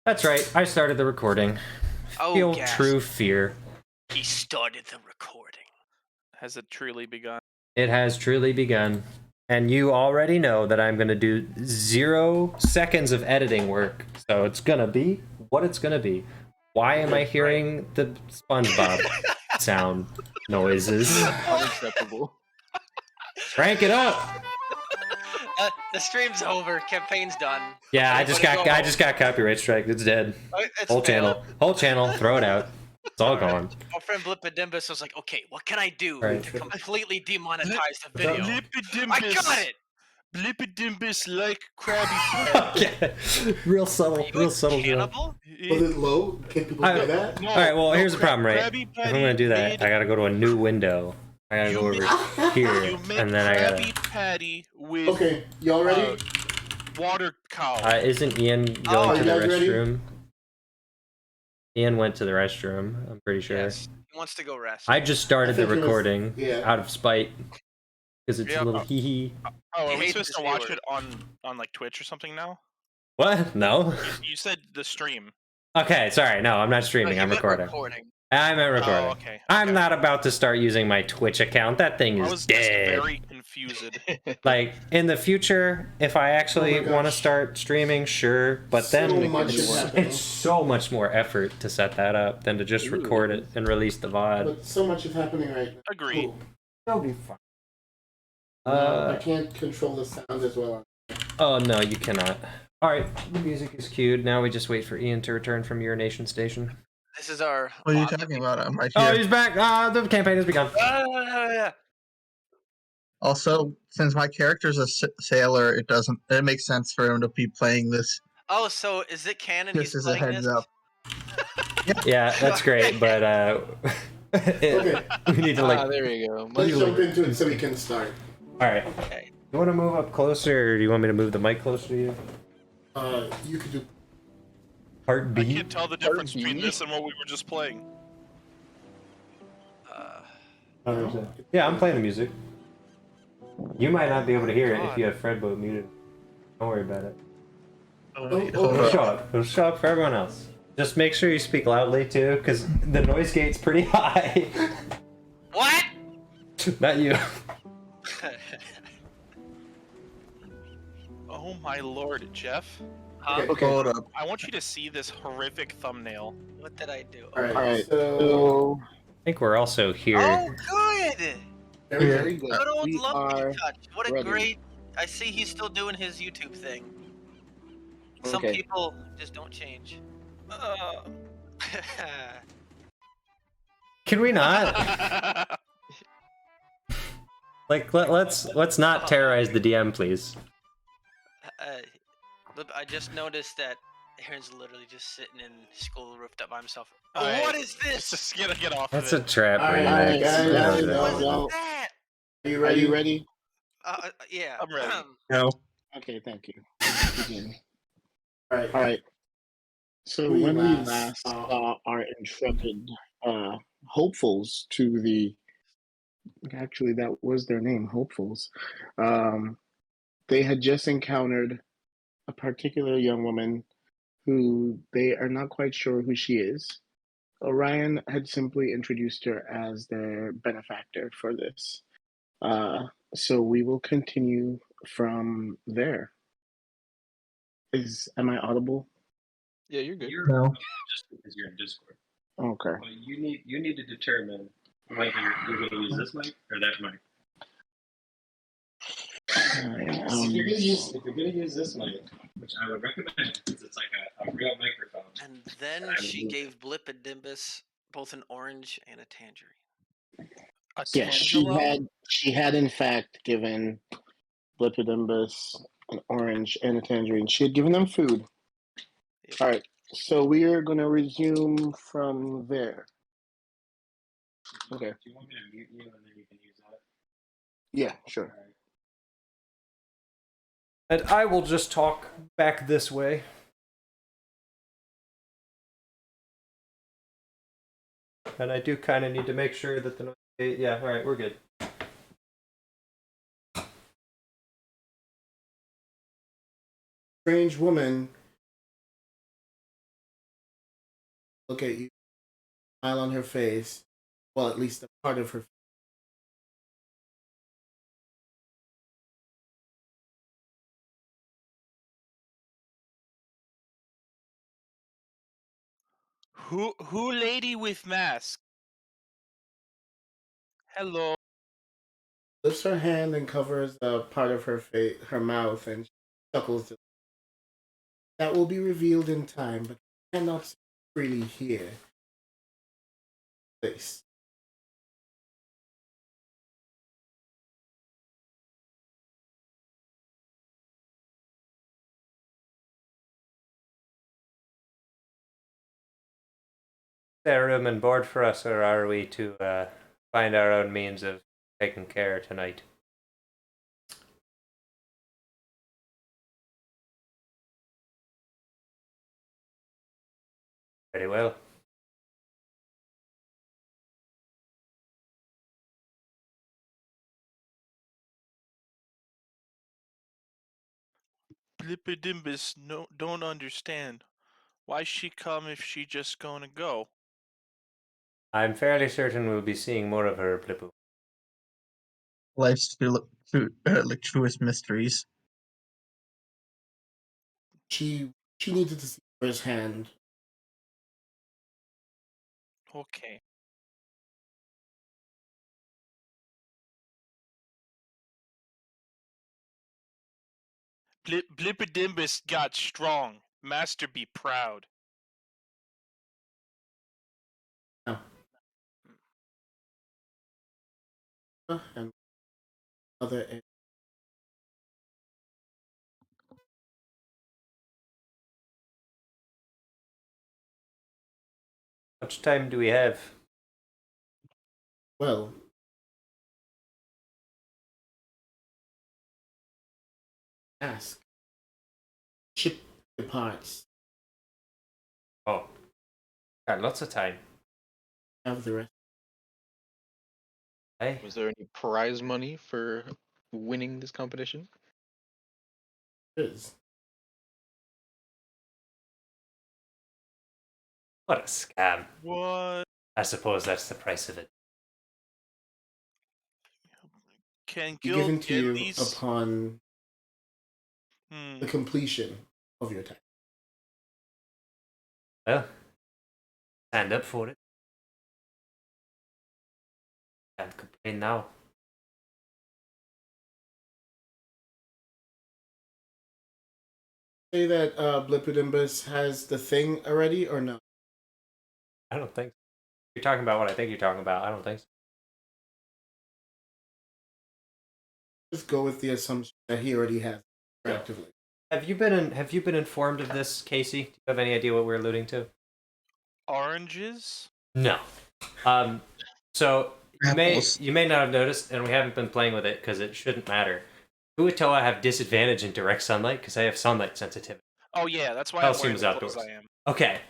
That's right. I started the recording. Oh, Feel gas. true fear. He started the recording. Has it truly begun? It has truly begun. And you already know that I'm going to do 0 seconds of editing work. So it's going to be what it's going to be. Why am I hearing the SpongeBob sound noises? Unacceptable. Crank it up. The stream's over. Campaign's done. Yeah, I Everybody just got copyright strike. It's dead. It's Whole failed. channel, throw it out. It's all gone. Our friend Blippidimbus was like, okay, what can I do Right. to completely demonetize the video? I Blippidimbus. got it! Blippidimbus like Krabby Okay. Real subtle, real subtle. Cannibal? Was it low? Can people do that? No, All right, well, no, here's the problem, right? Krabby If I'm gonna do that, made- I gotta go to a new window. I gotta go over here, You make and then I Krabby gotta. Patty with Okay, y'all ready? water cow. Isn't Ian going Oh, to you the guys ready? restroom? Ian went to the restroom. I'm pretty sure. Yes. He wants to go rest. I just started the I think it was- recording yeah. out of spite because it's Yeah. a little hee hee. Oh, are He we hates supposed his to watch viewers. it on like Twitch or something now? What? No. You said the stream. Okay, sorry. No, I'm not streaming. He I'm meant recording. I'm at recording. Oh, okay. I'm okay. not about to start using my Twitch account. That thing I is was just dead. very confused. Like in the future, if I actually Oh my want to gosh. start streaming, sure. But then So much is happening. it's so much more effort to set that up than to just record it and release the VOD. But so much is happening right now. Agreed. Cool. That'll be fun. I can't control the sound as well. Oh no, you cannot. All right, the music is cued. Now we just wait for Ian to return from urination station. This is our. What are you talking about? I'm right Oh, here. he's back. The campaign has begun. Yeah. Also, since my character's a sailor, it makes sense for him to be playing this. Oh, so is it canon? This He's is a playing heads this? up. Yeah, that's great, but Okay, we need to like. there you go. let's jump into it so we can start. All right. Okay. You want to move up closer, or do you want me to move the mic closer to you? You could do. Part I B. can't tell the difference Barbie. between this and what we were just playing. Yeah, I'm playing the music. You might not be able to hear it if you have Fredboat muted. Don't worry about it. It'll show up. It'll show up for everyone else. Just make sure you speak loudly too, because the noise gate's pretty high. What? Not you. Oh my lord, Jeff. Huh? Okay. Hold up. I want you to see this horrific thumbnail. What did I do? All right. Alright, So so I think we're also here. Oh, good! there we go. very good. Good old We Lumpy are Touch. What a ready. great. I see he's still doing his YouTube thing. Some Okay. people just don't change. Can we not? Like, let's not terrorize the DM, please. Look, I just noticed that Aaron's literally just sitting in school roofed up by himself. Alright, What is Let's this? just get off That's of a it. trap. All right, Remix. guys, You know guys, that. What is no. that? Are you Are ready? you ready? Yeah. I'm ready. No. Okay, thank you. Begin. All right. All right. So We when we last last saw- saw our intrepid hopefuls to the, actually that was their name, hopefuls. They had just encountered a particular young woman who they are not quite sure who she is. Orion had simply introduced her as their benefactor for this. So we will continue from there. Am I audible? Yeah, you're good. No. Just because you're in Discord. Okay. Well, you need to determine whether you're going to use this mic or that mic. If you're gonna use this mic, which I would recommend, because it's like a real microphone. And then she gave Blippidimbus both an orange and a tangerine. A Yes, she had in fact given Blippidimbus an orange and a tangerine. She had given them food. Yep. All right, so we are going to resume from there. Okay. Do you want me to mute you and then you can use that? Yeah, sure. Alright. And I will just talk back this way. And I do kind of need to make sure that the noise. Yeah, all right, we're good. Strange woman look at you, smile on her face. Well, at least a part of her. Who lady with mask? Hello. Lifts her hand and covers a part of her face, her mouth, and chuckles. That will be revealed in time, but I cannot freely hear. Face. There room and board for us, or are we to find our own means of taking care tonight? Very well. Blippidimbus don't understand. Why she come if she just gonna go? I'm fairly certain we'll be seeing more of her, Blippu. Life's like truest mysteries. She needed to see his hand. Okay. Blippidimbus got strong. Master be proud. No. And other. How much time do we have? Well, ask. Ship departs. Oh, got lots of time. Have the rest. Hey, Was there any prize money for winning this competition? Is. what a scam. What? I suppose that's the price of it. Can Be Guild given to at you least? upon the completion of your task. Well, stand up for it. Can't complain now. Say that Blippidimbus has the thing already, or no? I don't think so. You're talking about what I think you're talking about. I don't think so. Just go with the assumption that he already has it actively. Have you been informed of this, Casey? Do you have any idea what we're alluding to? Oranges? No. So Apples. you may not have noticed, and we haven't been playing with it because it shouldn't matter. Uatoa have disadvantage in direct sunlight because I have sunlight sensitivity. Oh yeah, that's why I'm Calcium wearing is the outdoors. clothes I am. Okay.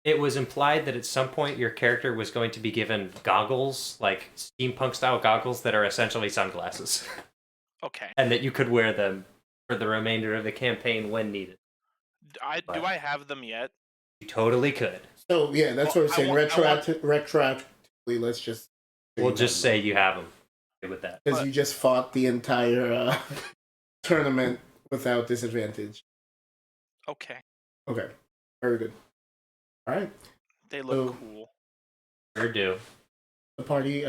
It was implied that at some point your character was going to be given goggles, like steampunk style goggles that are essentially sunglasses. Okay. And that you could wear them for the remainder of the campaign when needed. Do I have them yet? You totally could. So yeah, that's what I'm saying. Retroactively, let's just. We'll just say you have them. With that, because you just fought the entire tournament without disadvantage. Okay. Okay, very good. All right. They look cool. Sure do. The party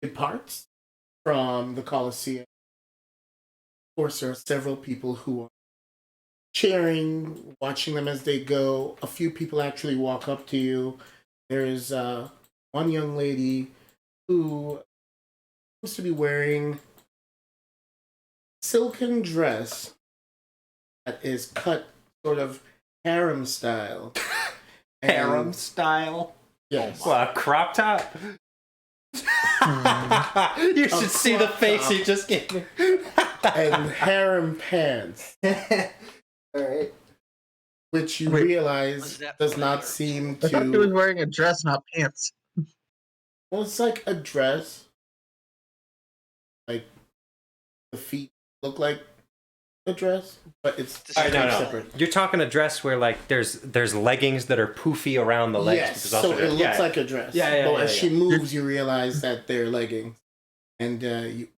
departs from the Coliseum. Of course, there are several people who are cheering, watching them as they go. A few people actually walk up to you. There is one young lady who seems to be wearing a silken dress that is cut sort of harem style. Harem style? Yes. Well, a crop top? You should see the face he just gave me. And harem pants. Alright. Which you realize does not seem to. I thought he was wearing a dress, not pants. Well, it's like a dress. Like the feet look like a dress, but it's This Alright, is no, separate. You're talking a dress where like there's leggings that are poofy around the legs. Yes, which is also so it looks yeah. like a dress. Yeah, But yeah, as she yeah. moves, you realize that they're leggings, and you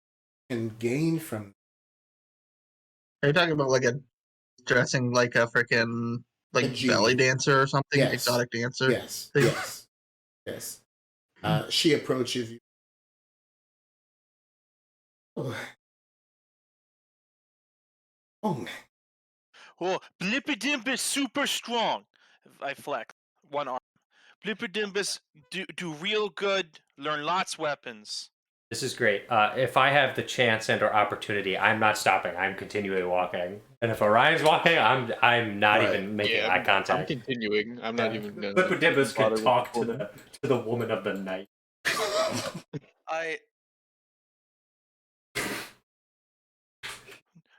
can gain from. Are you talking about like a dressing like a freaking A like genie. belly dancer or something? Yes. Exotic dancer? Yes, yes, yes. She approaches you. Oh, oh, Oh, Blippidimpus super strong. I flex one arm. Blippidimpus do real good. Learn lots weapons. This is great. If I have the chance and or opportunity, I'm not stopping. I'm continually walking. And if Orion's walking, I'm not Right. even making Yeah, eye I'm continuity. continuing. I'm not even gonna Flipperdibbus bother could with talk the to the woman of the night. I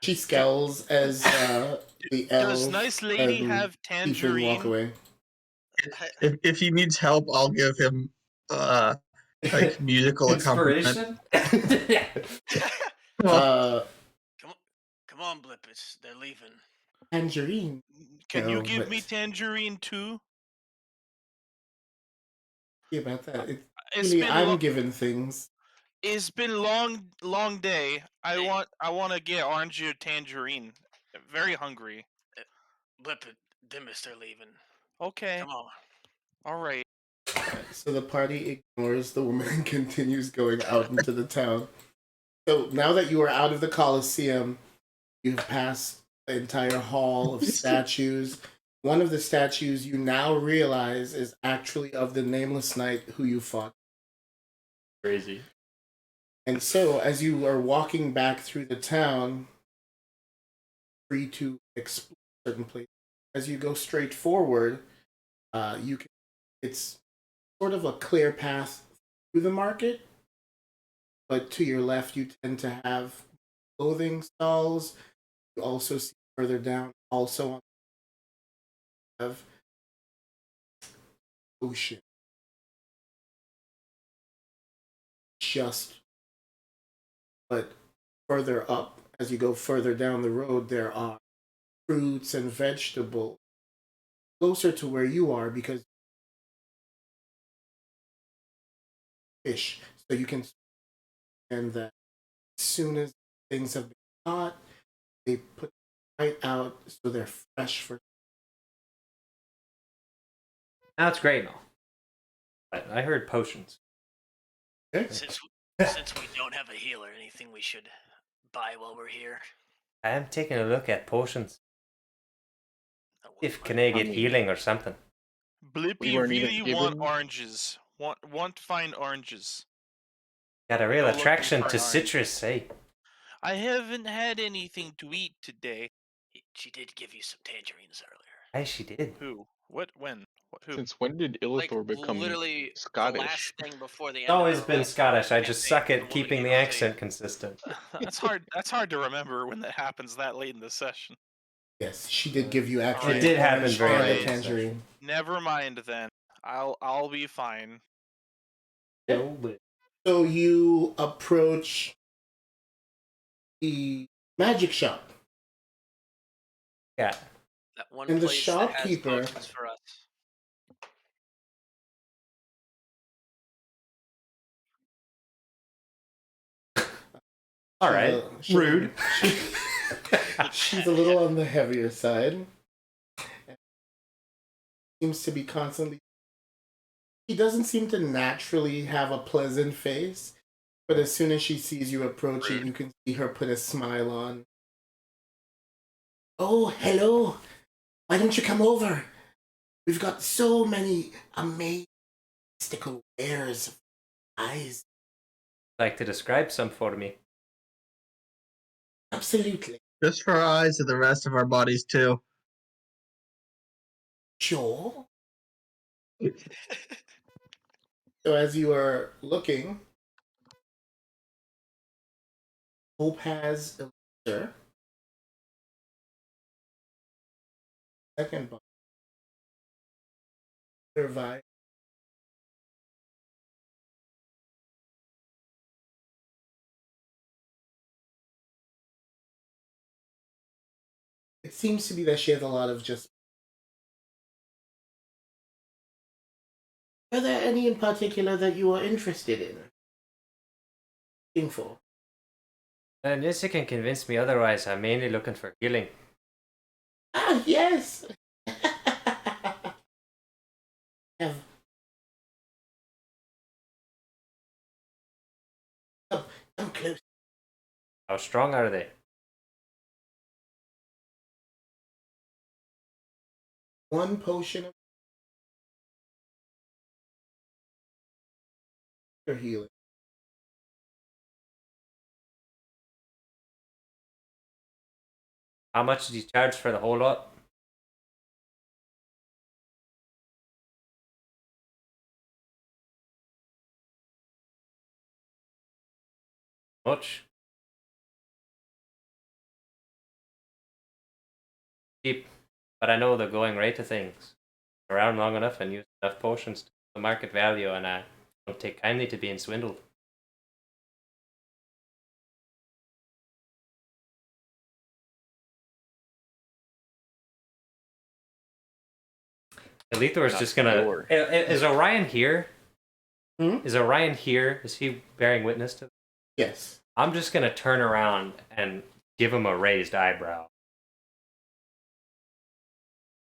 she scowls as the Does elf nice lady and have Ethan walk tangerine? away. If he needs help, I'll give him like musical accompaniment. Inspiration? Yeah. Uh, come on, Blippus. They're leaving. tangerine. Can No, you give but- me tangerine too? See about that. It's Really, been I'm given things. it's been long day. I want to get orange or tangerine. Very hungry. Blippidimpus, they're leaving. Okay. Come on. All right. So the party ignores the woman and continues going out into the town. So now that you are out of the Colosseum, you've passed the entire hall of statues. One of the statues you now realize is actually of the nameless knight who you fought. Crazy. And so, as you are walking back through the town, free to explore certain places. As you go straight forward, you can. It's sort of a clear path through the market, but to your left, you tend to have clothing stalls. You also see further down, also on have ocean. Just, but further up, as you go further down the road, there are fruits and vegetables closer to where you are because fish. So you can and that as soon as things have been caught, they put right out so they're fresh for. That's great and all. But I heard potions. Since we don't have a healer, anything we should buy while we're here? I am taking a look at potions. Oh, If can I get mean- healing or something? Blippy weren't even really want given- oranges. Want fine oranges. Got a real Go looking attraction for to an orange. citrus, eh? I haven't had anything to eat today. She did give you some tangerines earlier. Aye, she did. Who? What? When? What? Who? Since when did Illithor become literally Scottish? the last thing before the end. It's always of the been last Scottish. I just suck campaign, at the woman keeping the gave it to you. accent consistent. That's hard. That's hard to remember when that happens that late in the session. Yes, she did give you actually. It did happen orange very and a late in the tangerine. Never mind then. I'll be fine. So you approach the magic shop. Yeah. That one And the place that has shopkeeper- potions for us. All right. Rude. She's a little on the heavier side. Seems to be constantly. She doesn't seem to naturally have a pleasant face, but as soon as she sees you approaching, you can see her put a smile on. Oh, hello. Why don't you come over? We've got so many amazing mystical wares. Eyes. Like to describe some for me? Absolutely. Just for our eyes and the rest of our bodies too. Sure. So as you are looking, Hope has a laser. Second box. Survive. it seems to be that she has a lot of just. Are there any in particular that you are interested in? Looking for? Unless you can convince me otherwise, I'm mainly looking for healing. Ah, yes. Have. Come close. How strong are they? One potion of healing. How much did you charge for the whole lot? Much? Cheap. But I know the going rate of things. Around long enough and use enough potions to the market value, and I don't take kindly to being swindled. Elithor is just gonna. Is Orion here? Is Orion here? Is he bearing witness to? Yes. I'm just gonna turn around and give him a raised eyebrow.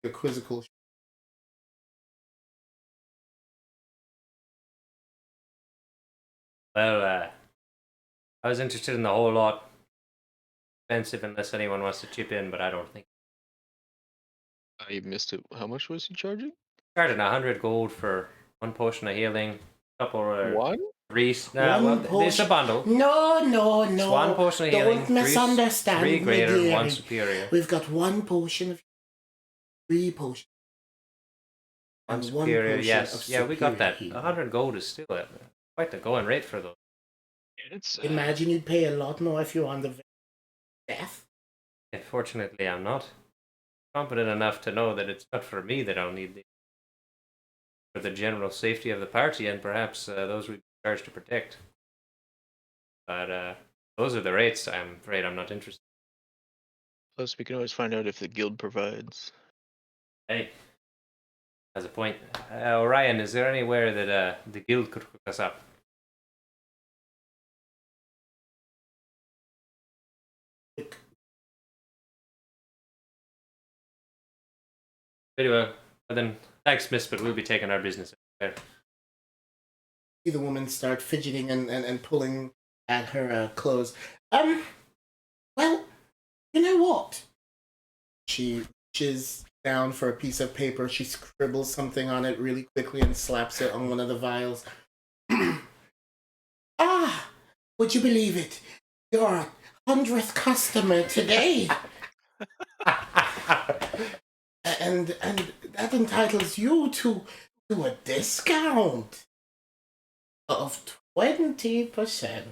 The quizzical. Well, I was interested in the whole lot. Expensive unless anyone wants to chip in, but I don't think. I missed it. How much was he charging? Started 100 gold for one potion of healing. Couple of One? three. It's a bundle. No. It's one potion of healing. Don't misunderstand Three me, greater, dearie. one superior. We've got one potion of 3 potions. One and superior, potion yes. of Yeah, we got that. superior healing. 100 gold is still quite the going rate for those. It's Imagine you'd pay a lot more if you're on the death. Fortunately, I'm not competent enough to know that it's not for me that I'll need these. For the general safety of the party and perhaps those we've been charged to protect. But those are the rates. I'm afraid I'm not interested. plus we can always find out if the guild provides. Hey, as a point, Orion, is there anywhere that the guild could hook us up? Very well. Well then, thanks, miss, but we'll be taking our business elsewhere. See the woman start fidgeting and pulling at her clothes. Well, you know what? She reaches down for a piece of paper. She scribbles something on it really quickly and slaps it on one of the vials. Ah! Would you believe it? Your 100th customer today. and that entitles you to a discount of 20%.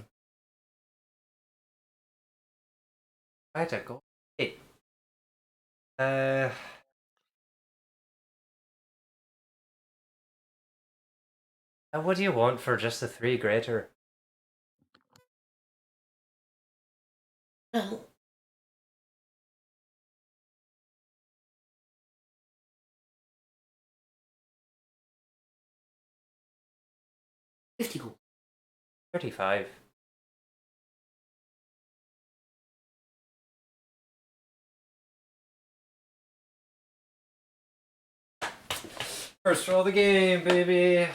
Right, I go. Hey. What do you want for just the 3 greater? Well, $50 gold. 35. First roll of the game, baby.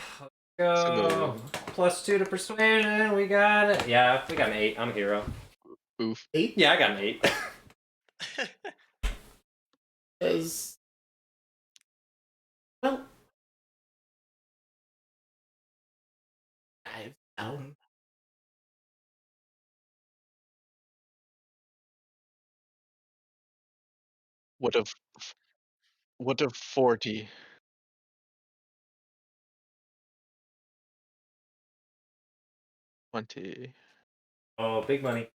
Let's go. +2 to persuasion. We got it. Yeah, we got an 8. I'm a hero. Oof. 8? Yeah, I got an 8. Is well, 5 down. What of 40? 20. Oh, big money.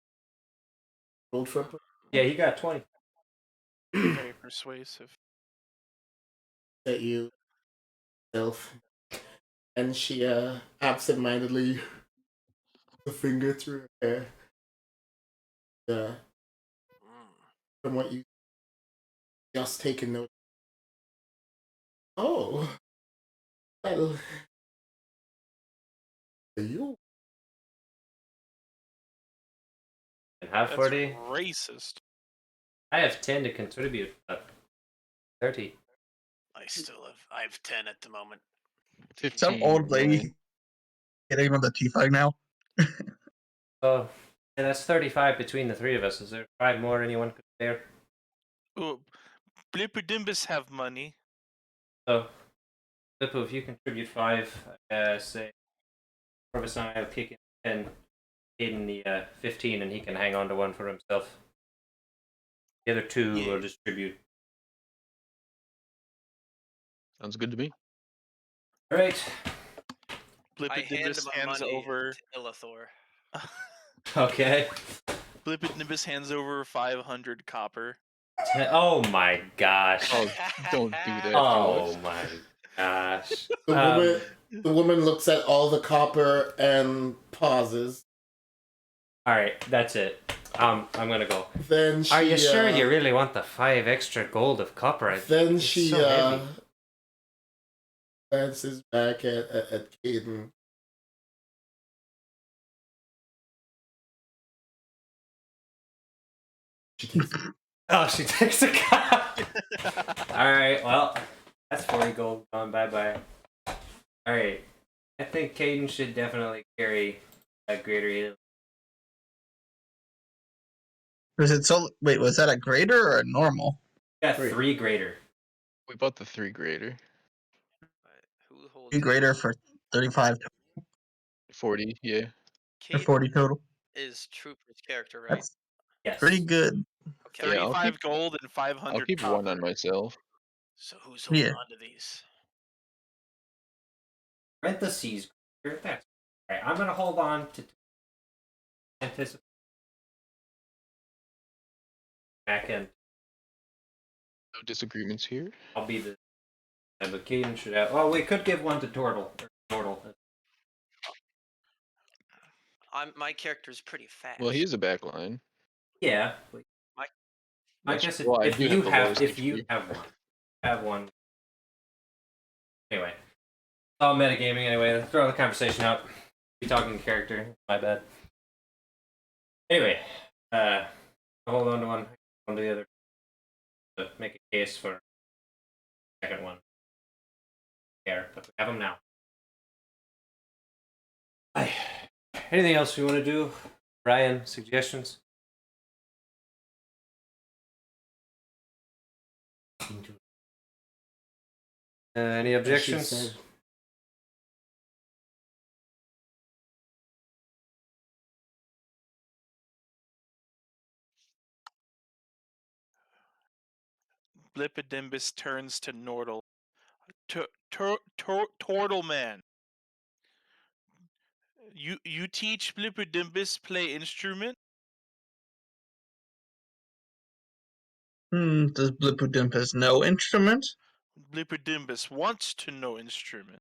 Rolled for Yeah, he got 20. Very persuasive. at you, self, and she absentmindedly the finger through her hair. From what you just taken note. Oh, well, you. And have That's 40. racist. I have 10 to contribute. 30. I have 10 at the moment. Some old 15. lady getting on the T5 now. So, and that's 35 between the three of us. Is there 5 more anyone could spare? Ooh, Blipperdimbus have money. So, Lippo, if you contribute 5, say, Corvus and I will kick in 10, Aiden the 15, and he can hang on to one for himself. The other 2 Yeah. will distribute. Sounds good to me. Alright. I hand Blipperdimbus my hands money over. to Illithor. Okay. Blipperdimbus hands over 500 copper. Oh my gosh. Oh, don't do that. Oh my gosh. The woman looks at all the copper and pauses. Alright, that's it. I'm gonna go. Then she. Are you sure you really want the 5 extra gold of copper? Then It's she so heavy. glances back at Caden. She takes. Oh, she takes a cut. Alright, well, that's 40 gold gone bye-bye. Alright. I think Caden should definitely carry a greater heal. Was it so? Wait, was that a greater or a normal? Got 3 greater. We bought the 3 greater. Who holds 3 greater for 35 40, yeah. or 40 total. is Trooper's character, right? That's Yes. pretty good. Okay. Yeah, I'll 35 keep- gold and 500 I'll keep copper. 1 on myself. So who's holding Yeah. on to these? Parentheses. That's alright. I'm gonna hold on to anticipate. Back end. No disagreements here. I'll be the. But Caden should have. Well, we could give one to Tortle. My character's pretty fast. Well, he is a backline. Yeah. I That's guess true. I if do you the have lowest if you HP. have one. Anyway, it's all metagaming anyway. Let's throw the conversation out. Be talking character. My bad. Anyway, I'll hold on to one to the other to make a case for the second one. There, but we have them now. Anything else we want to do? Brian, suggestions? Any objections? said. Blipperdimbus turns to Nordle. Turtle man. You teach Blipperdimbus play instrument? Does Blippodimpus know instrument? Blipperdimbus wants to know instrument.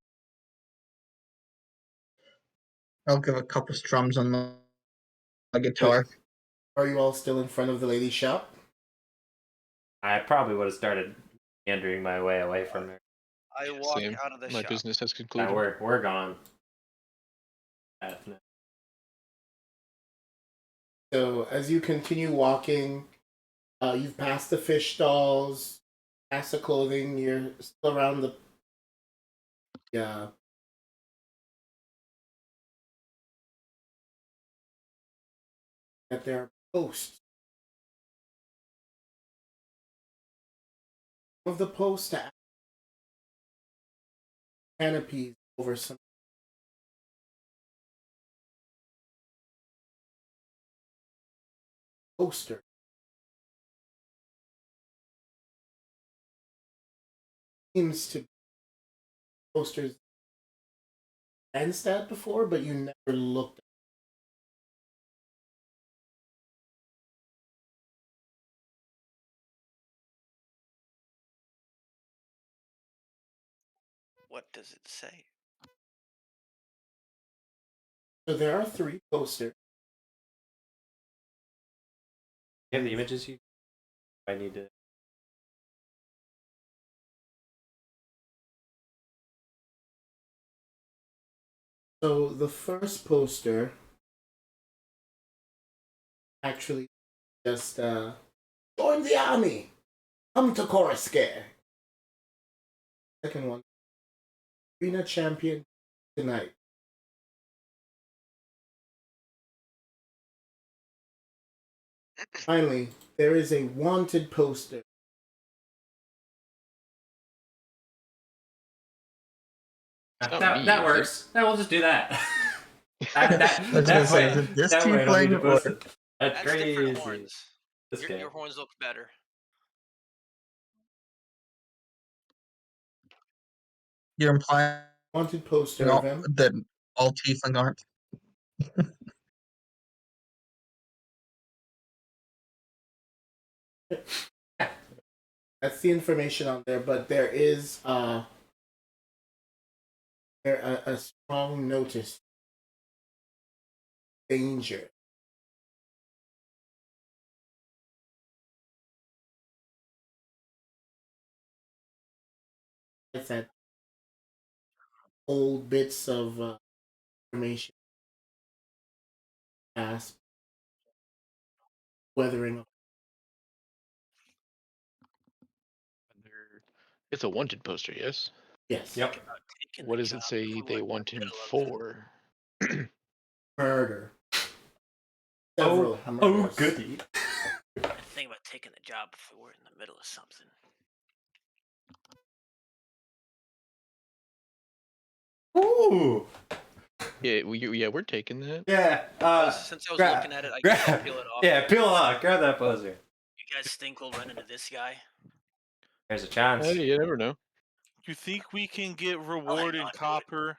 I'll give a couple strums on the guitar. Are you all still in front of the lady's shop? I probably would have started meandering my way away from her. I Yeah, walk same. out of the My shop. business has Yeah, concluded. we're gone. Definitely. So as you continue walking, you've passed the fish stalls, past the clothing. You're still around the. Yeah. That there are posts. Some of the posts have canopies over some poster. Seems to be posters glanced at before, but you never looked at. What does it say? So there are 3 posters. You have the images you. I need to. So the first poster actually just join the army. Come to Coruscant. Second one, arena champion tonight. Finally, there is a wanted poster. It's not me, That is works. That we'll just do that. I was gonna say, is it this that way I don't need to tiefling post or it. That's That's crazy. different horns. This guy. Your horns look better. you're implying Wanted poster of him. that all tiefling aren't? That's the information on there, but there is a strong notice. Danger. It's that old bits of information. Past weathering. It's a wanted poster, yes? Yes. Yep. What does it say they want him for? Murder. Several murders. goody. Think about taking the job if we're in the middle of something. Ooh. Yeah, we're taking that. Yeah. Since I was looking at it, I can peel it off. Yeah, peel it off. Grab that poster. You guys think we'll run into this guy? There's a chance. Hey, you never know. You think we can get reward in not do it. copper?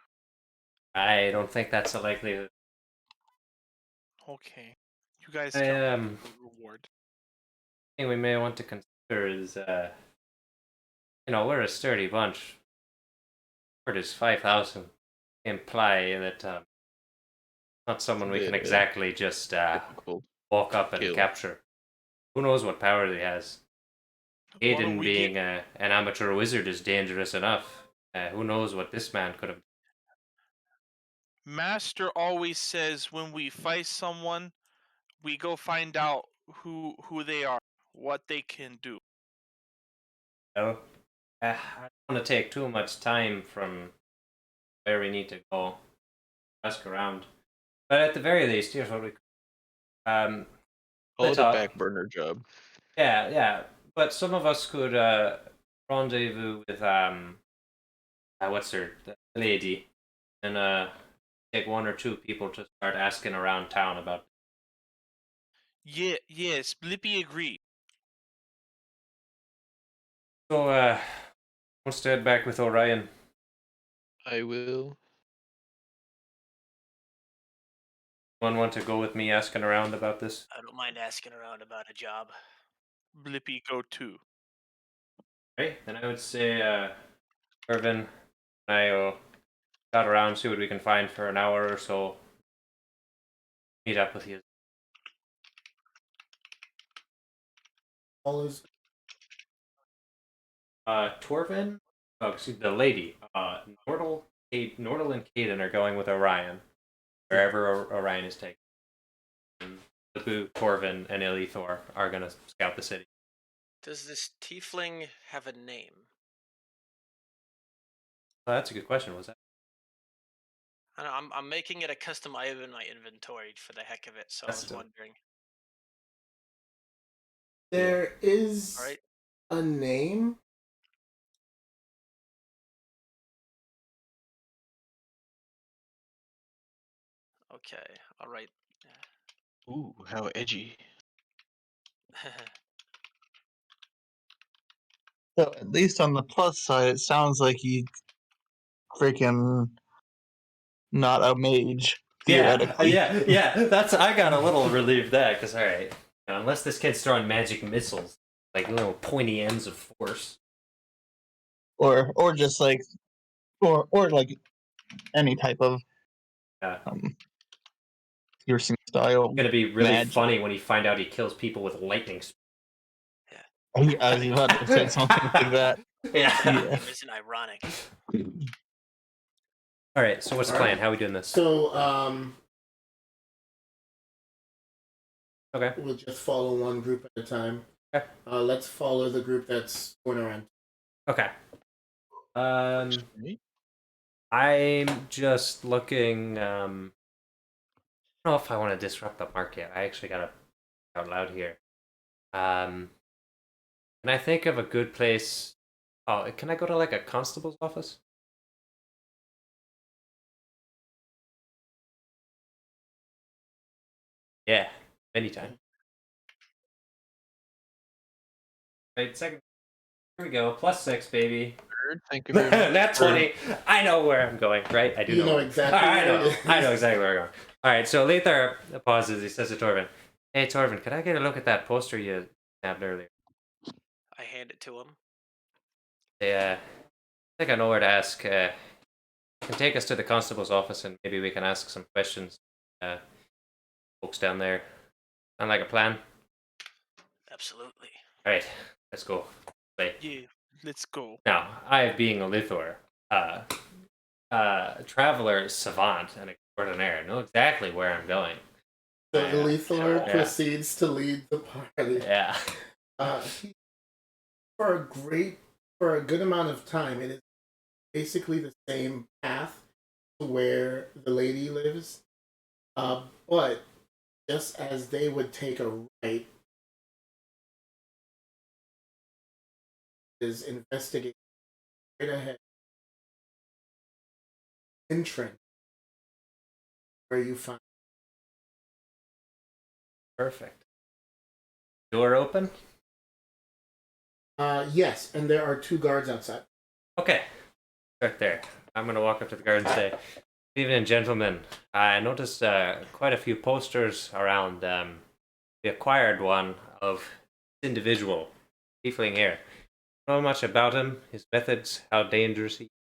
I don't think that's a likelihood. Okay. You guys I, tell me the reward. thing we may want to consider is, we're a sturdy bunch. Where does 5,000 imply that not someone we can exactly just Difficult. walk up and Kill. capture? Who knows what power he has? Why don't Aiden we being an amateur wizard is dangerous enough. Who knows what this man could have done? Master always says when we fight someone, we go find out who they are, what they can do. I don't want to take too much time from where we need to go. Ask around. But at the very least, here's what we Call let's it a talk. back burner job. Yeah. But some of us could rendezvous with what's her the lady, and take one or two people to start asking around town about. Yes, Blippi agreed. So wants to head back with Orion. I will. One want to go with me asking around about this? I don't mind asking around about a job. Blippi go too. Right, then I would say Irvin and I will dot around, see what we can find for an hour or so. Meet up with you. All is Torvin? Oh, excuse the lady. Nordal and Caden are going with Orion. Wherever Orion is taken. And Libu, Torvin, and Ilithor are going to scout the city. Does this tiefling have a name? Oh, that's a good question. Was that? I don't know, I'm making it a custom item in my inventory for the heck of it, so I was Custom. wondering. there is All right. a name. Okay. All right. Ooh, how edgy. So at least on the plus side, it sounds like he freaking not a mage theoretically. Yeah. That's I got a little relieved that because all right, unless this kid's throwing magic missiles, like little pointy ends of force. Or just like or like any type of piercing style. It's gonna be really magic. funny when you find out he kills people with lightning. I was about to say something like that. Yeah. It isn't ironic. All right. So what's the All plan? right. How are we doing this? So, Okay. we'll just follow one group at a time. Okay. Let's follow the group that's going around. Okay. I'm just looking. I don't know if I want to disrupt the market. I actually got to out loud here. Can I think of a good place? Oh, can I go to like a constable's office? Yeah, anytime. Wait, second. Here we go. +6, baby. Thank you very much. That's 20. I know where I'm going, right? I do You know exactly I where know. it is. I know exactly where I'm going. All right. So Lathar pauses. He says to Torvin, "Hey, Torvin, could I get a look at that poster you snapped earlier?" I hand it to him. Yeah. I think I know where to ask. You can take us to the constable's office, and maybe we can ask some questions. Folks down there. Sound like a plan? Absolutely. All right. Let's go. Wait. Yeah, let's go. Now, I, being a Lithor, traveler, savant, and extraordinaire, know exactly where I'm going. So Elithor Yeah. proceeds to lead the party. Yeah. For a good amount of time, it is basically the same path to where the lady lives. But just as they would take a right, is investigate right ahead entrance where you find. Perfect. Door open? Yes, and there are 2 guards outside. Okay. Right there. I'm going to walk up to the guard and say, "Good evening, gentlemen. I noticed quite a few posters around. We acquired one of this individual, tiefling here. Know much about him, his methods, how dangerous he is?"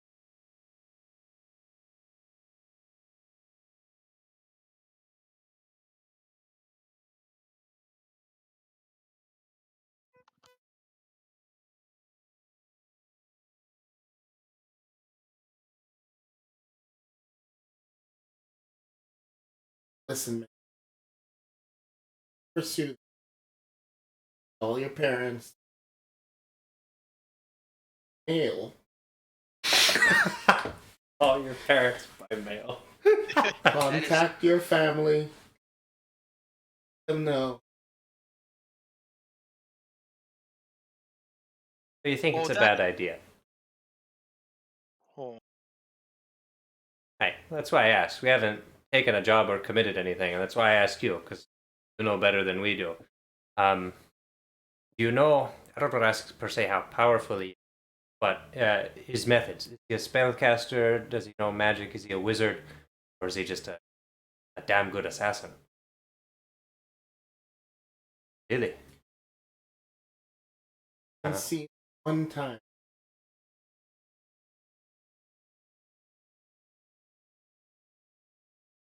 Listen, man. Pursue all your parents. Mail. All your parents by mail. Contact your family. Let them know. Do you think it's a bad idea? Oh. Hey, that's why I asked. We haven't taken a job or committed anything, and that's why I asked you, because you know better than we do. You know, I don't want to ask per se how powerful he is, but his methods. Is he a spellcaster? Does he know magic? Is he a wizard? Or is he just a damn good assassin? Really? And see one time.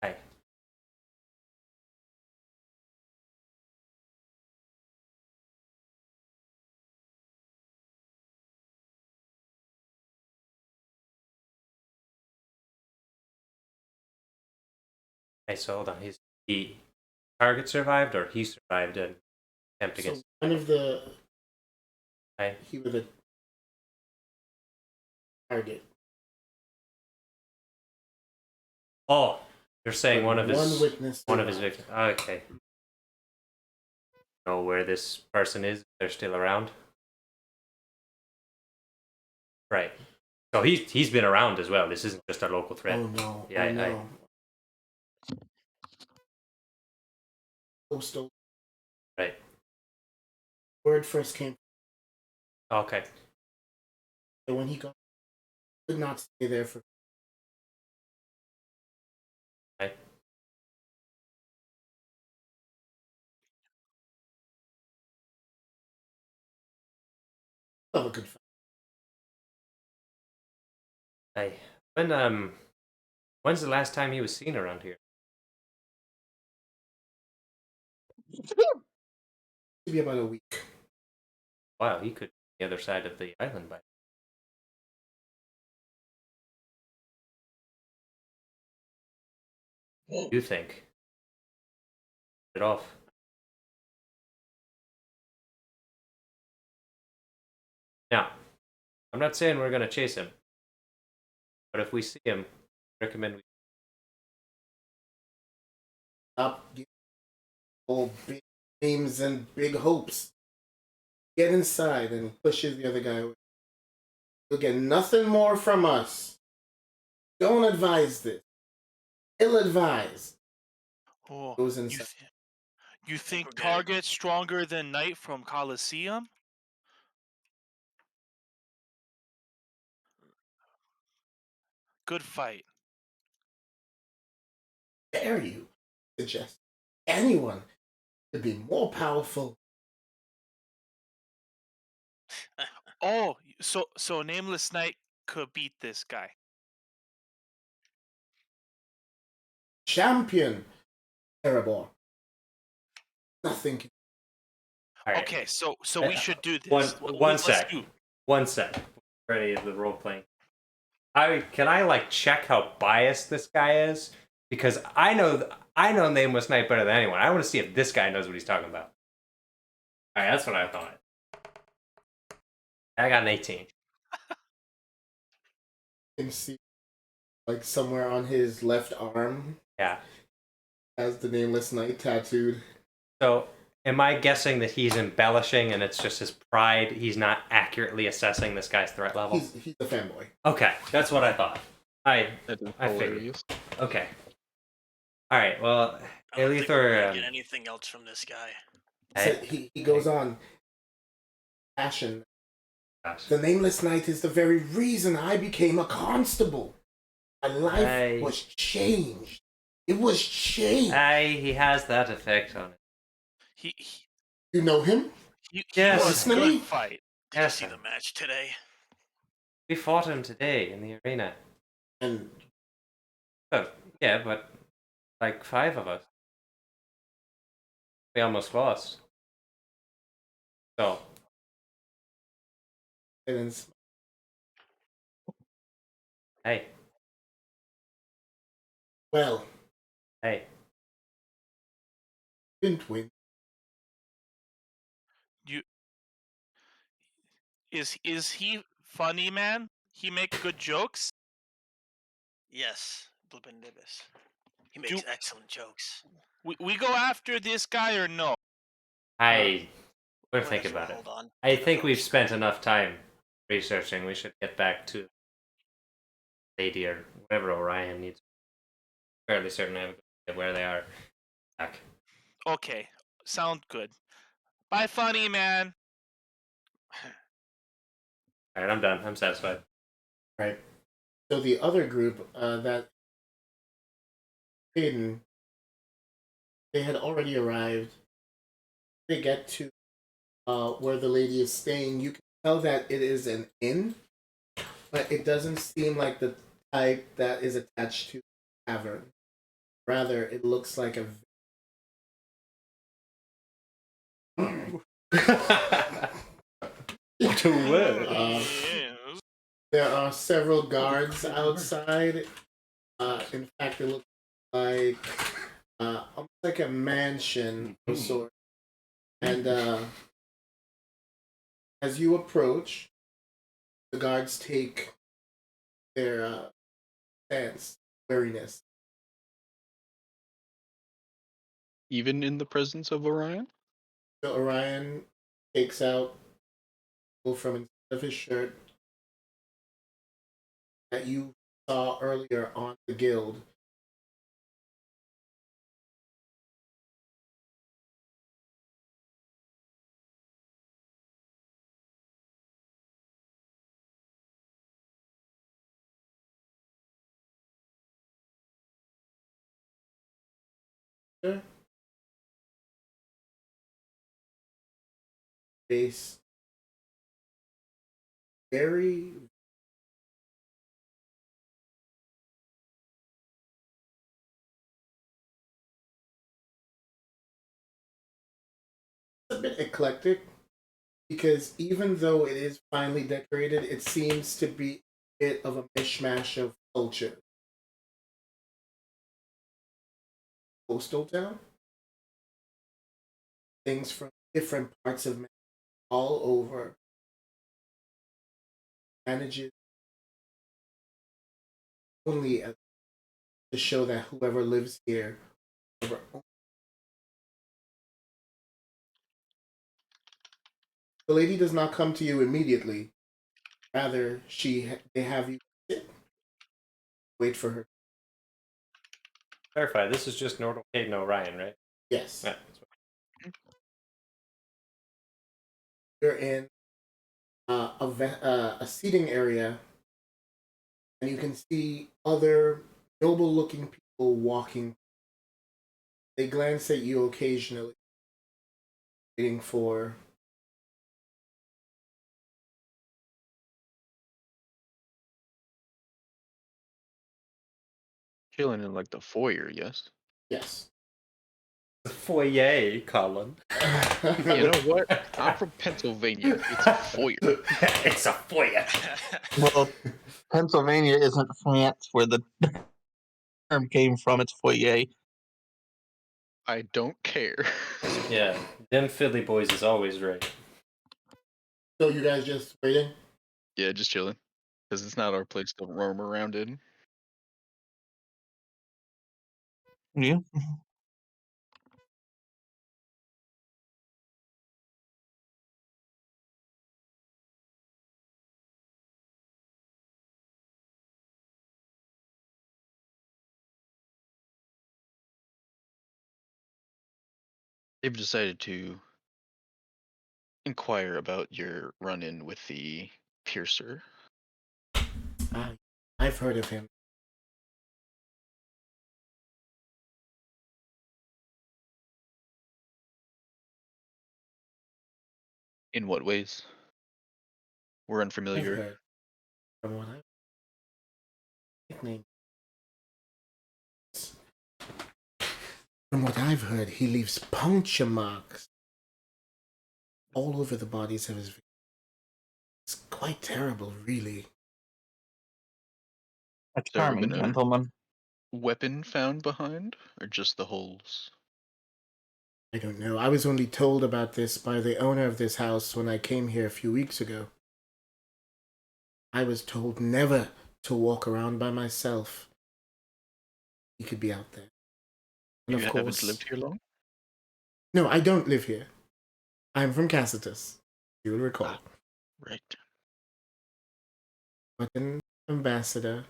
Hey. Hey, so hold on. He target survived, or he survived an attempt So against? one of the Hey. he was a target. Oh, you're saying But one of his witness victims. survived. Okay. Know where this person is? If they're still around. Right. So he's been around as well. This isn't just a local threat. Oh no! Yeah, oh no! Postal. Right. Word first came. Okay. And when he could not stay there for. Right. Have a good fight. Hey. When's the last time he was seen around here? Maybe about a week. Wow, he could be on the other side of the island by. you think? It off. Now, I'm not saying we're gonna chase him, but if we see him, I recommend we. Stop giving all big dreams and big hopes. Get inside and pushes the other guy away. You'll get nothing more from us. Don't advise this. Ill advised. Oh, Goes you, inside. you think we're good. Target's stronger than Knight from Coliseum? Good fight. Dare you suggest anyone could be more powerful? Oh, so Nameless Knight could beat this guy. Champion Erebor. Nothing can. All right. Okay, so we should do this. One Let's sec. do- One sec. Ready of the role playing. Can I like check how biased this guy is? Because I know Nameless Knight better than anyone. I want to see if this guy knows what he's talking about. All right, that's what I thought. I got an 18. You can see, like, somewhere on his left arm Yeah. has the Nameless Knight tattooed. So, am I guessing that he's embellishing and it's just his pride? He's not accurately assessing this guy's threat level? He's a fanboy. Okay, that's what I thought. That is I figured. hilarious. Okay. All right, well, I don't think we're Aelithor, gonna get anything else from this guy. So he goes on. Passion. gosh. The Nameless Knight is the very reason I became a constable. My life was changed. It was changed. He has that effect on it. He You know him? Yes. was a Personally? good fight. Did you Yes, see sir. the match today? We fought him today in the arena. And Oh, yeah, but like 5 of us. We almost lost. So, it's hey, well, hey. didn't win. Is he funny, man? He make good jokes? Yes, Blippendibus. He makes excellent jokes. We go after this guy or no? We're Might thinking as well about it. hold on I to the think we've ropes. spent enough time researching. We should get back to Lady or whatever Orion needs. Fairly certain I have a good idea where they are. Back. Okay, sound good. Bye, funny man. Alright, I'm done. I'm satisfied. Right. So the other group that hidden, they had already arrived. They get to where the lady is staying. You can tell that it is an inn, but it doesn't seem like the type that is attached to a tavern. Rather, it looks like a. Yes. There are several guards outside. In fact, it looks like almost like a mansion of sorts. And as you approach, the guards take their stance, wariness. Even in the presence of Orion? So Orion takes out from inside of his shirt that you saw earlier on the guild. Face very a bit eclectic because even though it is finely decorated, it seems to be a bit of a mishmash of culture. coastal town. Things from different parts of all over manages only to show that whoever lives here, whoever the lady does not come to you immediately. Rather, they have you sit, wait for her. Clarify, this is just Nordal, Caden, Orion, right? Yes. Yeah. You're in a seating area, and you can see other noble-looking people walking. They glance at you occasionally, waiting for. Chilling in like the foyer, yes. Yes. The foyer, Colin. You know what? I'm from Pennsylvania. It's a foyer. It's a foyer. Well, Pennsylvania isn't France, where the term came from. It's foyer. I don't care. Yeah, them Philly boys is always right. So you guys just waiting? Yeah, just chilling. Because it's not our place to roam around in. Yeah. They've decided to inquire about your run-in with the piercer. I've heard of him. In what ways? We're I've unfamiliar. heard from what I nickname. From what I've heard, he leaves puncture marks all over the bodies of his victims. It's quite terrible, really. A Has there ever charming been a gentleman. weapon found behind? Or just the holes? I don't know. I was only told about this by the owner of this house when I came here a few weeks ago. I was told never to walk around by myself. He could be out there. And You of haven't course, lived here long? no, I don't live here. I'm from Cassitus. You will recall. Ah, right. But an ambassador.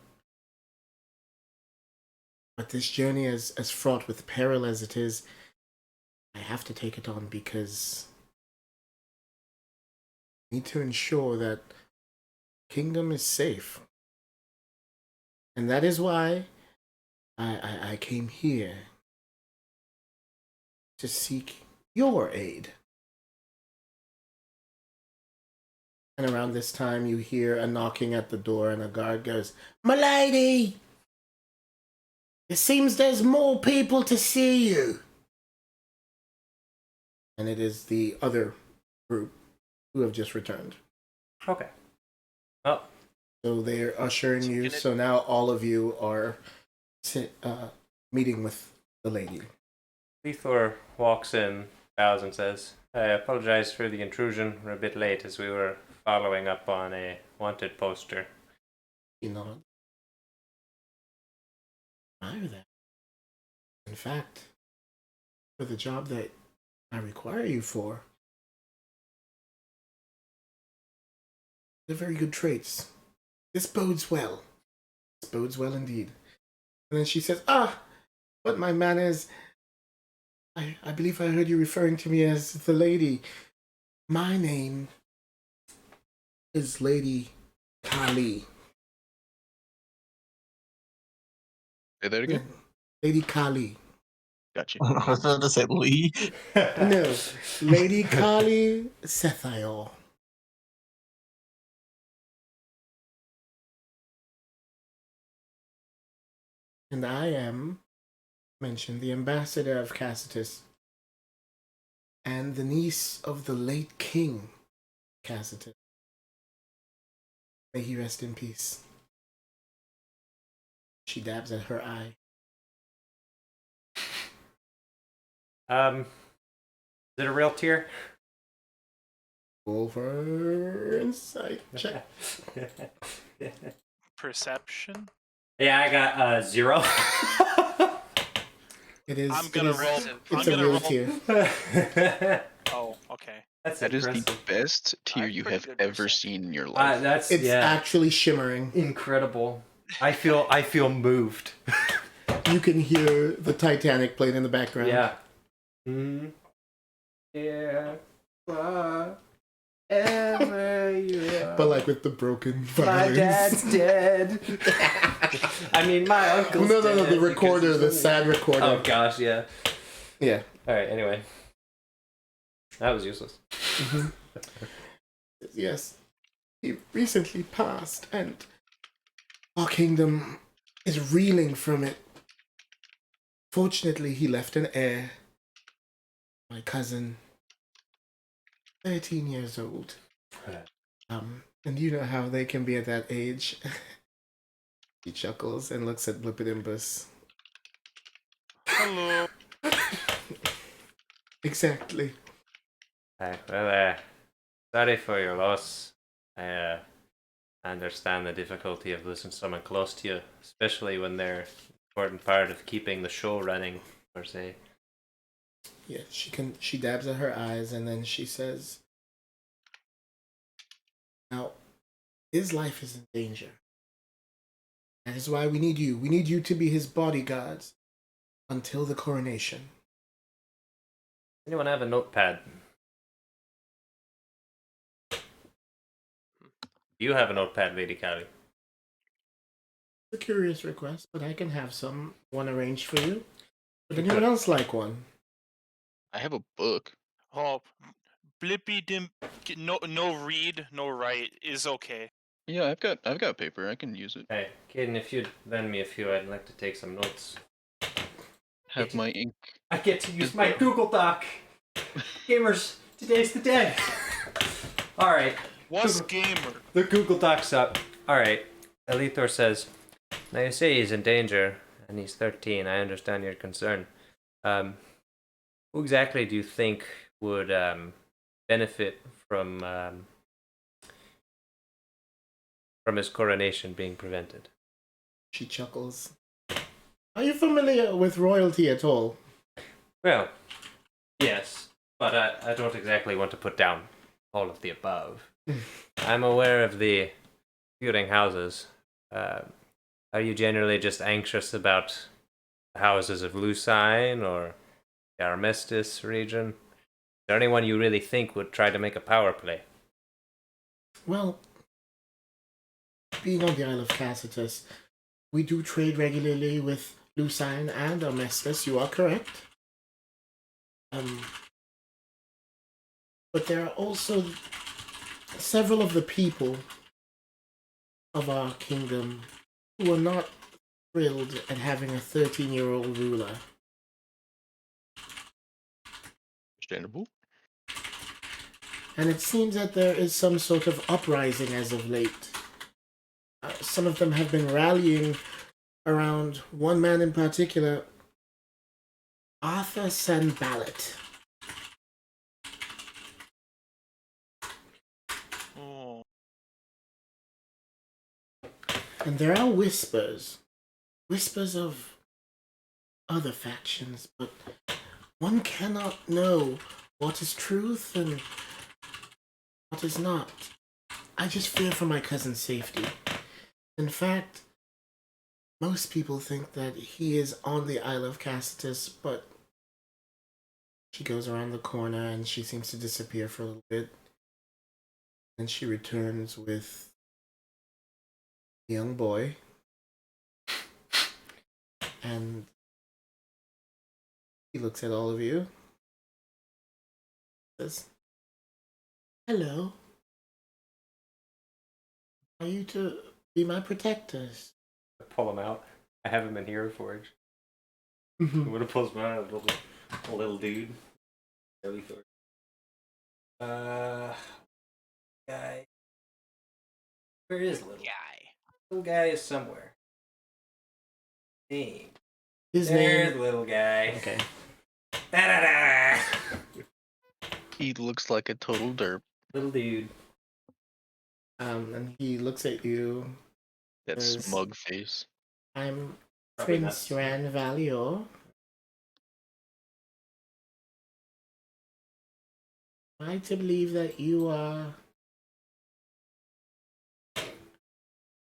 But this journey is as fraught with peril as it is. I have to take it on because I need to ensure that kingdom is safe. And that is why I came here to seek your aid. And around this time, you hear a knocking at the door, and a guard goes, "Milady! It seems there's more people to see you." And it is the other group who have just returned. Okay. Well, So they're ushering you. So now all of you are meeting with the lady. Lethor walks in, bows and says, I apologize for the intrusion. We're a bit late as we were following up on a wanted poster. You know, I admire that. In fact, for the job that I require you for, they're very good traits. This bodes well. This bodes well indeed. And then she says, but my manners. I believe I heard you referring to me as the lady. My name is Lady Kali. Say that again? Lady Kali. Gotcha. I was about to say Lee. No, Lady Kali Sethiol. And I am, mentioned, the ambassador of Cassitus and the niece of the late King Cassitus. May he rest in peace. She dabs at her eye. Is it a real tear? Over insight check. Perception. Yeah, I got 0. It is. I'm gonna it is, roll. It's I'm a gonna real roll. tear. Oh, okay. That's That is the impressive. best tier I have you pretty have good ever perception. seen in your life. That's It's yeah, actually shimmering. incredible. I feel moved. You can hear the Titanic playing in the background. Yeah. Yeah. Ever you are. But like with the broken My violins. dad's dead. I mean, my uncle's No, dead. the recorder, because the he's- sad recorder. Oh gosh, yeah. Yeah. Alright, anyway. That was useless. Yes. He recently passed, and our kingdom is reeling from it. Fortunately, he left an heir. My cousin, 13 years old. And you know how they can be at that age. He chuckles and looks at Blippidimbus. Hello. Exactly. Well, sorry for your loss. I understand the difficulty of losing someone close to you, especially when they're an important part of keeping the show running, per se. Yeah, she dabs at her eyes and then she says, now, his life is in danger. That is why we need you. We need you to be his bodyguards until the coronation. Anyone have a notepad? You have a notepad, Lady Callie. It's a curious request, but I can have one arranged for you. Would anyone else like one? I have a book. Oh, Blippy Dim. No read, no write is okay. Yeah, I've got paper. I can use it. Hey, Caden, if you'd lend me a few, I'd like to take some notes. Have my ink. I get to use my Google Doc. Gamers, today's the day. Alright. What's gamer? The Google Doc's up. Alright. Elithor says, now you say he's in danger, and he's 13. I understand your concern. Who exactly do you think would benefit from his coronation being prevented? She chuckles. Are you familiar with royalty at all? Well, yes, but I don't exactly want to put down all of the above. I'm aware of the feuding houses. Are you generally just anxious about the houses of Lucine or the Armistice region? Is there anyone you really think would try to make a power play? Well, being on the Isle of Cassitus, we do trade regularly with Lucine and Armistice, you are correct. But there are also several of the people of our kingdom who are not thrilled at having a 13-year-old ruler. Understandable. And it seems that there is some sort of uprising as of late. Some of them have been rallying around one man in particular, Arthur Sanballat. Oh. And there are whispers of other factions, but one cannot know what is truth and what is not. I just fear for my cousin's safety. In fact, most people think that he is on the Isle of Cassitus, but she goes around the corner and she seems to disappear for a little bit. And she returns with a young boy. And he looks at all of you. Says, hello. Are you to be my protectors? I pull him out. I have him in Hero Forge. I'm gonna pull him out, a little dude. Elithor. Guy. Where is little Guy. Little guy is somewhere. Name. His There's name. little guy. Okay. He looks like a total derp. Little dude. And he looks at you. That Yes. smug face. I'm Probably Prince not. Ran Valio. Am I to believe that you are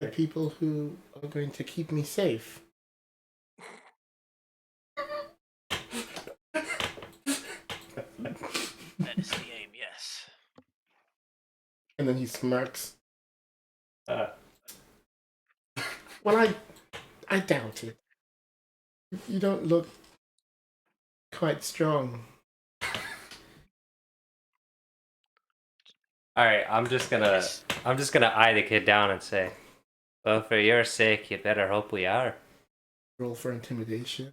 the people who are going to keep me safe? That is the aim, yes. And then he smirks. Uh, Well, I doubt it. You don't look quite strong. all right, I'm just gonna eye the kid down and say, well, for your sake, you better hope we are. Roll for intimidation.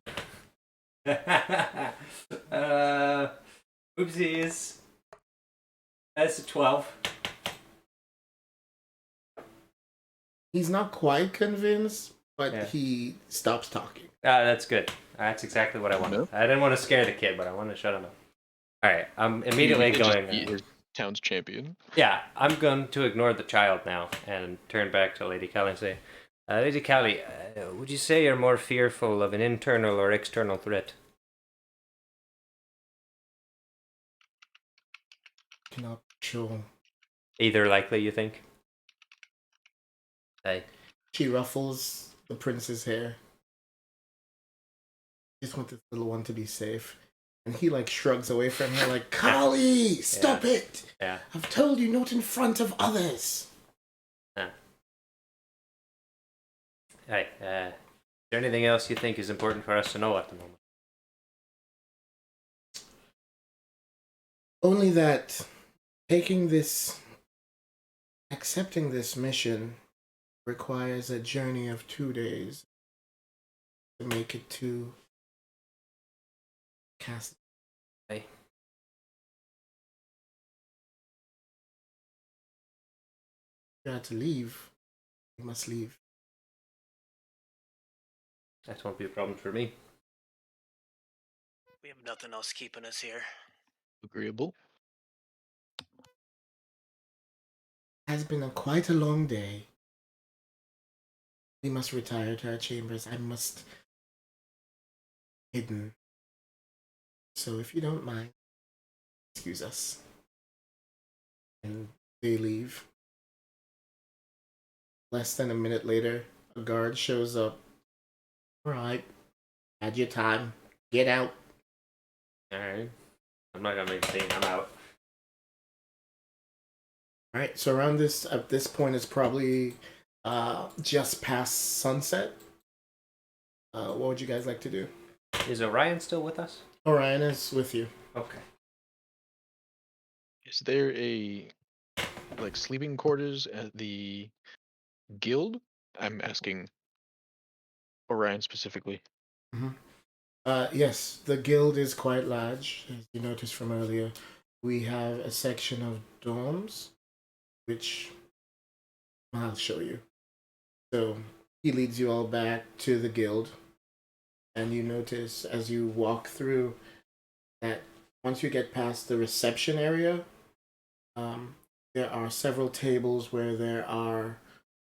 Oopsies. That's a 12. He's not quite convinced, but Yeah. he stops talking. That's good. That's exactly what I wanted. No? I didn't want to scare the kid, but I wanted to shut him up. All right, I'm immediately He just going. beat his town's champion. Yeah, I'm going to ignore the child now and turn back to Lady Callie and say, Lady Callie, would you say you're more fearful of an internal or external threat? Cannot be sure. Either likely, you think? Hey. She ruffles the prince's hair. Just want this little one to be safe. And he like shrugs away from her like, Kali, stop it! Yeah. I've told you not in front of others. Hey, is there anything else you think is important for us to know at the moment? Only that accepting this mission requires a journey of 2 days to make it to Castle. Hey. You had to leave. You must leave. That won't be a problem for me. We have nothing else keeping us here. Agreeable. Has been quite a long day. We must retire to our chambers. I must hidden. So if you don't mind, excuse us. And they leave. Less than a minute later, a guard shows up. Alright. Had your time. Get out. Alright. I'm not gonna make a scene, I'm out. Alright, so around this at this point it's probably just past sunset. What would you guys like to do? Is Orion still with us? Orion is with you. Okay. Is there a like sleeping quarters at the guild? I'm asking Orion specifically. Yes, the guild is quite large, as you noticed from earlier. We have a section of dorms, which I'll show you. So he leads you all back to the guild, and you notice as you walk through that once you get past the reception area, there are several tables where there are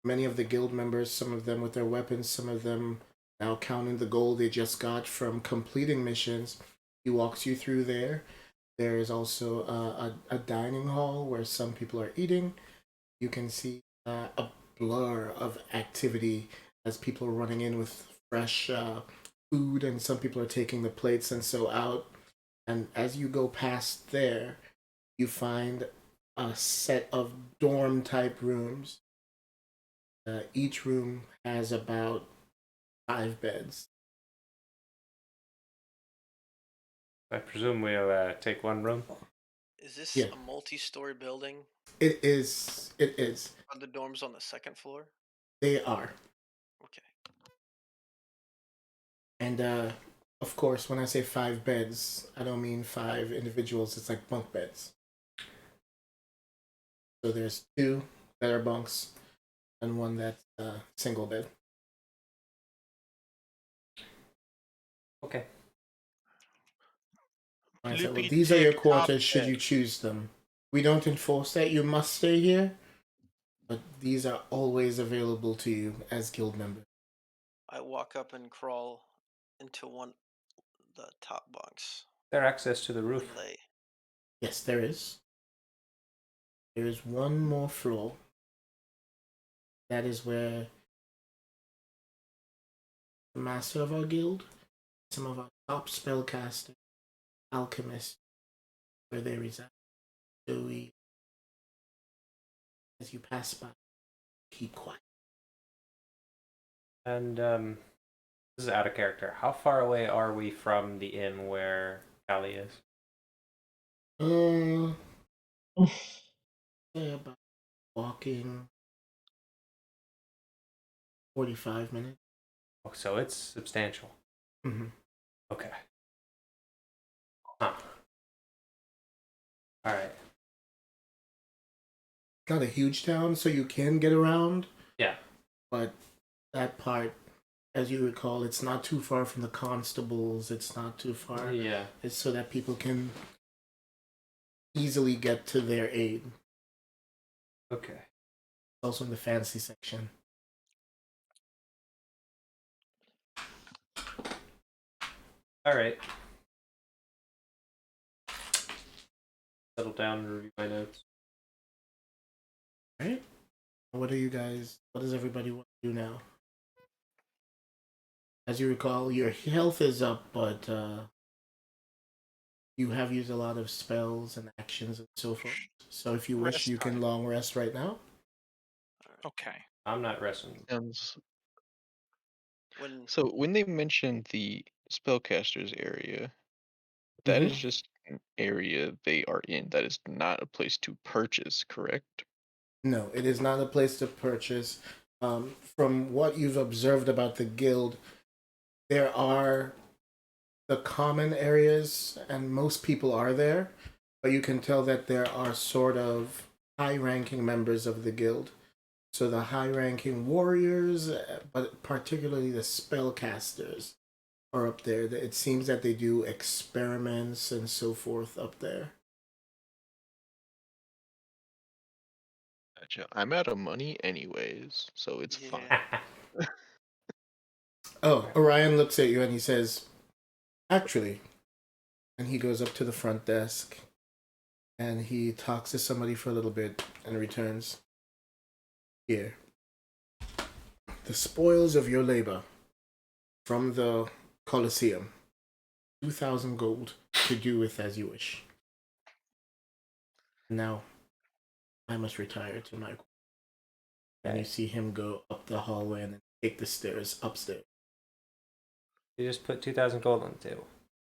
many of the guild members, some of them with their weapons, some of them now counting the gold they just got from completing missions. He walks you through there. There is also a dining hall where some people are eating. You can see a blur of activity as people are running in with fresh food, and some people are taking the plates and so out. And as you go past there, you find a set of dorm type rooms. Each room has about 5 beds. I presume we'll take one room. Is this Yeah. a multi-story building? It is. It is. Are the dorms on the second floor? They are. Okay. And of course, when I say 5 beds, I don't mean 5 individuals. It's like bunk beds. So there's 2 that are bunks and 1 that's single bed. Okay. I said, well, Flippy these are your dick quarters top should you deck. choose them. We don't enforce that you must stay here, but these are always available to you as guild members. I walk up and crawl into the top bunks. There access to the roof. And lay. Yes, there is. There is one more floor. That is where the master of our guild, some of our top spellcasters, alchemists, where they reside. So we, as you pass by, keep quiet. And this is out of character. How far away are we from the inn where Callie is? Say about walking 45 minutes. Oh, so it's substantial. Mm-hmm. Okay. Huh. All right. Not a huge town, so you can get around. Yeah. But that part, as you recall, it's not too far from the constables. It's not too far. Yeah. It's so that people can easily get to their aid. Okay. Also in the fantasy section. All right. Settle down and review my notes. Right? What does everybody want to do now? As you recall, your health is up, but you have used a lot of spells and actions and so forth. So if you wish, Rest you can time. long rest right now. Okay. I'm not resting. Sounds. When So when they mentioned the spellcasters area, that is Mhm. just an area they are in. That is not a place to purchase, correct? No, it is not a place to purchase. From what you've observed about the guild, there are the common areas, and most people are there, but you can tell that there are sort of high-ranking members of the guild. So the high-ranking warriors, but particularly the spellcasters, are up there. It seems that they do experiments and so forth up there. Gotcha. I'm out of money anyways, so it's fine. Yeah. Oh, Orion looks at you and he says, actually, and he goes up to the front desk and he talks to somebody for a little bit and returns. Here. The spoils of your labor from the Colosseum. 2,000 gold to do with as you wish. Now, I must retire to my quarters. And you see him go up the hallway and then take the stairs upstairs. You just put 2,000 gold on the table.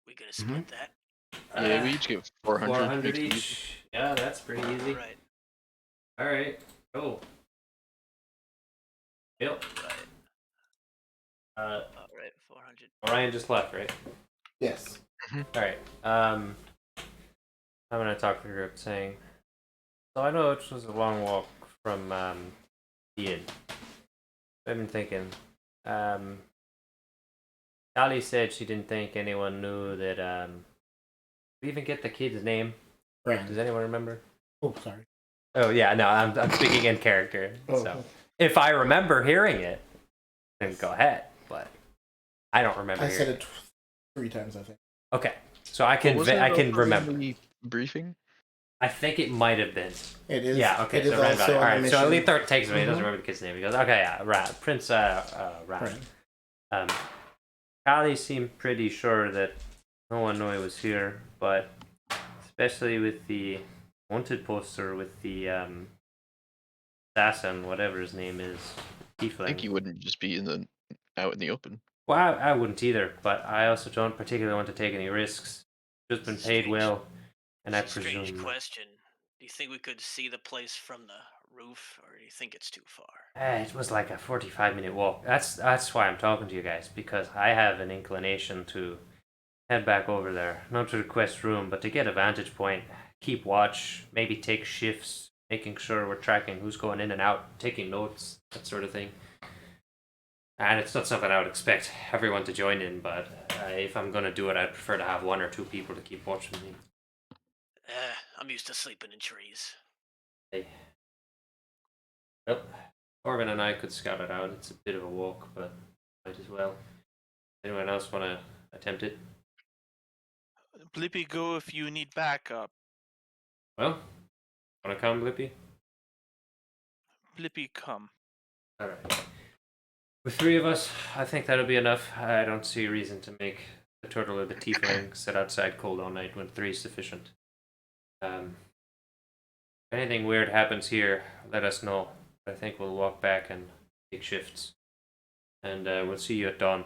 we gonna split that? Yeah, we each get 400. 400 makes it easy. each. Yeah, that's pretty easy. Right. All right. Cool. Yep. Right. Uh, All right. 400. Orion just left, right? Yes. All right. I'm gonna talk to the group, saying, "So I know it was a long walk from the inn. I've been thinking. Callie said she didn't think anyone knew that. We even get the kid's name. Brand. Does anyone remember? Oh, sorry. Oh yeah, no, I'm speaking in character. Oh, so okay. if I remember hearing it, then go ahead. But I don't remember. I said hearing it 3 times, I think. Okay, so I can Wasn't I it can also in remember. the briefing? I think it might have been. It is. Yeah. Okay. It is So Rand got it. also All on right. the So mission. Letharg takes me. He doesn't Mhm. remember the kid's name. He goes, "Okay, yeah, Prince Rand." Right. Callie seemed pretty sure that no one knew he was here, but especially with the wanted poster with the assassin, whatever his name is, Tiefling. I think you wouldn't just be out in the open. Well, I wouldn't either, but I also don't particularly want to take any risks. Just been paid well, and I It's a strange presume. question. Do you think we could see the place from the roof, or do you think it's too far? It was like a 45-minute walk. That's why I'm talking to you guys, because I have an inclination to head back over there, not to request room, but to get a vantage point, keep watch, maybe take shifts, making sure we're tracking who's going in and out, taking notes, that sort of thing. And it's not something I would expect everyone to join in, but if I'm going to do it, I'd prefer to have 1 or 2 people to keep watching me. I'm used to sleeping in trees. Hey. Well, Corbin and I could scout it out. It's a bit of a walk, but might as well. Anyone else want to attempt it? Blippy, go if you need backup. Well, want to come, Blippy? Blippy, come. Alright. With 3 of us, I think that'll be enough. I don't see a reason to make the turtle or the tiefling sit outside cold all night when 3 is sufficient. If anything weird happens here, let us know. I think we'll walk back and take shifts. And we'll see you at dawn.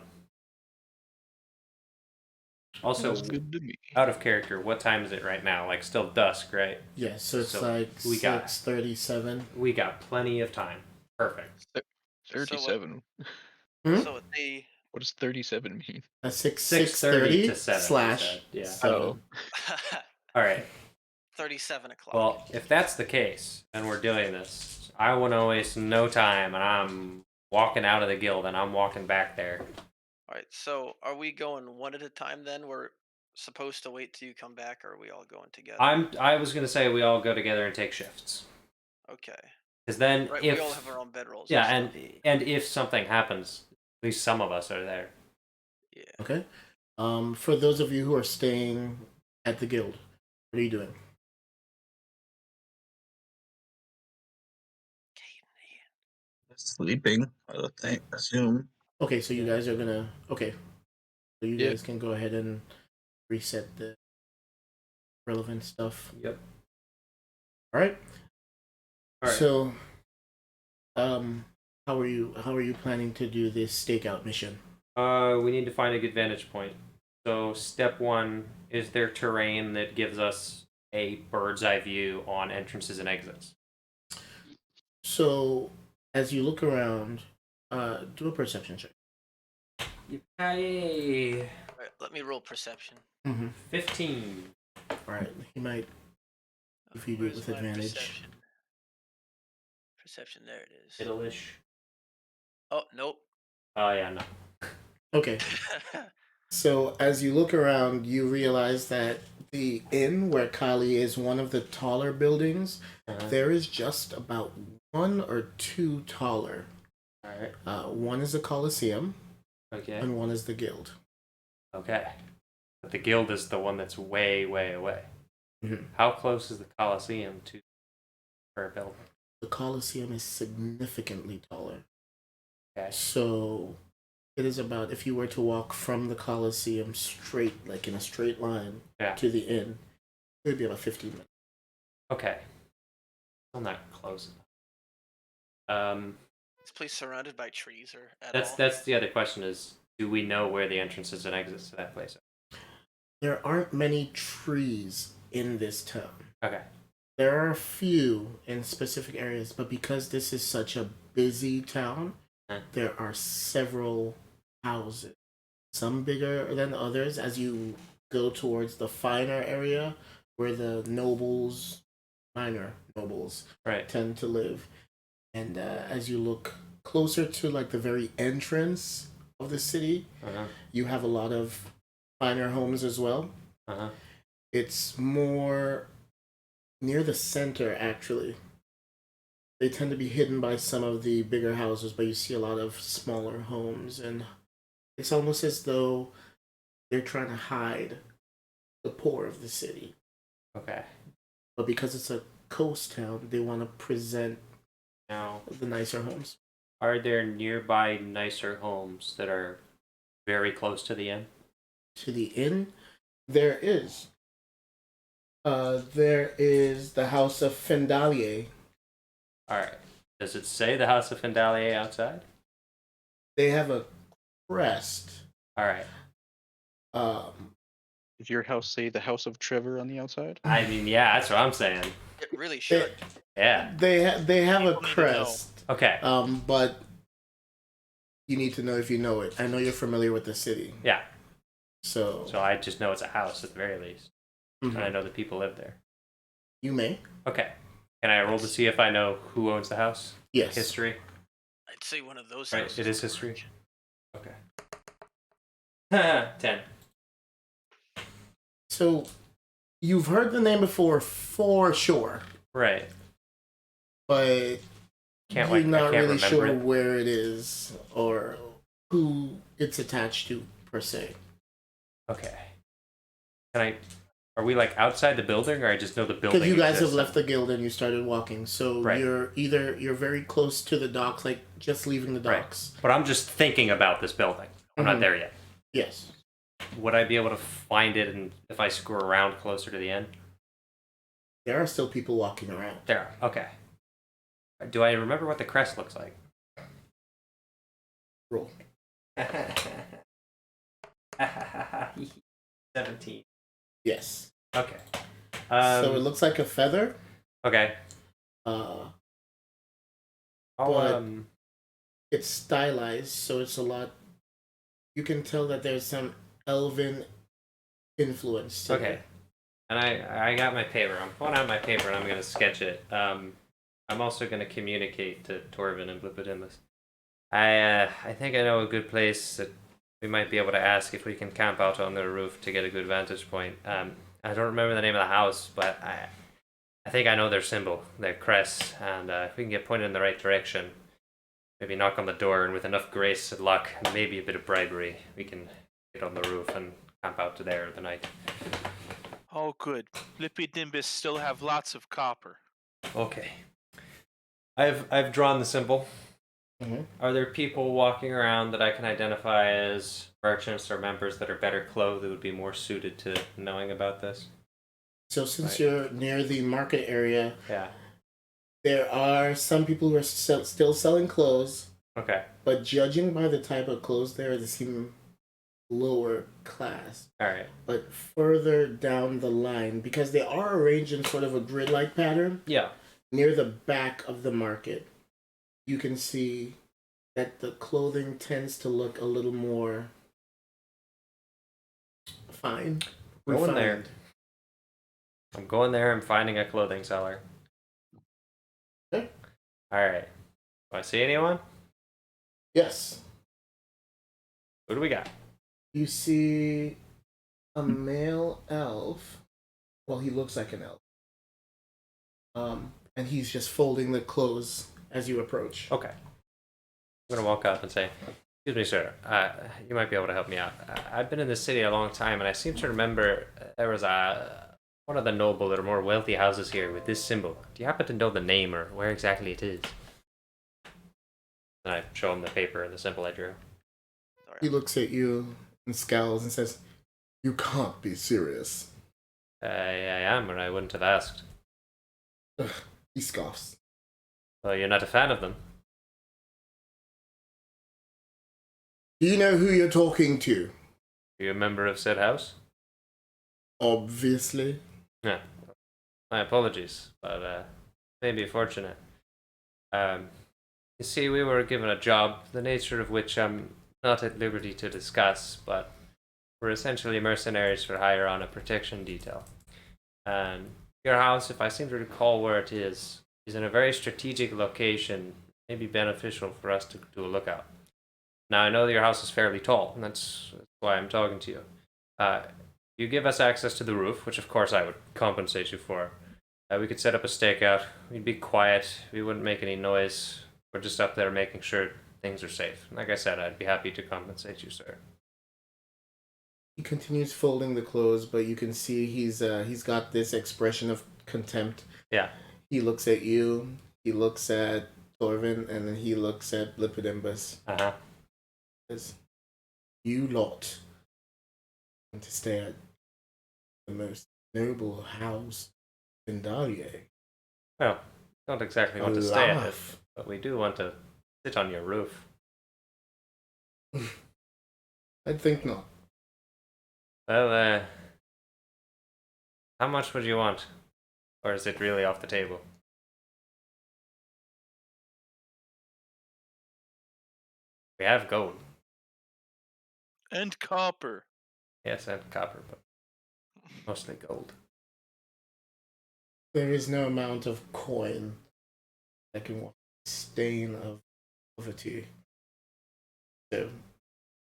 Also, Sounds good to me. out of character, what time is it right now? Like, still dusk, right? Yeah, so it's So like we got- 6:37. We got plenty of time. Perfect. 37. Hmm? So the What does 37 mean? 6:30 to 7. slash Yeah. 7. Oh. Alright. 37 o'clock. Well, if that's the case, and we're doing this, I want to waste no time, and I'm walking out of the guild, and I'm walking back there. All right. So are we going one at a time then? We're supposed to wait till you come back, or are we all going together? I was gonna say we all go together and take shifts, Okay. because then Right. if We all have our own bedrolls. yeah, and and if something happens, at least some of us are there. stuff. Yeah. Okay. For those of you who are staying at the guild, what are you doing? Sleeping, I would think, assume. Okay, so you guys are gonna. Okay. So you Yeah. guys can go ahead and reset the relevant stuff. Yep. All right. All right. So, how are you planning to do this stakeout mission? We need to find a good vantage point. So step 1 is there terrain that gives us a bird's eye view on entrances and exits. So, as you look around, do a perception check. Yay! All right. Let me roll perception. Mm-hmm. 15. All right. He might. If you do it Where's with my advantage. Perception? Perception. There it is. Middle-ish. Oh nope. Oh yeah, no. Okay. So as you look around, you realize that the inn where Kali is one of the taller buildings. Uh-huh. There is just about 1 or 2 taller. All right. One is the Colosseum, Okay. and one is the Guild. Okay. But the guild is the one that's way, way away. Mhm. How close is the Colosseum to our building? The Colosseum is significantly taller. Okay. So it is about, if you were to walk from the Colosseum straight, like in a straight line, Yeah. to the inn, it would be about 15 minutes. Okay. Still not close enough. This place surrounded by trees or at all? That's the other question is, do we know where the entrances and exits to that place are? There aren't many trees in this town. Okay. There are a few in specific areas, but because this is such a busy town, there are several houses. Some bigger than others as you go towards the finer area where the minor nobles, Right. tend to live. And as you look closer to like the very entrance of the city, Uh-huh. you have a lot of finer homes as well. Uh-huh. It's more near the center, actually. They tend to be hidden by some of the bigger houses, but you see a lot of smaller homes, and it's almost as though they're trying to hide the poor of the city. Okay. But because it's a coast town, they want to present Now, the nicer homes. are there nearby nicer homes that are very close to the inn? To the inn, there is. There is the house of Fendalier. All right. Does it say the House of Fendalier outside? They have a crest. All right. Did your house say the House of Trevor on the outside? I mean, yeah, that's what I'm saying. It really should. Yeah. They have a People need to know. crest. Okay. But you need to know if you know it. I know you're familiar with the city, Yeah. so So I just know it's a house at the very least, Mhm. and I know the people live there. you may. Okay. Can I roll to see if I know who owns the house? Yes. History. I'd say one of those Right. houses. It is history. 10. So, you've heard the name before for sure, Right. but Can't you're like I not can't really remember sure it. where it is or who it's attached to per se. Okay. Are we like outside the building, or I just know the building? Because you guys have exists? left the guild and you started walking, so Right. you're very close to the docks, like just leaving the docks. Right. But I'm just thinking about this building. I'm not there yet. Yes. Would I be able to find it, and if I screw around closer to the end? There are still people walking around. There. Okay. Do I remember what the crest looks like? Roll. 17. Yes. Okay. So it looks like a feather. Okay. But I'll, it's stylized, so it's a lot. You can tell that there's some elven influence. To okay. it. And I got my paper. I'm pulling out my paper and I'm going to sketch it. I'm also going to communicate to Torvin and Blippidimus. I think I know a good place that we might be able to ask if we can camp out on their roof to get a good vantage point. I don't remember the name of the house, but I think I know their symbol, their crest, and if we can get pointed in the right direction, maybe knock on the door, and with enough grace and luck, and maybe a bit of bribery, we can get on the roof and camp out to there the night. Oh, good. Lippy Dimbus still have lots of copper. Okay. I've drawn the symbol. Mm-hmm. Are there people walking around that I can identify as merchants or members that are better clothed that would be more suited to knowing about this? So since Right. you're near the market area, Yeah. there are some people who are still selling clothes, Okay. but judging by the type of clothes there, they seem lower class. All right. But further down the line, because they are arranged in sort of a grid-like pattern, Yeah. near the back of the market, you can see that the clothing tends to look a little more fine. Going there. refined. I'm going there. I'm finding a clothing seller. Okay. All right. Do I see anyone? Yes. Who do we got? You see a male elf. Well, he looks like an elf. And he's just folding the clothes as you approach. Okay. I'm gonna walk up and say, "Excuse me, sir. You might be able to help me out. I've been in this city a long time, and I seem to remember there was one of the noble or more wealthy houses here with this symbol. Do you happen to know the name or where exactly it is?" And I show him the paper and the symbol I drew. He looks at you and scowls and says, "You can't be serious." I am, or I wouldn't have asked. Ugh, he scoffs. Well, you're not a fan of them. Do you know who you're talking to? Are you a member of said house? Obviously. Yeah. My apologies, but may be fortunate. You see, we were given a job, the nature of which I'm not at liberty to discuss, but we're essentially mercenaries for hire on a protection detail. And your house, if I seem to recall where it is in a very strategic location, may be beneficial for us to do a lookout. Now, I know that your house is fairly tall, and that's why I'm talking to you. You give us access to the roof, which of course I would compensate you for. We could set up a stakeout. We'd be quiet. We wouldn't make any noise. We're just up there making sure things are safe. Like I said, I'd be happy to compensate you, sir. He continues folding the clothes, but you can see he's got this expression of contempt. Yeah. He looks at you, he looks at Torvin, and then he looks at Blippidimbus. Uh-huh. Says, "You lot want to stay at the most noble house in Dalier. Well, don't exactly want to stay at it, Laugh." but we do want to sit on your roof. I think not. Well, how much would you want? Or is it really off the table? We have gold. And copper. Yes, and copper, but mostly gold. There is no amount of coin that can wash the stain of poverty. So,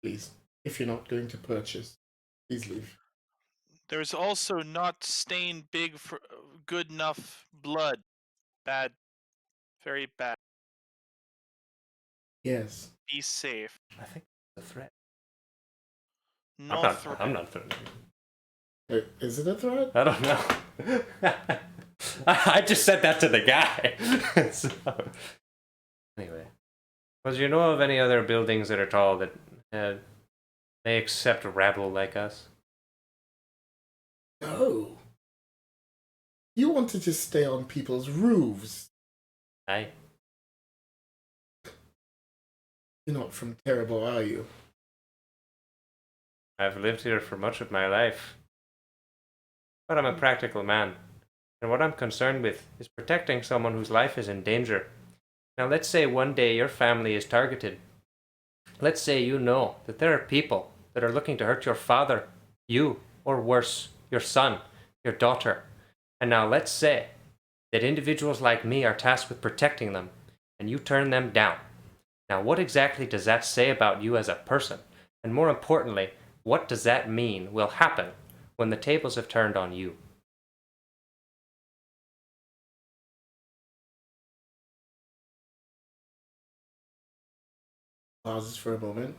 please, if you're not going to purchase, please leave. There's also not stained big for good enough blood. Bad. Very bad. Yes. Be safe. I think it's a threat. No threat. I'm not threatening. Is it a threat? I don't know. I just said that to the guy. So, anyway, was you know of any other buildings that are tall that they accept rabble like us? No. You want to just stay on people's roofs. Aye. You're not from Terrible, are you? I've lived here for much of my life. But I'm a practical man. And what I'm concerned with is protecting someone whose life is in danger. Now let's say one day your family is targeted. Let's say you know that there are people that are looking to hurt your father, you, or worse, your son, your daughter. And now let's say that individuals like me are tasked with protecting them, and you turn them down. Now what exactly does that say about you as a person? And more importantly, what does that mean will happen when the tables have turned on you? Pauses for a moment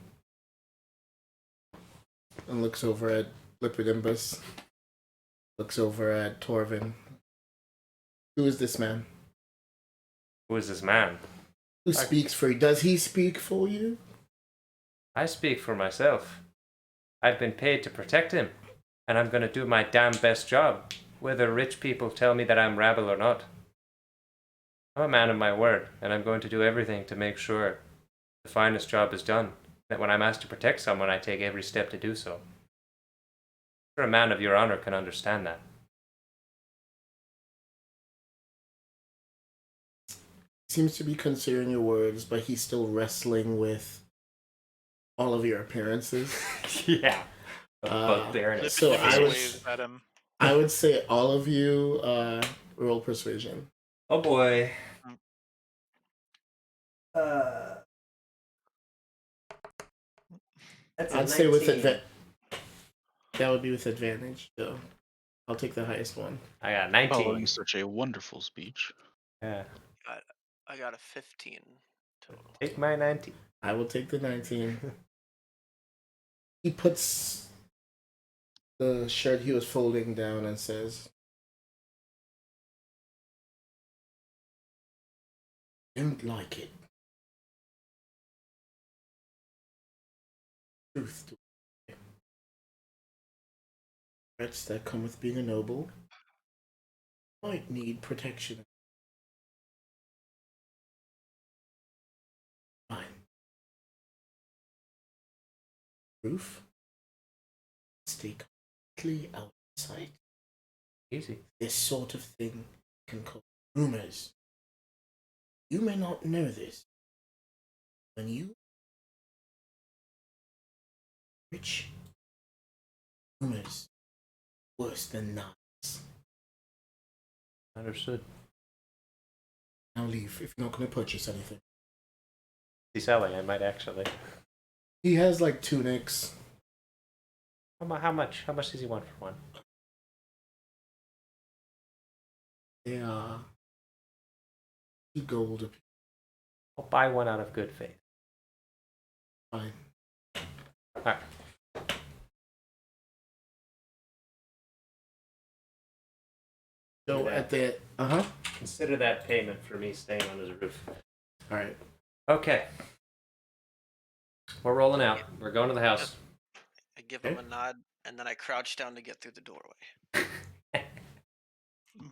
and looks over at Lipidembus. Looks over at Torvin. Who is this man? Who is this man? Who speaks for you? Does he speak for you? I speak for myself. I've been paid to protect him, and I'm going to do my damn best job, whether rich people tell me that I'm rabble or not. I'm a man of my word, and I'm going to do everything to make sure the finest job is done. That when I'm asked to protect someone, I take every step to do so. I'm sure a man of your honor can understand that. Seems to be considering your words, but he's still wrestling with all of your appearances. Yeah. So I would say all of you roll persuasion. Oh boy. I'd say with advantage. That would be with advantage, so I'll take the highest one. I got 19. Following such a wonderful speech. Yeah. I got a 15 total. Take my 19. I will take the 19. He puts the shirt he was folding down and says, "Don't like it. Truth to it. Threats that come with being a noble might need protection. Fine. Proof? Stay completely outside. Easy. This sort of thing can cause rumors. You may not know this. When you rich, rumors worse than knives. Understood. Now leave if you're not going to purchase anything." He's selling, I might actually. He has like tunics. How much? How much does he want for one? They are 2 gold. I'll buy one out of good faith. Fine. Alright. So at the Consider that payment for me staying on his roof. All right. Okay. We're rolling out. We're going to the house. I give him a nod, and then I crouch down to get through the doorway.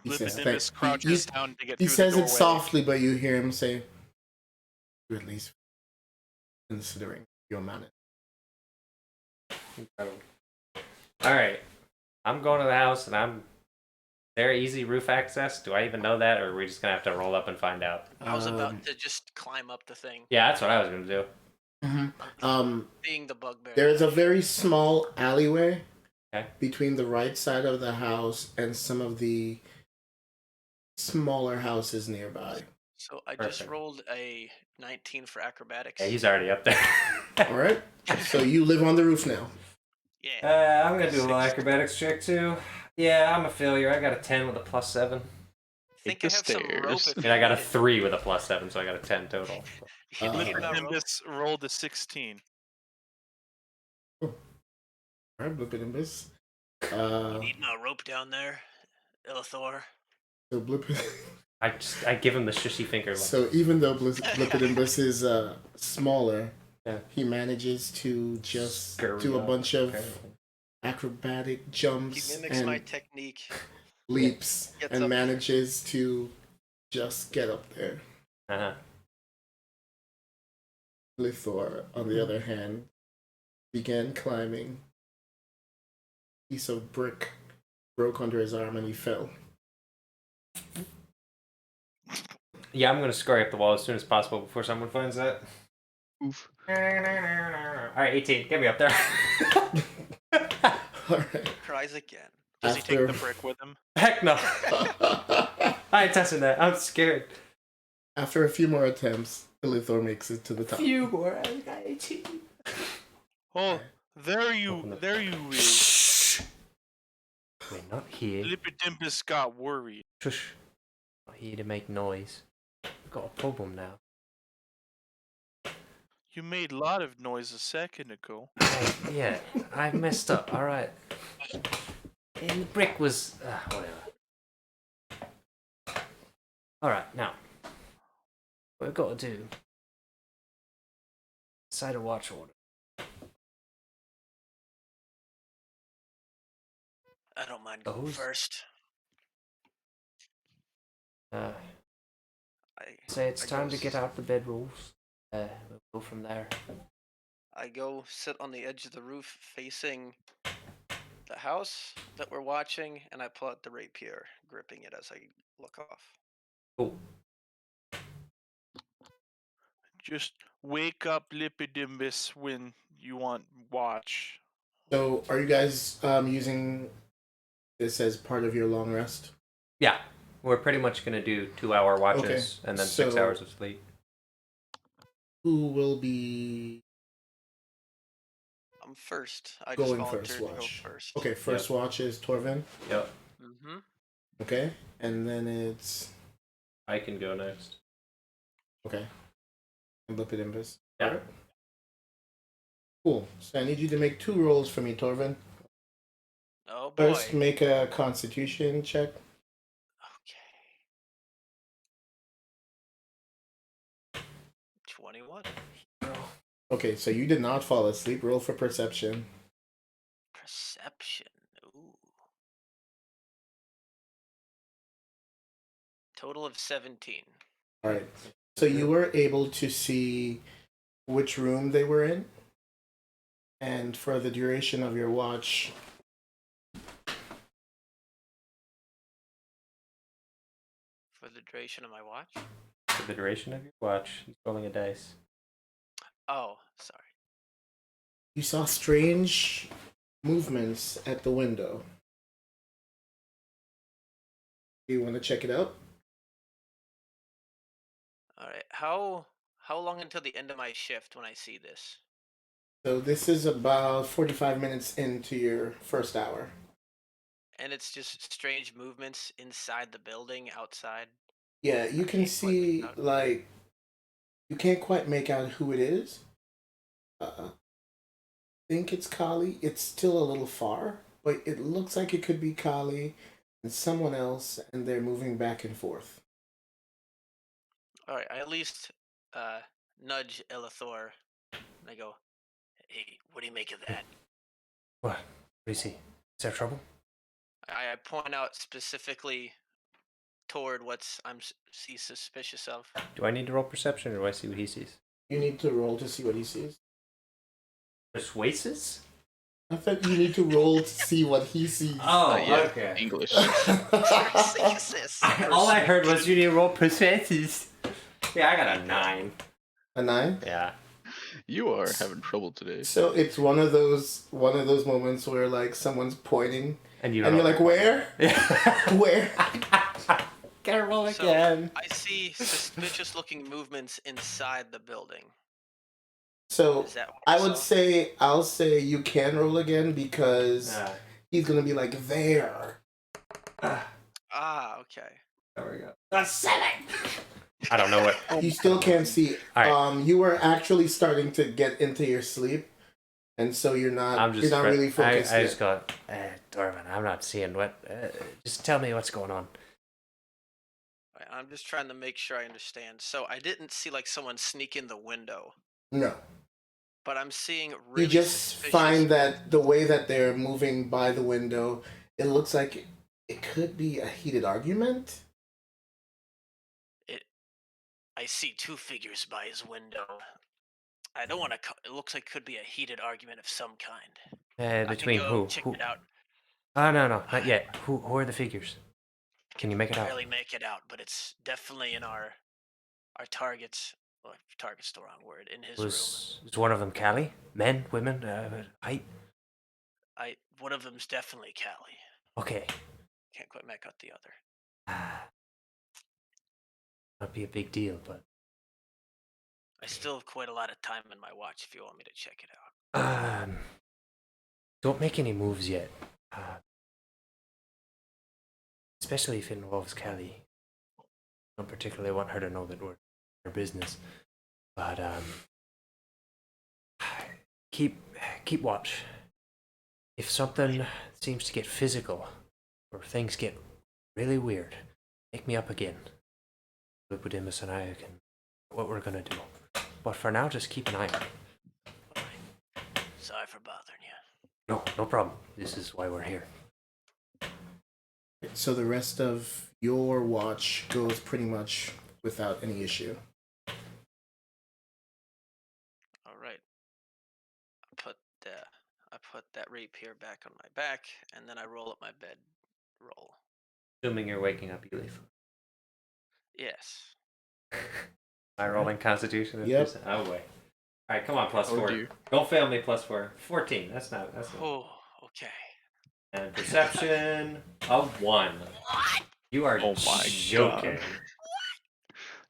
He says, Lipidembus crouches down to get he through says the it doorway. softly, but you hear him say, "You're at least considering your manner." Alright. I'm going to the house, and I'm... There easy roof access? Do I even know that, or are we just going to have to roll up and find out? I was about to just climb up the thing. Yeah, that's what I was going to do. Being the bugbear. There is a very small alleyway Okay. between the right side of the house and some of the smaller houses nearby. So I just Perfect. rolled a 19 for acrobatics. Yeah, he's already up there. All right. So you live on the roof now. Yeah. I'm gonna do a little 16. acrobatics check too. Yeah, I'm a failure. I got a 10 with a +7. Think Take I the have some rope stairs. if And I you got a need it. 3 with a +7, so I got a 10 total. You need Uh, my rope? Nimbus rolled a 16. All right, Blippidimbus. You need my rope down there, Illithor. So I give him the shushy finger. So even though Blippidimbus is smaller, Yeah. he manages to just Scurry do a up, bunch of apparently. acrobatic He jumps mimics and my technique. leaps Gets and up. manages to just get up there. Uh-huh. Lithor, on the other hand, began climbing. A piece of brick broke under his arm and he fell. Yeah, I'm gonna scurry up the wall as soon as possible before someone finds that. Oof. Alright, 18. Get me up there. All right. Cries again. Does he After- take the brick with him? Heck no. I ain't touching that. I'm scared. After a few more attempts, Lithor makes it to the top. Few more. I got 18. Oh, there Open you is. Shh. We're not here. Lippidimpus got worried. Shush. Not here to make noise. We've got a problem now. You made a lot of noise a second ago. Yeah, I messed up. Alright. And the brick was. Whatever. Alright, now. What we've got to do. Decide a watch order. I don't mind going Those? first. Uh, I say it's I time go to get s- out the bedrolls. We'll go from there. I go sit on the edge of the roof facing the house that we're watching, and I pull out the rapier, gripping it as I look off. Cool. Just wake up Lippidimbus when you want watch. So, are you guys using this as part of your long rest? Yeah, we're pretty much gonna do 2-hour watches Okay, and then 6 so- hours of sleep. Who will be I'm first. I going just first volunteered to watch? go first. Okay, first watch is Torvin. Yep, Mm-hmm. Okay, and then it's I can go next. okay. And Lippidimbus. Yeah. Alright. Cool. So I need you to make 2 rolls for me, Torvin. Oh boy. First, make a Constitution check. Okay. 21. Okay, so you did not fall asleep. Roll for perception. Perception. Ooh. Total of 17. All right. So you were able to see which room they were in, and for the duration of your watch, For the duration of my watch? For the duration of your watch, he's rolling a dice. Oh, sorry. you saw strange movements at the window. Do you want to check it out? Alright. How long until the end of my shift when I see this? So this is about 45 minutes into your first hour. And it's just strange movements inside the building, outside. Yeah, you can can't quite see, make out. like, you can't quite make out who it is. I think it's Kali. It's still a little far, but it looks like it could be Kali and someone else, and they're moving back and forth. Alright, I at least nudge Illithor and I go, hey, what do you make of that? What do you see? Is there trouble? I point out specifically toward what's see suspicious of. Do I need to roll perception or do I see what he sees? You need to roll to see what he sees. Persuases? I thought you need to roll to see what he sees. Oh, Yeah, okay. English. All I heard was you need to roll persuases. Yeah, I got a 9. A 9? Yeah. You are having trouble today. So it's one of those moments where like someone's pointing And and you're like, where? Yeah. Where? Can't roll So, again. I see suspicious-looking movements inside the building. So Is that what I you would saw? I'll say you can roll again because he's gonna be like there. Ah, okay. There we go. A 7. I don't know what. You still can't see. All right. You were actually starting to get into your sleep, and so you're not really focused I yet. just got Dorman. I'm not seeing what. Just tell me what's going on. I'm just trying to make sure I understand. So I didn't see like someone sneak in the window, No. but I'm seeing really You just suspicious. find that the way that they're moving by the window, it looks like it could be a heated argument. I see 2 figures by his window. I don't want to. It looks like could be a heated argument of some kind. Between I can go who? check Who? it out. Oh no, not yet. Who are the figures? Can you make it out? Barely make it out, but it's definitely in our targets. Well, target's the wrong word. In his room. Was one of them Callie? Men, women, height? One of them's definitely Callie. Okay. Can't quite make out the other. Not be a big deal, but I still have quite a lot of time in my watch if you want me to check it out. Don't make any moves yet. Especially if it involves Callie. I don't particularly want her to know that we're in her business. But keep watch. If something seems to get physical, or things get really weird, make me up again. Lupodimus and I can what we're gonna do. But for now, just keep an eye on it. Sorry for bothering you. No problem. This is why we're here. So the rest of your watch goes pretty much without any issue. All right. I put that rapier back on my back, and then I roll up my bed roll. Assuming you're waking up, you leave. Yes. Am I rolling Constitution? Yep. Oh boy. All right, come on, plus 4. Dear. Don't fail me, plus 4. 14. That's not. Oh, okay. And perception of 1. You are Oh my joking. God.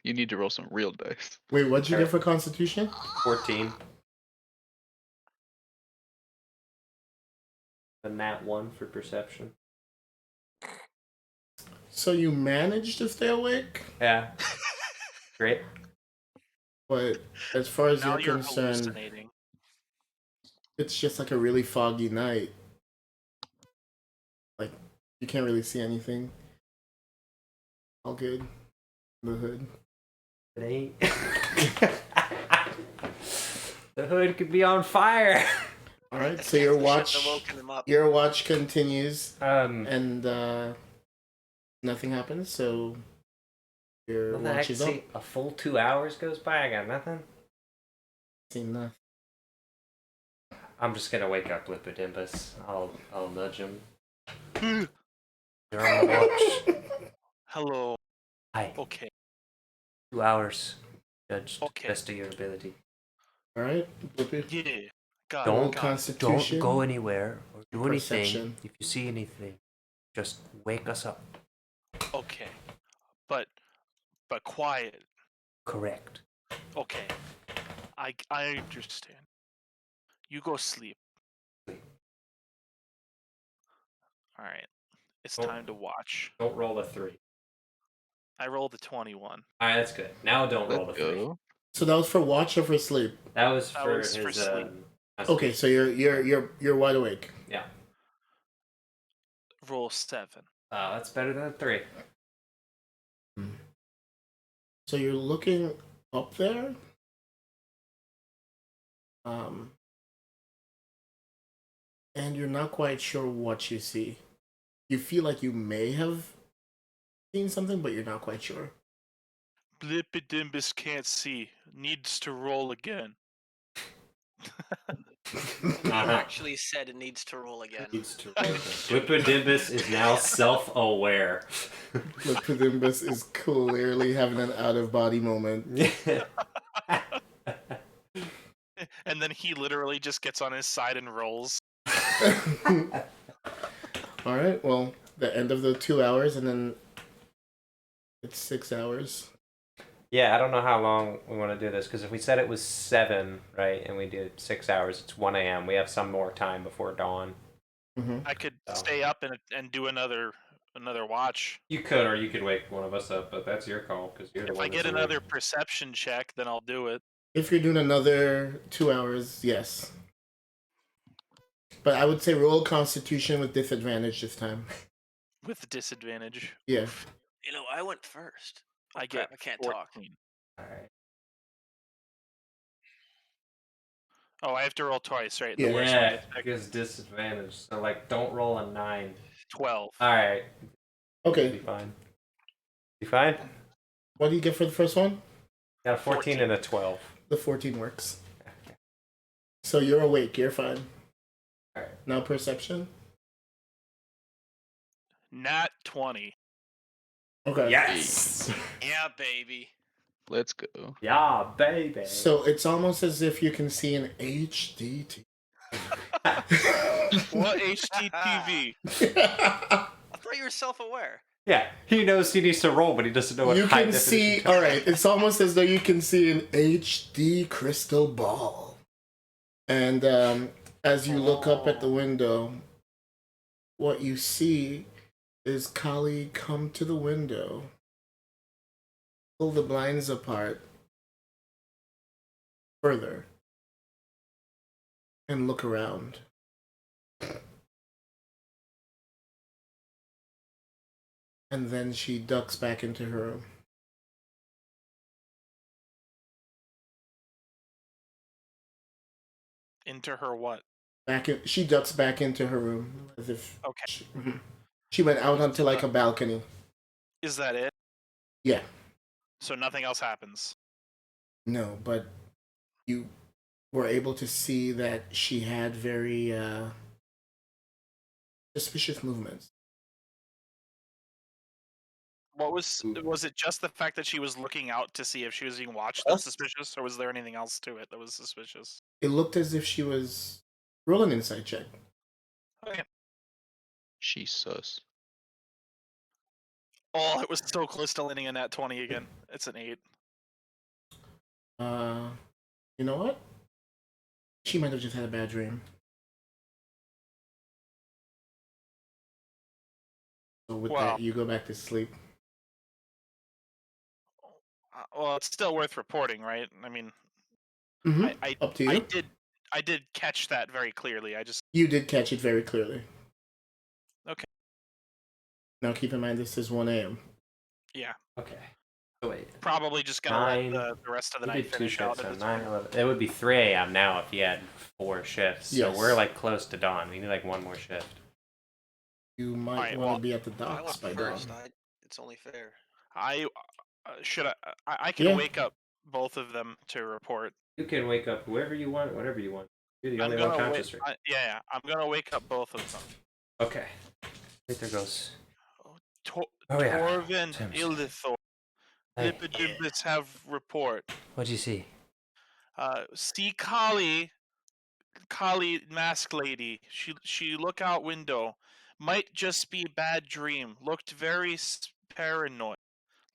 You need to roll some real dice. Wait, what'd you get for Constitution? 14. A nat 1 for perception. So you managed to stay awake? Yeah. Great. But as far as Now you're you're concerned, hallucinating. it's just like a really foggy night. Like, you can't really see anything. All good. The hood. It ain't. The hood could be on fire. All right, so your watch continues, and nothing happens. So your watch is up. A full 2 hours goes by. I got nothing. Seen nothing. I'm just gonna wake up Lipodimbus. I'll nudge him. You're on the watch. Hello. Hi. Okay. 2 hours. Judged Okay. best of your ability. All right, Blippi. Yeah. Got Don't it. Constitution. Don't go anywhere or do anything. Perception. If you see anything, just wake us up. Okay. But quiet. Correct. Okay. I understand. You go sleep. All right. It's Oh. time to watch. Don't roll a 3. I rolled a 21. All right, that's good. Now don't roll a Let's 3. go. So that was for watch or for sleep? That was That for was his. for sleep. Okay, so you're wide awake. Yeah. Roll 7. That's better than a 3. So you're looking up there. And you're not quite sure what you see. You feel like you may have seen something, but you're not quite sure. Blippidimbus can't see. Needs to roll again. You actually said it needs to roll again. Lipodimbus is now self-aware. Lipodimbus is clearly having an out-of-body moment. And then he literally just gets on his side and rolls. All right, well, the end of the 2 hours, and then It's 6 hours. Yeah, I don't know how long we want to do this, because if we said it was 7, right, and we did 6 hours, it's 1 a.m. We have some more time before dawn. I could So. stay up and do another watch. You could, or you could wake one of us up, but that's your call, because you're the If one I get that's another awake. perception check, then I'll do it. If you're doing another 2 hours, yes. But I would say roll Constitution with disadvantage this time. With disadvantage. Yeah. Oof. You know, I went first. Oh, I crap, get I can't 14. talk. Alright. Oh, I have to roll twice, right? Yeah. The worst one Yeah, gets picked. because disadvantage. So, like, don't roll a 9. 12. Alright. Be Okay. fine. Be fine? What do you get for the first one? Got a 14 and a 12. The 14 works. So you're awake. You're fine. Alright. Now perception. Nat 20. Okay. Yes! Yeah, baby. Let's go. Yeah, baby! So it's almost as if you can see an HD What HDTV? I thought you were self-aware. Yeah, he knows he needs to roll, but he doesn't know what You high can see, definition. alright, it's almost as though you can see an HD crystal ball. And as you look up at the window, what you see is Kali come to the window, pull the blinds apart further, and look around. And then she ducks back into her room. Into her what? She ducks back into her room as if Okay. she went out onto like a balcony. Is that it? Yeah. So nothing else happens. No, but you were able to see that she had very suspicious movements. What was it just the fact that she was looking out to see if she was being watched that's suspicious, or was there anything else to it that was suspicious? It looked as if she was rolling an insight check. Okay. She's sus. Oh, it was so close to landing a nat 20 again. It's an 8. You know what? She might have just had a bad dream. So with that, you go back to sleep. Well, it's still worth reporting, right? I mean, Up to you. I did catch that very clearly. You did catch it very clearly. Okay. Now keep in mind this is 1 a.m. Yeah. Okay. So wait. Probably just gonna let the rest of the We night did 2 finish out. shifts, so 9, 11. It would be 3 a.m. now if you had 4 shifts. Yes. So we're like close to dawn. We need like 1 more shift. You might want to be at the docks by dawn. It's only fair. I can Yeah. wake up both of them to report. You can wake up whoever you want, whatever you want. You're the I'm only one gonna conscious. yeah, I'm gonna wake up both of them. Okay. Right there goes. Torvin, Tim's. Ildithor, Hey. Lipidibus have report. What'd you see? See Kali mask lady. She look out window. Might just be bad dream. Looked very paranoid.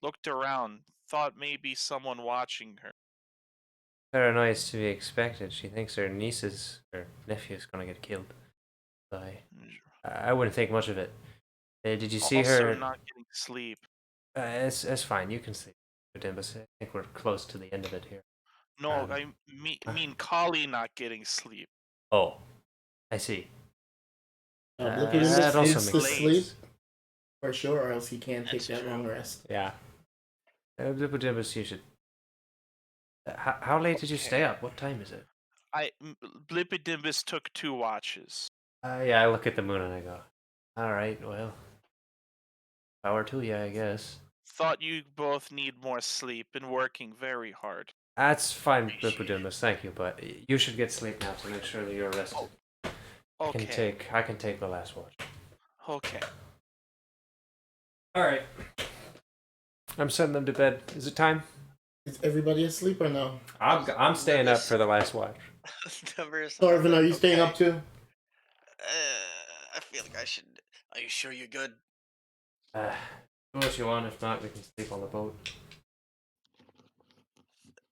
Looked around. Thought maybe someone watching her. Paranoia is to be expected. She thinks her niece's or nephew's gonna get killed. So I wouldn't think much of it. Did you see also her? not getting sleep. It's fine. You can sleep, Dimbus. I think we're close to the end of it here. No, I mean Kali not getting sleep. Oh, I see. That also is makes the sense. sleep for sure, or else he can't take that long rest. Yeah. Dimbus, you should. How late did you stay up? What time is it? Blippidimbus took 2 watches. Yeah, I look at the moon and I go, all right, well, power to you, I guess. Thought you both need more sleep. Been working very hard. That's fine, Blippidimbus, thank you, but you should get sleep now to make sure that you're rested. Okay. I can take the last watch. Okay. All right. I'm sending them to bed. Is it time? Is everybody asleep or no? I'm staying up for the last watch. Torvin, are you staying up too? I feel like I should. Are you sure you're good? Do what you want. If not, we can sleep on the boat.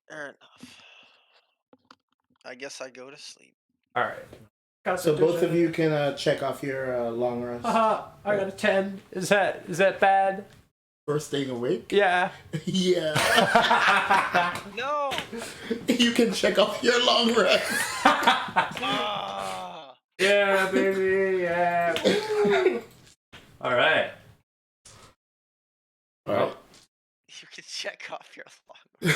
Fair enough. I guess I go to sleep. All right. So both of you can check off your long rest. Haha, I got a 10. Is that bad? For staying awake? Yeah. Yeah. No. You can check off your long rest. Ah. Yeah, baby. Yeah. All right. All right. You can check off your long.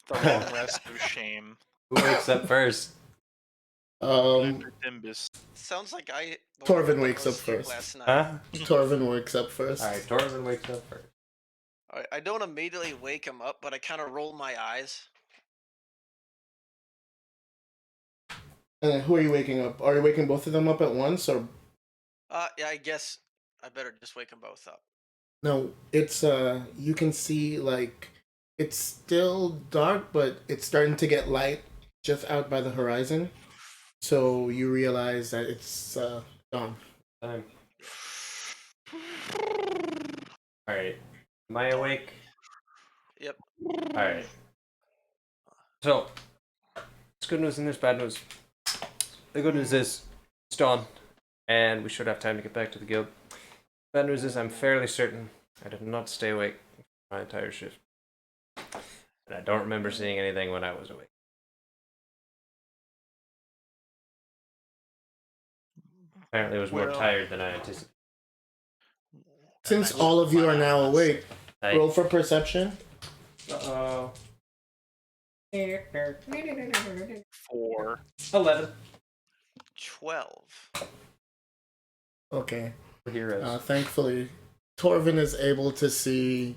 The long rest of shame. Who wakes up first? Nimbus. Sounds like I. Torvin wakes up first. Last night. Huh? Torvin wakes up first. All right. Torvin wakes up first. Alright, I don't immediately wake him up, but I kind of roll my eyes. And then who are you waking up? Are you waking both of them up at once, or Yeah, I guess I better just wake them both up. no? It's you can see like it's still dark, but it's starting to get light just out by the horizon. So you realize that it's dawn. Time. All right. Am I awake? Yep. All right. So, it's good news and there's bad news. The good news is it's dawn, and we should have time to get back to the guild. Bad news is I'm fairly certain I did not stay awake my entire shift, and I don't remember seeing anything when I was awake. Apparently, I was more tired than I anticipated. Since all of you are now awake, roll for perception. Uh-oh. 4. 11. 12. Okay. Heroes. Thankfully, Torvin is able to see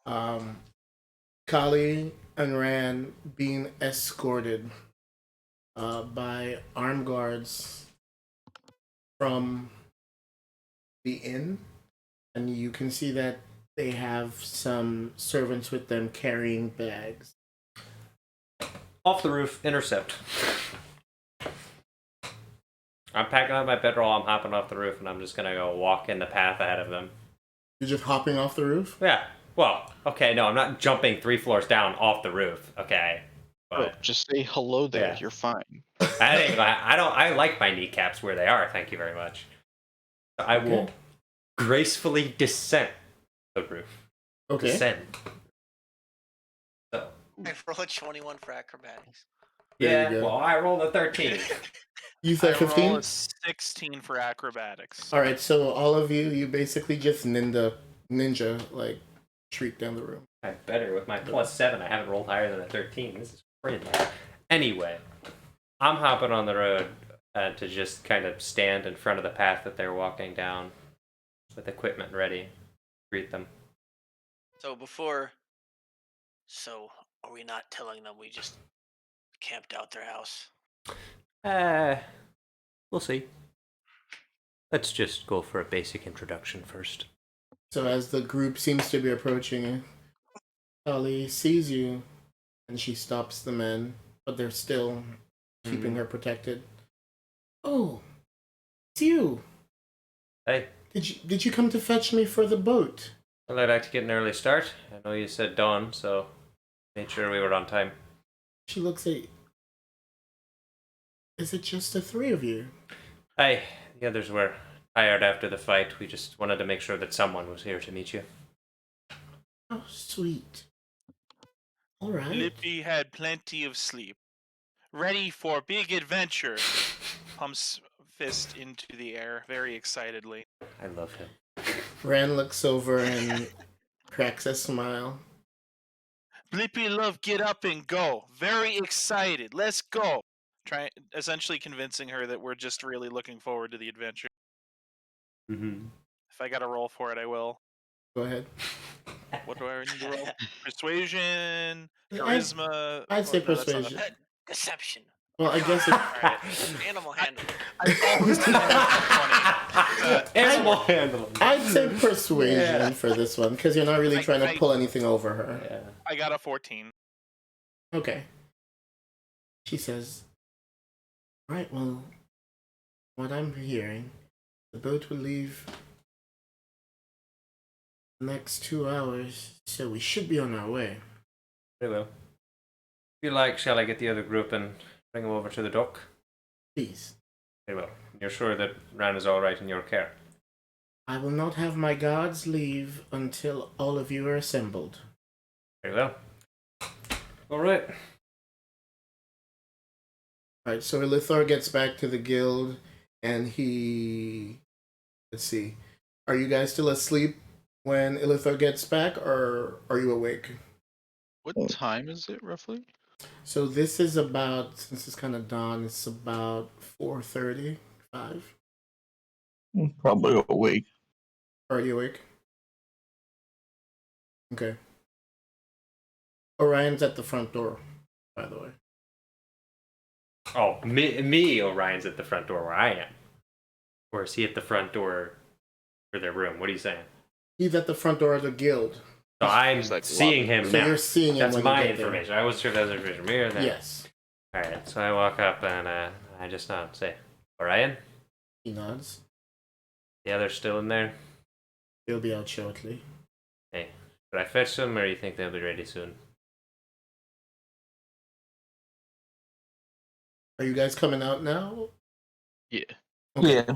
Kali and Ran being escorted by armed guards from the inn, and you can see that they have some servants with them carrying bags. Off the roof, intercept. I'm packing up my bedroll, I'm hopping off the roof, and I'm just gonna go walk in the path ahead of them. You're just hopping off the roof? Yeah. Well, okay, no, I'm not jumping 3 floors down off the roof, okay? Bro, But just say hello there. Yeah. You're fine. I like my kneecaps where they are, thank you very much. I will gracefully descend the roof. Okay. Descend. So. I roll a 21 for acrobatics. There you Yeah, go. well, I rolled a 13. You said I roll 15? a 16 for acrobatics. Alright, so all of you basically just ninja, like, shriek down the room. I better with my +7. I haven't rolled higher than a 13. This is crazy. Anyway, I'm hopping on the road to just kind of stand in front of the path that they're walking down with equipment ready. Greet them. So, are we not telling them we just camped out their house? We'll see. Let's just go for a basic introduction first. So as the group seems to be approaching you, Kali sees you, and she stops the men, but they're still keeping her protected. Oh, it's you. Hey, Did you come to fetch me for the boat? well, I'd like to get an early start. I know you said dawn, so made sure we were on time. She looks at you. Is it just the 3 of you? Hey, the others were tired after the fight. We just wanted to make sure that someone was here to meet you. Oh, sweet. All right. Lippy had plenty of sleep. Ready for big adventure. Pumps fist into the air very excitedly. I love him. Ran looks over and cracks a smile. Blippy love get up and go. Very excited. Let's go. Essentially convincing her that we're just really looking forward to the adventure. Mm-hmm. If I got to roll for it, I will. Go ahead. What do I need to roll? Persuasion, charisma. I'd say no, that's not persuasion. Deception. Well, I guess Animal handling. I always did a 20. Animal handling. I'd say persuasion for this one, because you're not really trying to pull anything over her. Yeah. I got a 14. Okay. She says, right, well, what I'm hearing, the boat will leave next 2 hours, so we should be on our way. Very well. If you like, shall I get the other group and bring them over to the dock? Please. Very well. You're sure that Ran is all right in your care? I will not have my guards leave until all of you are assembled. Very well. All right. Alright, so Ilithor gets back to the guild, and he... Let's see. Are you guys still asleep when Ilithor gets back, or are you awake? What time is it roughly? So this is about, since it's kind of dawn, it's about 4:30, 5. Probably awake. Are you awake? Okay. Orion's at the front door, by the way. Oh, me, Orion's at the front door where I am. Or is he at the front door for their room? What are you saying? He's at the front door of the guild. So I'm like seeing him So now. you're seeing him That's when my you get there. information. I wasn't sure if that was information. Me or that? Yes. Alright, so I walk up and I just nod and say, Orion? He nods. The others still in there? He'll be out shortly. Hey, should I fetch them or do you think they'll be ready soon? Are you guys coming out now? Yeah. Okay. Yeah.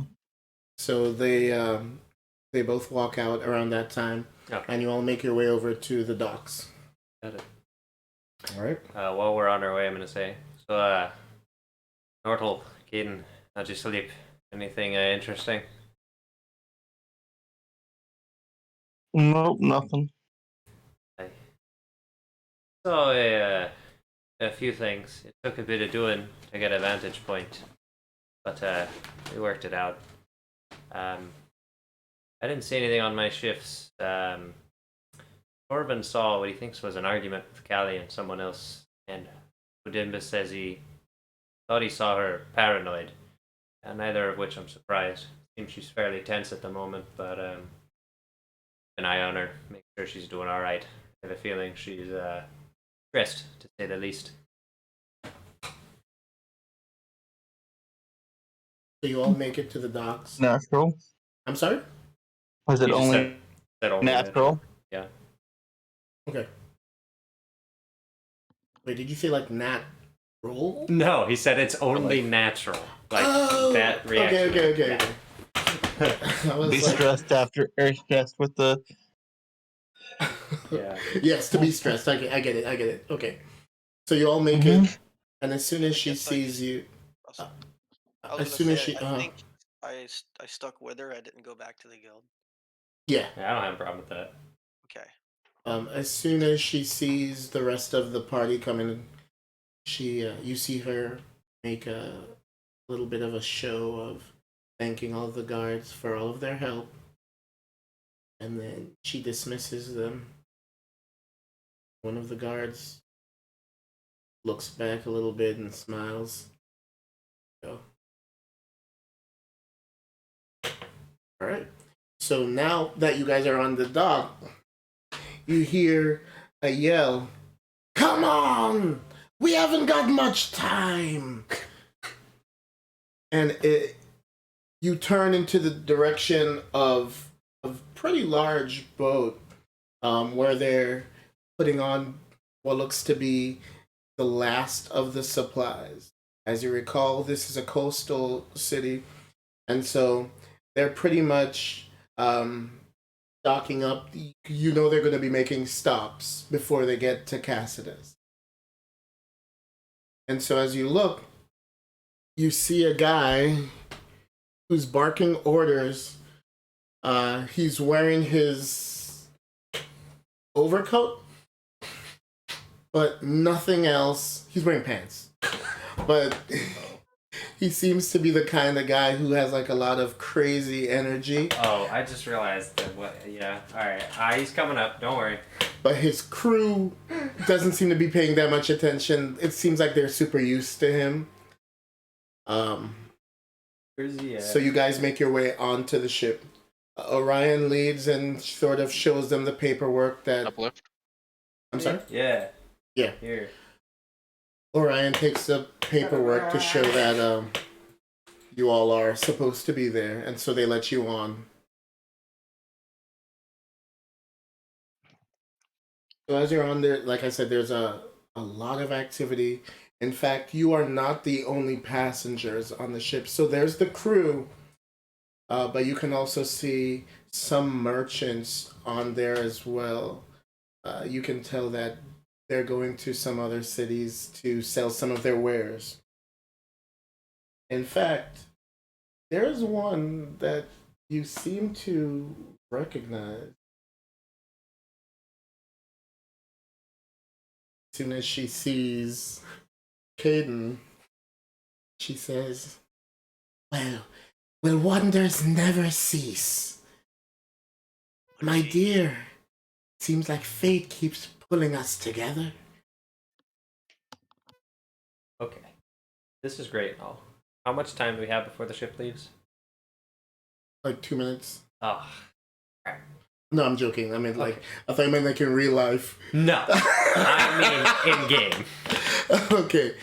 So they both walk out around that time, Okay. and you all make your way over to the docks. Got it. All right. While we're on our way, I'm gonna say, so, Nortal, Caden, how'd you sleep? Anything interesting? Nope, nothing. So, a few things. It took a bit of doing to get a vantage point, but we worked it out. I didn't see anything on my shifts. Corbin saw what he thinks was an argument with Callie and someone else, and Udimbus says he thought he saw her paranoid, and neither of which I'm surprised. Seems she's fairly tense at the moment, but an eye on her, make sure she's doing all right. I have a feeling she's stressed, to say the least. So you all make it to the docks. Natural. I'm sorry? Was it You just only said only natural? Yeah. Okay. Wait, did you say like nat roll? No, he said it's only natural. Like that reaction. Okay. I was Be like, stressed after, or stressed with the. Yeah. yes, to be stressed. I get it. Okay. So you all make it, and as soon as she Yes, I sees just- you, I was as gonna soon as say, she, I think I stuck with her. I didn't go back to the guild. yeah. I don't have a problem with that. Okay. As soon as she sees the rest of the party coming, you see her make a little bit of a show of thanking all the guards for all of their help, and then she dismisses them. One of the guards looks back a little bit and smiles. Go. All right. So now that you guys are on the dock, you hear a yell, "Come on! We haven't got much time!" And you turn into the direction of a pretty large boat where they're putting on what looks to be the last of the supplies. As you recall, this is a coastal city, and so they're pretty much docking up. You know they're going to be making stops before they get to Cassidy's. And so as you look, you see a guy who's barking orders. He's wearing his overcoat, but nothing else. He's wearing pants, but he seems to be the kind of guy who has like a lot of crazy energy. Oh, I just realized that yeah. Alright. He's coming up, don't worry. But his crew doesn't seem to be paying that much attention. It seems like they're super used to him. Where's he at? So you guys make your way onto the ship. Orion leads and sort of shows them the paperwork that... Uplift. I'm sorry? Yeah. Yeah. Here. Orion takes the paperwork to show that you all are supposed to be there, and so they let you on. So as you're on there, like I said, there's a lot of activity. In fact, you are not the only passengers on the ship. So there's the crew, but you can also see some merchants on there as well. You can tell that they're going to some other cities to sell some of their wares. In fact, there is one that you seem to recognize. As soon as she sees Caden, she says, Well, will wonders never cease? My dear, seems like fate keeps pulling us together. Okay. This is great and all. How much time do we have before the ship leaves? Like 2 minutes. Oh. No, I'm joking. I mean, like, Okay. I thought you meant like in real life. No. I mean in game. Okay.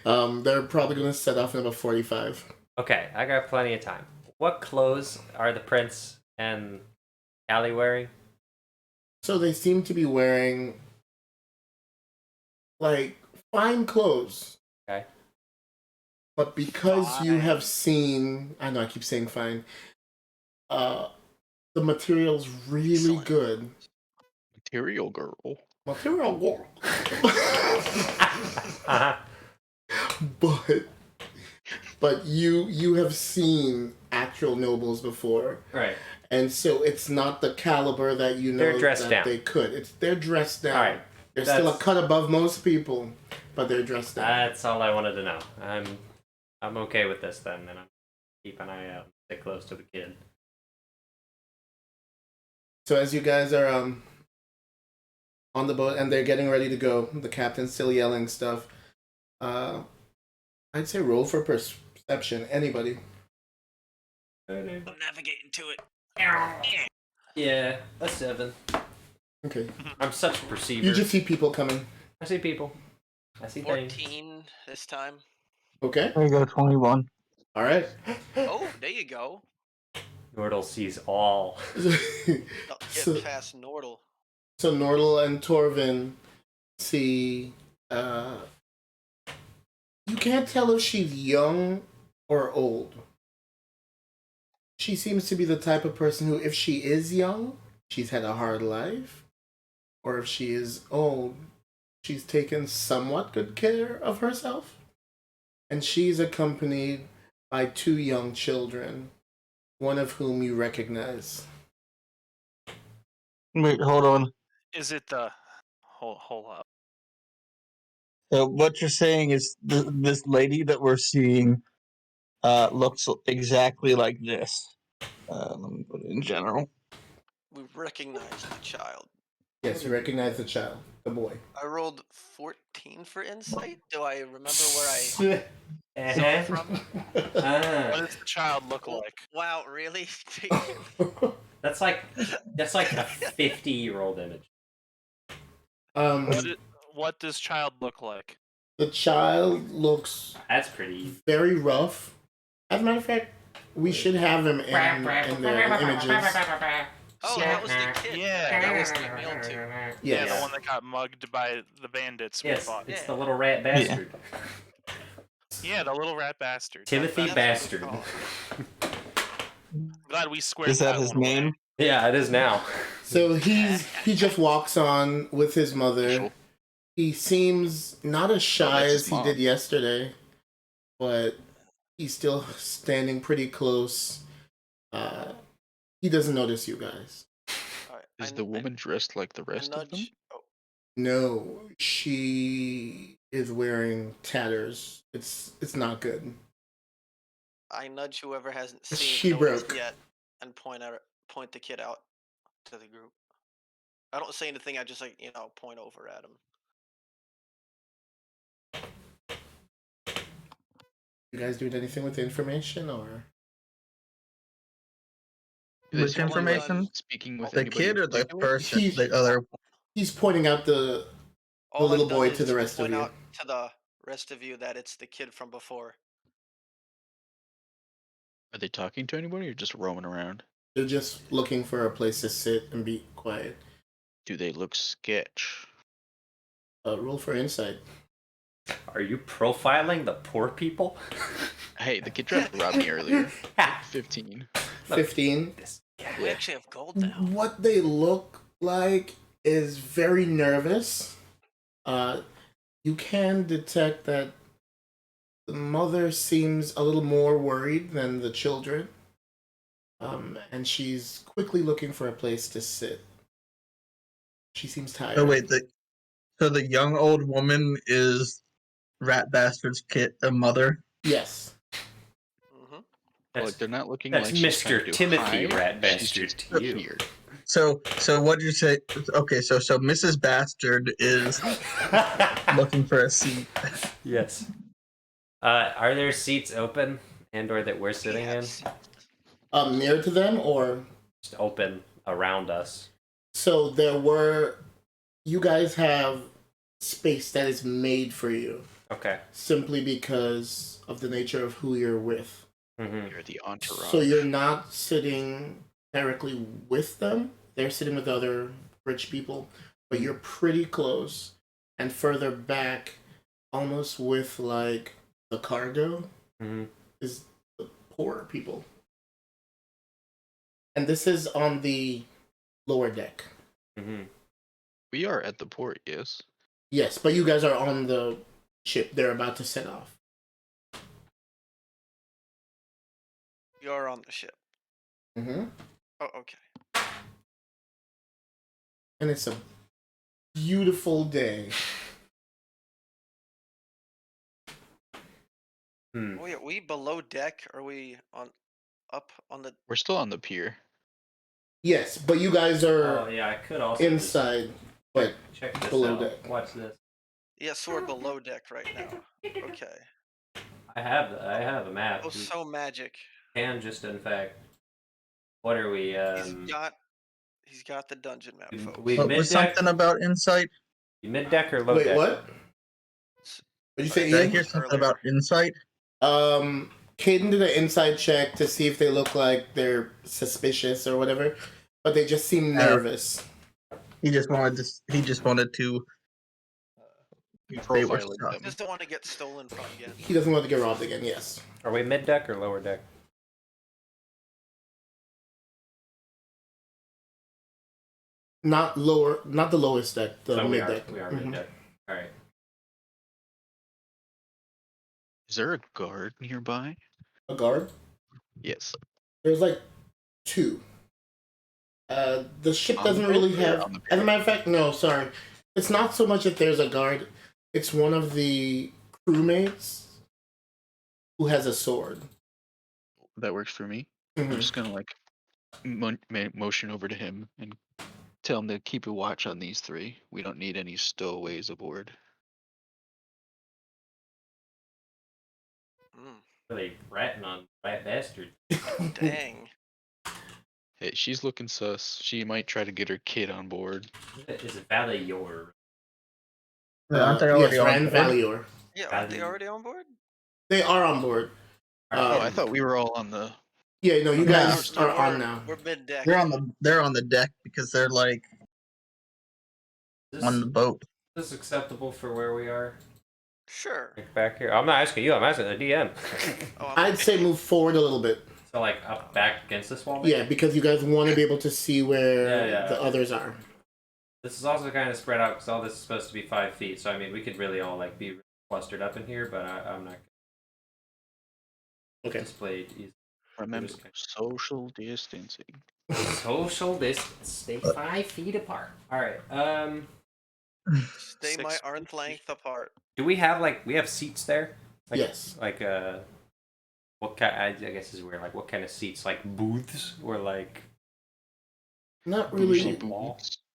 They're probably going to set off in about 45. Okay, I got plenty of time. What clothes are the prince and Callie wearing? So they seem to be wearing, like, fine clothes. Okay. But because you Fine. have seen, I know I keep saying fine, the material's really Excellent. good. Material girl. Material. Uh-huh. but you have seen actual nobles before, Right. and so it's not the caliber that you know They're dressed that down. they could. They're dressed down. All right. They're still a That's- cut above most people, but they're dressed down. That's all I wanted to know. I'm okay with this then, and I'm keep an eye out, stay close to the kid. So as you guys are on the boat and they're getting ready to go, the captain's still yelling stuff. I'd say roll for perception. Anybody? I'm navigating to it. Yeah, a 7. Okay. I'm such a perceiver. You just see people coming. I see people. I see things. 14 this time. Okay. There you go, 21. All right. Oh, there you go. Nordle sees all. Get so, past Nordle. so Nordle and Torvin see. You can't tell if she's young or old. She seems to be the type of person who, if she is young, she's had a hard life, or if she is old, she's taken somewhat good care of herself. And she's accompanied by 2 young children, one of whom you recognize. Wait, hold on. Is it the hold up? So what you're saying is this lady that we're seeing looks exactly like this. Let me put it in general. We recognize the child. Yes, you recognize the child, the boy. I rolled 14 for insight. Do I remember where I saw it from? What does the child look like? Wow, really? That's like a 50-year-old image. What does child look like? The child looks That's pretty. very rough. As a matter of fact, we should have him in the images. Oh, that was the kid. Yeah, that was emailed to. Yeah, Yes. the one that got mugged by the bandits. We Yes, fought. it's Yeah. the little rat bastard. Yeah, the little rat bastard. Timothy That's what Bastard. it's called. Glad we squared Is that his one away. name? Yeah, it is now. So he just walks on with his mother. He seems not as shy that's his as he mom. did yesterday, but he's still standing pretty close. He doesn't notice you guys. All right, Is the woman dressed like the rest of them? Oh, No, she is wearing tatters. It's not good. I nudge whoever hasn't She seen noticed broke. yet and point the kid out to the group. I don't say anything. I just point over at him. You guys doing anything with the information or? Do they Which sound like information? Speaking with The anybody kid in or the particular? person? He's- The other. He's pointing out the All little I've done boy is to the rest of point you. out to the rest of you that it's the kid from before. Are they talking to anybody or just roaming around? They're just looking for a place to sit and be quiet. Do they look sketch? Roll for insight. Are you profiling the poor people? Hey, the kid tried to rob me earlier. 15. 15. We actually have gold now. What they look like is very nervous. You can detect that the mother seems a little more worried than the children. And she's quickly looking for a place to sit. She seems tired. Oh wait, so the young old woman is Rat Bastard's mother. Yes. Like they're not looking That's like she's trying to Mr. do Timothy hide, Rat she's Bastard just to you. feared. So what'd you say? Okay, so Mrs. Bastard is looking for a seat. Yes. Are there seats open and/or that we're sitting in? Near to them or Just open around us. so you guys have space that is made for you. Okay. Simply because of the nature of who you're with. Mm-hmm. You're the entourage. So you're not sitting directly with them. They're sitting with other rich people, but you're pretty close and further back, almost with like the cargo, is the poorer people. And this is on the lower deck. Mm-hmm. We are at the port, yes. Yes, but you guys are on the ship. They're about to set off. You're on the ship. Mm-hmm. Oh, okay. And it's a beautiful day. Wait, are we below deck? Or are we up on the? We're still on the pier. Yes, but you guys are Oh yeah, I could also inside, but check this below out. deck. Watch this. Yeah, so we're below deck right now. Okay. I have a map. Oh, so magic. Can just in fact. What are we? He's got the dungeon map, folks. We What was mid-deck? something about insight? You mid-deck or low Wait, deck? what? What did you say, Did I Ian? hear something Earlier. about insight? Caden did an inside check to see if they look like they're suspicious or whatever, but they just seem nervous. He just wanted to. He were Profiling stuck. them. Just don't want to get stolen from again. He doesn't want to get robbed again, yes. Are we mid-deck or lower deck? Not the lowest deck, the So mid deck. we are mid-deck. All right. Is there a guard nearby? A guard? Yes. There's like 2. The ship On doesn't the really boat or have. on the As a matter of fact, no, sorry. It's not so much that there's a guard. It's one of the crewmates who has a sword. That works for me. Mhm. I'm just gonna like motion over to him and tell him to keep a watch on these 3. We don't need any stowaways aboard. Really ratting on Rat Bastard. Dang. Hey, she's looking sus. She might try to get her kid on board. Is it Valley your? Aren't they already yes, on Rand board? Valior. Yeah, aren't they already on board? They are on board. Oh, I thought we were all on the. Yeah, no, you No. guys are on now. We're mid deck. They're on the deck because they're like on the boat. Is this acceptable for where we are? Sure. Like back here. I'm not asking you. I'm asking the DM. I'd say move forward a little bit. So like up back against this wall. Maybe? Yeah, because you guys want to be able to see where the others are. This is also kind of spread out because all this is supposed to be 5 feet. So I mean, we could really all like be clustered up in here, but I'm not. Okay. Displayed easily. Remember, social distancing. Social distance. Stay 5 feet apart. All right. Stay my arm's length apart. Do we have we have seats there? Like, yes. Like what kind? I guess is weird. Like what kind of seats? Like booths or like? Not really.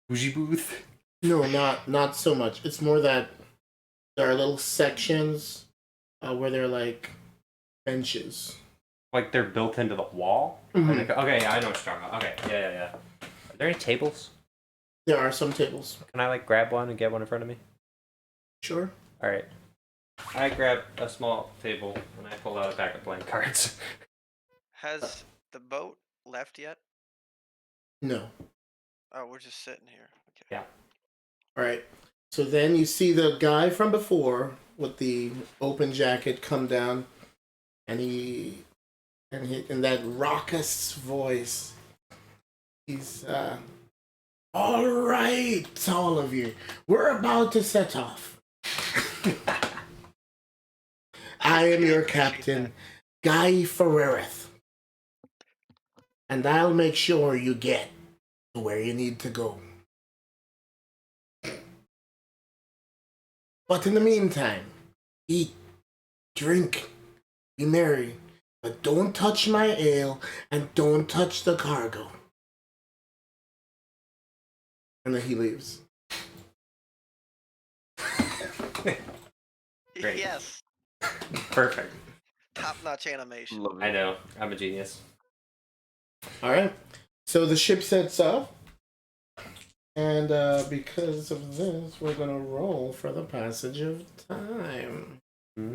Bougie booth. No, not so much. It's more that there are little sections where they're like benches. Like they're built into the wall. Mhm. Okay, yeah, I know what you're talking about. Okay, yeah. Are there any tables? There are some tables. Can I grab one and get one in front of me? Sure. All right. I grab a small table and I pull out a pack of playing cards. Has the boat left yet? No. Oh, we're just sitting here. Okay. Yeah. All right. So then you see the guy from before with the open jacket come down, and he in that raucous voice, he's all right, all of you, we're about to set off. I am your captain, Guy Ferrerith, and I'll make sure you get to where you need to go. But in the meantime, eat, drink, be merry, but don't touch my ale and don't touch the cargo. And then he leaves. Great. Yes. Perfect. Top-notch animation. Love I it. know. I'm a genius. All right. So the ship sets off. And because of this, we're going to roll for the passage of time. Hmm?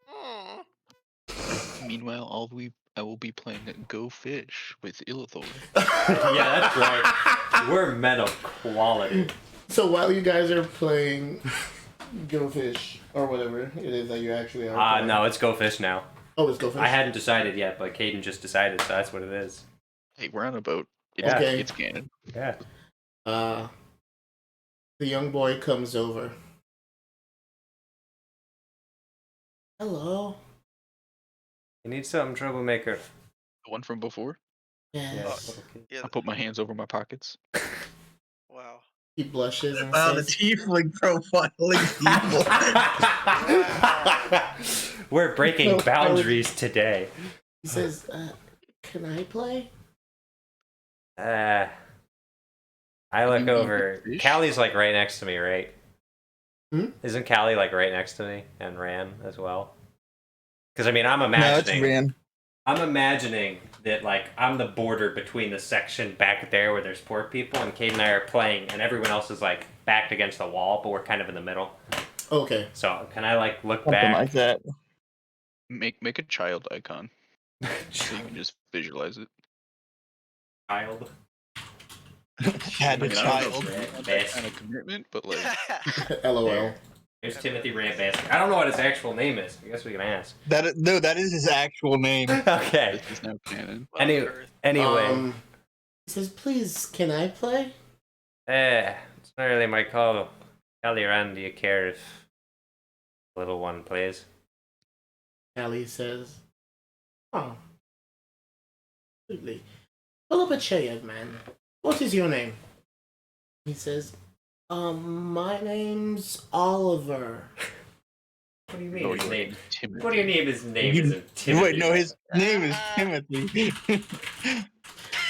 Hmm. Meanwhile, I will be playing Go Fish with Illithor. Yeah, that's right. We're meta quality. So while you guys are playing Go Fish, or whatever it is that you actually are playing. No, it's Go Fish now. Oh, it's Go Fish? I hadn't decided yet, but Caden just decided, so that's what it is. Hey, we're on a boat. It's, Yeah. Okay. it's canon. Yeah. The young boy comes over. Hello. You need something, troublemaker. The one from before. Yes. Yes. Okay. Yeah. I put my hands over my pockets. Wow. He blushes and Wow, the says, tiefling profiling people. We're breaking No, boundaries today. he says, can I play? I look You mean over. fish? Callie's like right next to me, right? Hmm? Isn't Callie like right next to me and Ran as well? Because I mean, I'm No, it's imagining. Ran. I'm imagining that like I'm the border between the section back there where there's poor people, and Kate and I are playing, and everyone else is like backed against the wall, but we're kind of in the middle. Okay. So can I like look Something back? like that. Make a child icon so you can just visualize it. Child. Had I a mean, I don't know child. if you want that kind of commitment, but like, LOL. There's Timothy Rambastic. I don't know what his actual name is. I guess we can ask. No, that is his actual name. Okay. this is now canon. Well, Anyway, Earth. anyway. He says, please, can I play? It's not really my call. Callie Rand, do you care if the little one plays? Callie says, oh, absolutely. Pull up a chair, young man. What is your name? He says, my name's Oliver. What do you mean No, his you name? Timothy. What do you mean his name You- isn't Timothy? Wait, no, his name is Timothy.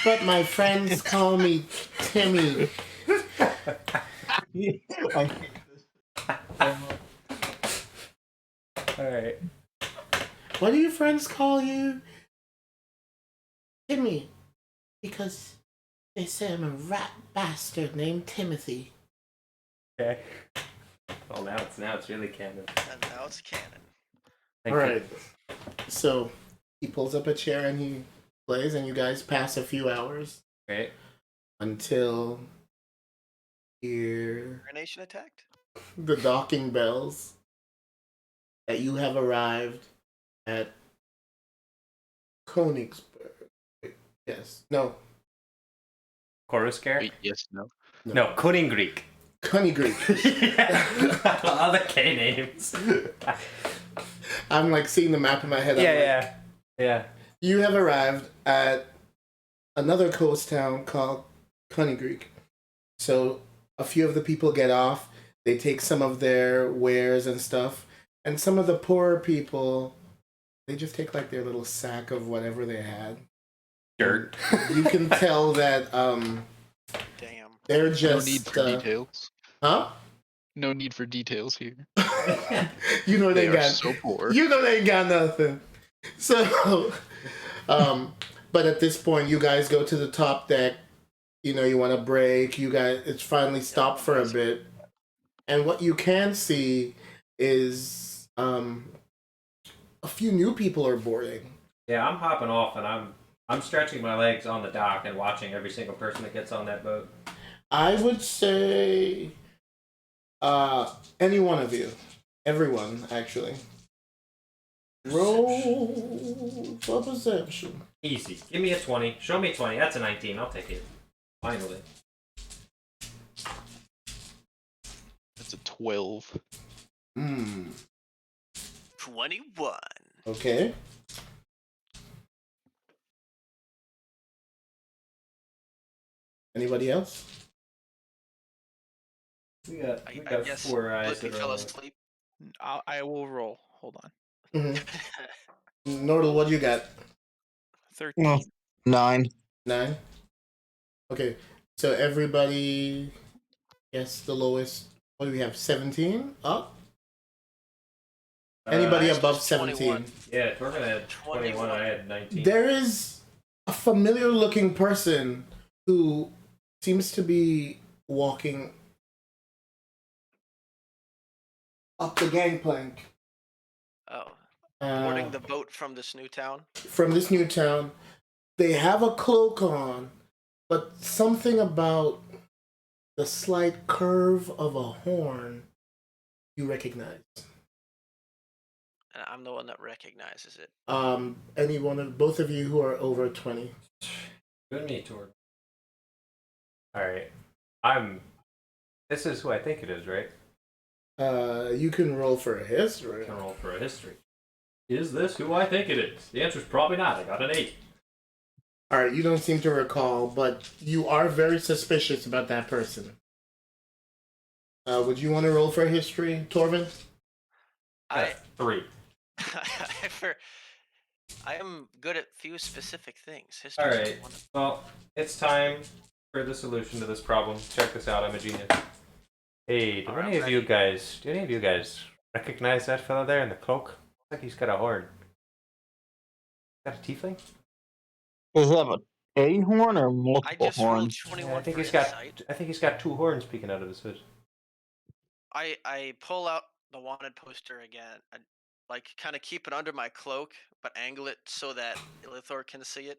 But my friends call me Timmy. Alright. What do your friends call you? Timmy. Because they say I'm a rat bastard named Timothy. Okay. Well, now it's really canon. And now it's canon. Thank you. Alright. So he pulls up a chair and he plays, and you guys pass a few hours Right. until you hear Nation attacked? the docking bells that you have arrived at Königsberg. Yes. No. Coruscant? Wait, yes, no. No, Cunning Greek. Königsberg. All the K names. I'm like seeing the map in my head. I'm like, Yeah. You have arrived at another coast town called Königsberg. So a few of the people get off. They take some of their wares and stuff. And some of the poorer people, they just take like their little sack of whatever they had. Dirt. You can tell that Damn. they're No just... need for details. Huh? No need for details here. You know They they are got... so poor. You know they ain't got nothing. So, but at this point, you guys go to the top deck. You know, you want to break. You guys, it's finally stopped for a bit. And what you can see is a few new people are boarding. Yeah, I'm hopping off and I'm stretching my legs on the dock and watching every single person that gets on that boat. I would say Any one of you. Everyone, actually. Roll for perception. Easy. Give me a 20. Show me 20. That's a 19. I'll take it. Finally. That's a 12. 21. Okay. Anybody else? We got I guess 4 eyes Blippi that are fell on asleep. I will roll. Hold on. Nordal, what do you got? 13. No. 9. 9? Okay, so everybody, yes, the lowest. What do we have? 17? Up? Anybody Highest above was 17? 21. Yeah, Torvin had 21. I had 19. There is a familiar looking person who seems to be walking up the gangplank. Oh. Boarding the boat from this new town? From this new town. They have a cloak on, but something about the slight curve of a horn you recognize. And I'm the one that recognizes it. Any one of both of you who are over 20. Good meet, Torvin. Alright. This is who I think it is, right? You can roll for a I history. can roll for a history. Is this who I think it is? The answer is probably not. I got an 8. Alright, you don't seem to recall, but you are very suspicious about that person. Would you want to roll for a history, Torvin? 3. I am good at few specific things. History. Alright. Well, it's time for the solution to this problem. Check this out. I'm a genius. Hey, do any of you guys recognize that fella there in the cloak? Looks like he's got a horn. Got a tiefling? Does he have a horn or I multiple just rolled horns? 21 Yeah, I think for he's got. insight. I think he's got 2 horns peeking out of his hood. I pull out the wanted poster again. I kind of keep it under my cloak, but angle it so that Ilithor can see it,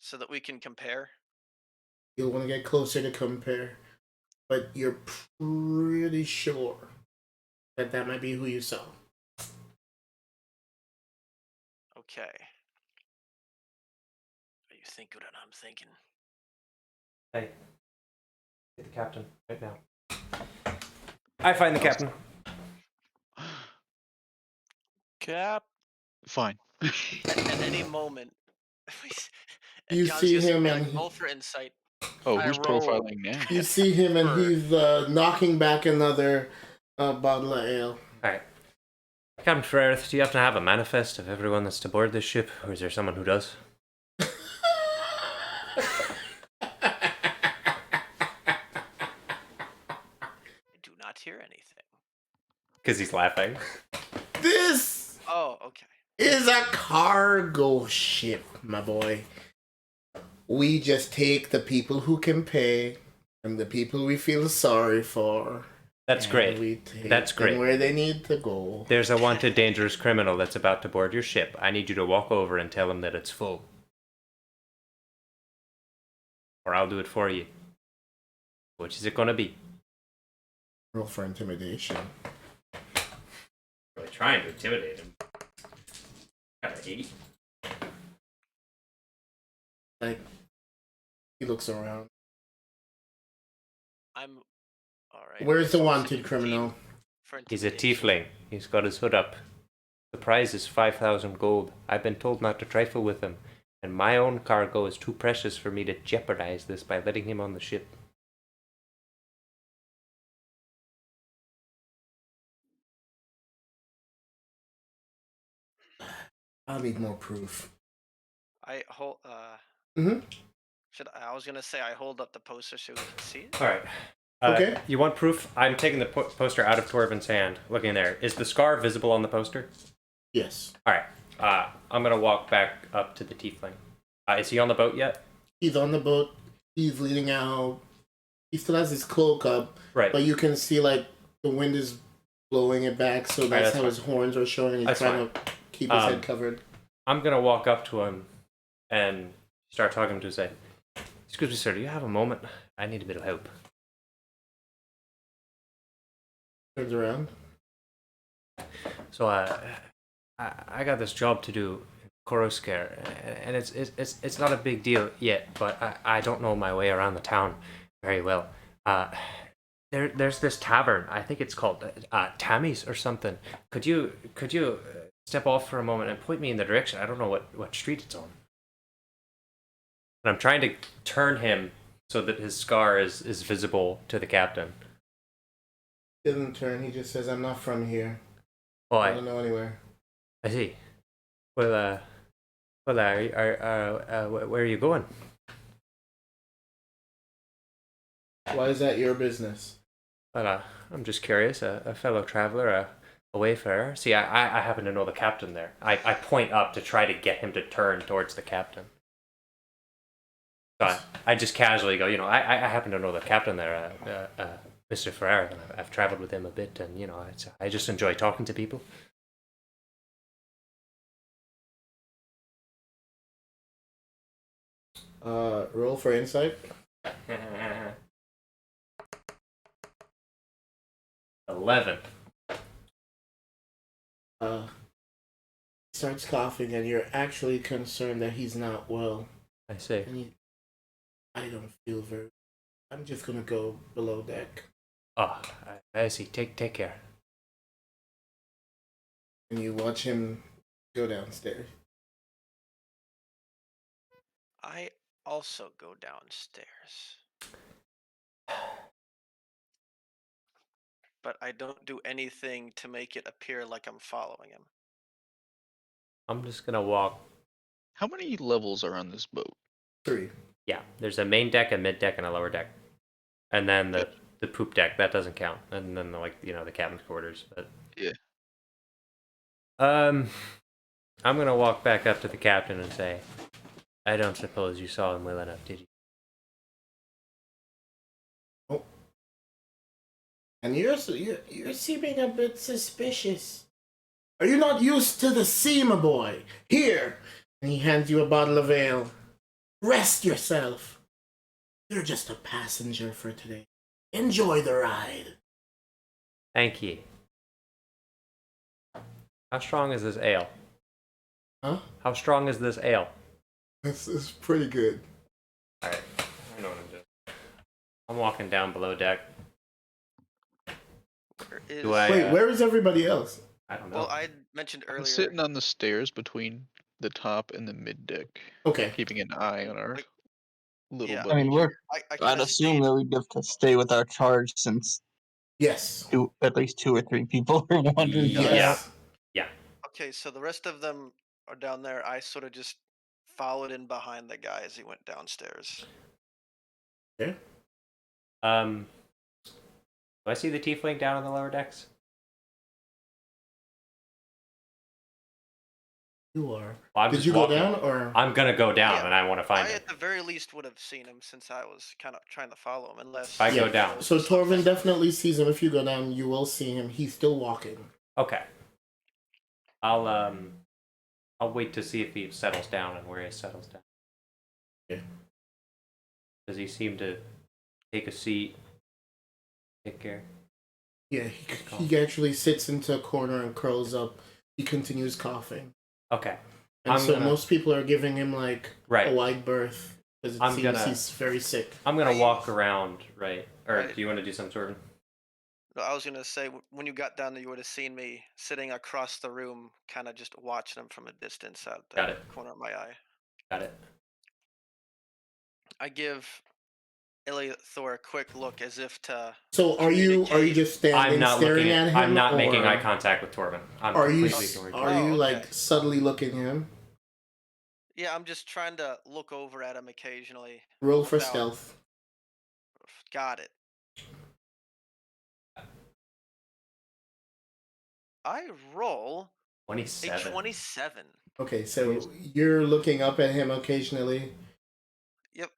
so that we can compare. You'll want to get closer to compare, but you're pretty sure that that might be who you saw. Okay. Are you thinking what I'm thinking? Hey, get the captain right now. I find the captain. Cap. Fine. At any moment. You John's see using him me, and roll for insight. Oh, I who's roll. profiling now? you see him and he's knocking back another bottle of ale. Alright. Captain Ferrerith, do you happen to have a manifest of everyone that's to board this ship, or is there someone who does? I do not hear anything. Because he's laughing. This Oh, okay. is a cargo ship, my boy. We just take the people who can pay and the people we feel sorry for. That's and great. We take That's great. them where they need to go. There's a wanted dangerous criminal that's about to board your ship. I need you to walk over and tell him that it's full. Or I'll do it for you. Which is it gonna be? Roll for intimidation. Really trying to intimidate him. Got an 8. Like, he looks around. I'm alright. Where's the So wanted 15 criminal? for He's a intimidation. tiefling. He's got his hood up. The prize is 5,000 gold. I've been told not to trifle with him, and my own cargo is too precious for me to jeopardize this by letting him on the ship. I'll need more proof. I hold. Mhm. I was gonna say I hold up the poster so we can see it. All right. Okay. You want proof? I'm taking the poster out of Torvin's hand. Looking there. Is the scar visible on the poster? Yes. All right. I'm gonna walk back up to the tiefling. Is he on the boat yet? He's on the boat. He's leaning out. He still has his cloak up, Right. but you can see like the wind is blowing it back, so that's that's how fine. his horns are showing. He's That's trying to keep his Um, head covered. I'm gonna walk up to him and start talking to him to say, "Excuse me, sir. Do you have a moment? I need a bit of help." Turns around. So I got this job to do in Korosker, and it's not a big deal yet, but I don't know my way around the town very well. There's this tavern. I think it's called Tammy's or something. Could you step off for a moment and point me in the direction? I don't know what street it's on. And I'm trying to turn him so that his scar is visible to the captain. He doesn't turn. He just says, "I'm not from here. Oh, I don't know anywhere." I see. Well, where are you going? Why is that your business? Well, I'm just curious. A fellow traveler, a wayfarer. See, I happen to know the captain there. I point up to try to get him to turn towards the captain. So I just casually go, I happen to know the captain there, Mr. Ferrer, and I've traveled with him a bit, and, I just enjoy talking to people. Roll for insight. 11. Starts coughing, and you're actually concerned that he's not well. I see. And I don't feel very. I'm just gonna go below deck. Oh, I see. Take care. And you watch him go downstairs. I also go downstairs. But I don't do anything to make it appear like I'm following him. I'm just gonna walk. How many levels are on this boat? 3. Yeah, there's a main deck, a mid deck, and a lower deck, and then the poop deck that doesn't count, and then the captain's quarters. But Yeah. I'm gonna walk back up to the captain and say, "I don't suppose you saw him well enough, did you?" Oh. And you're seeming a bit suspicious. Are you not used to the sea, my boy? Here, and he hands you a bottle of ale. Rest yourself. You're just a passenger for today. Enjoy the ride. Thank you. How strong is this ale? Huh? How strong is this ale? It's pretty good. All right, I know what I'm doing. I'm walking down below deck. Wait, where is everybody else? I don't know. Well, I mentioned I'm earlier. sitting on the stairs between the top and the mid deck, Okay. keeping an eye on our little Yeah. buddy. I mean, I I'd assume that we'd have to stay with our charge since Yes. at least 2 or 3 people are wandering. Yes. Yeah. Okay, so the rest of them are down there. I sort of just followed in behind the guy as he went downstairs. Okay. Do I see the tiefling down on the lower decks? You are. Well, Did you go down, or? I'm gonna go down, Yeah, and I want to find I him. at the very least would have seen him since I was kind of trying to follow him, unless I go down. So Torvin definitely sees him. If you go down, you will see him. He's still walking. Okay. I'll wait to see if he settles down and where he settles down. Yeah. Does he seem to take a seat? Take care. Yeah, he actually sits into a corner and curls up. He continues coughing. Okay. And most people are giving him like Right. a wide berth because it seems he's very sick. I'm gonna walk around, right? Or Right. do you want to do some sort of? No, I was gonna say when you got down there, you would have seen me sitting across the room, kind of just watching him from a distance out Got the it. corner of my eye. Got it. I give Thor a quick look as if to. So are you just standing I'm not staring looking at him? I'm not making or eye contact with Torvin. I'm Are you completely ignoring are him. you Oh, like okay. subtly looking at him? Yeah, I'm just trying to look over at him occasionally. Roll for without- stealth. Got it. I roll a 27. 27. Okay, so you're looking up at him occasionally. Yep.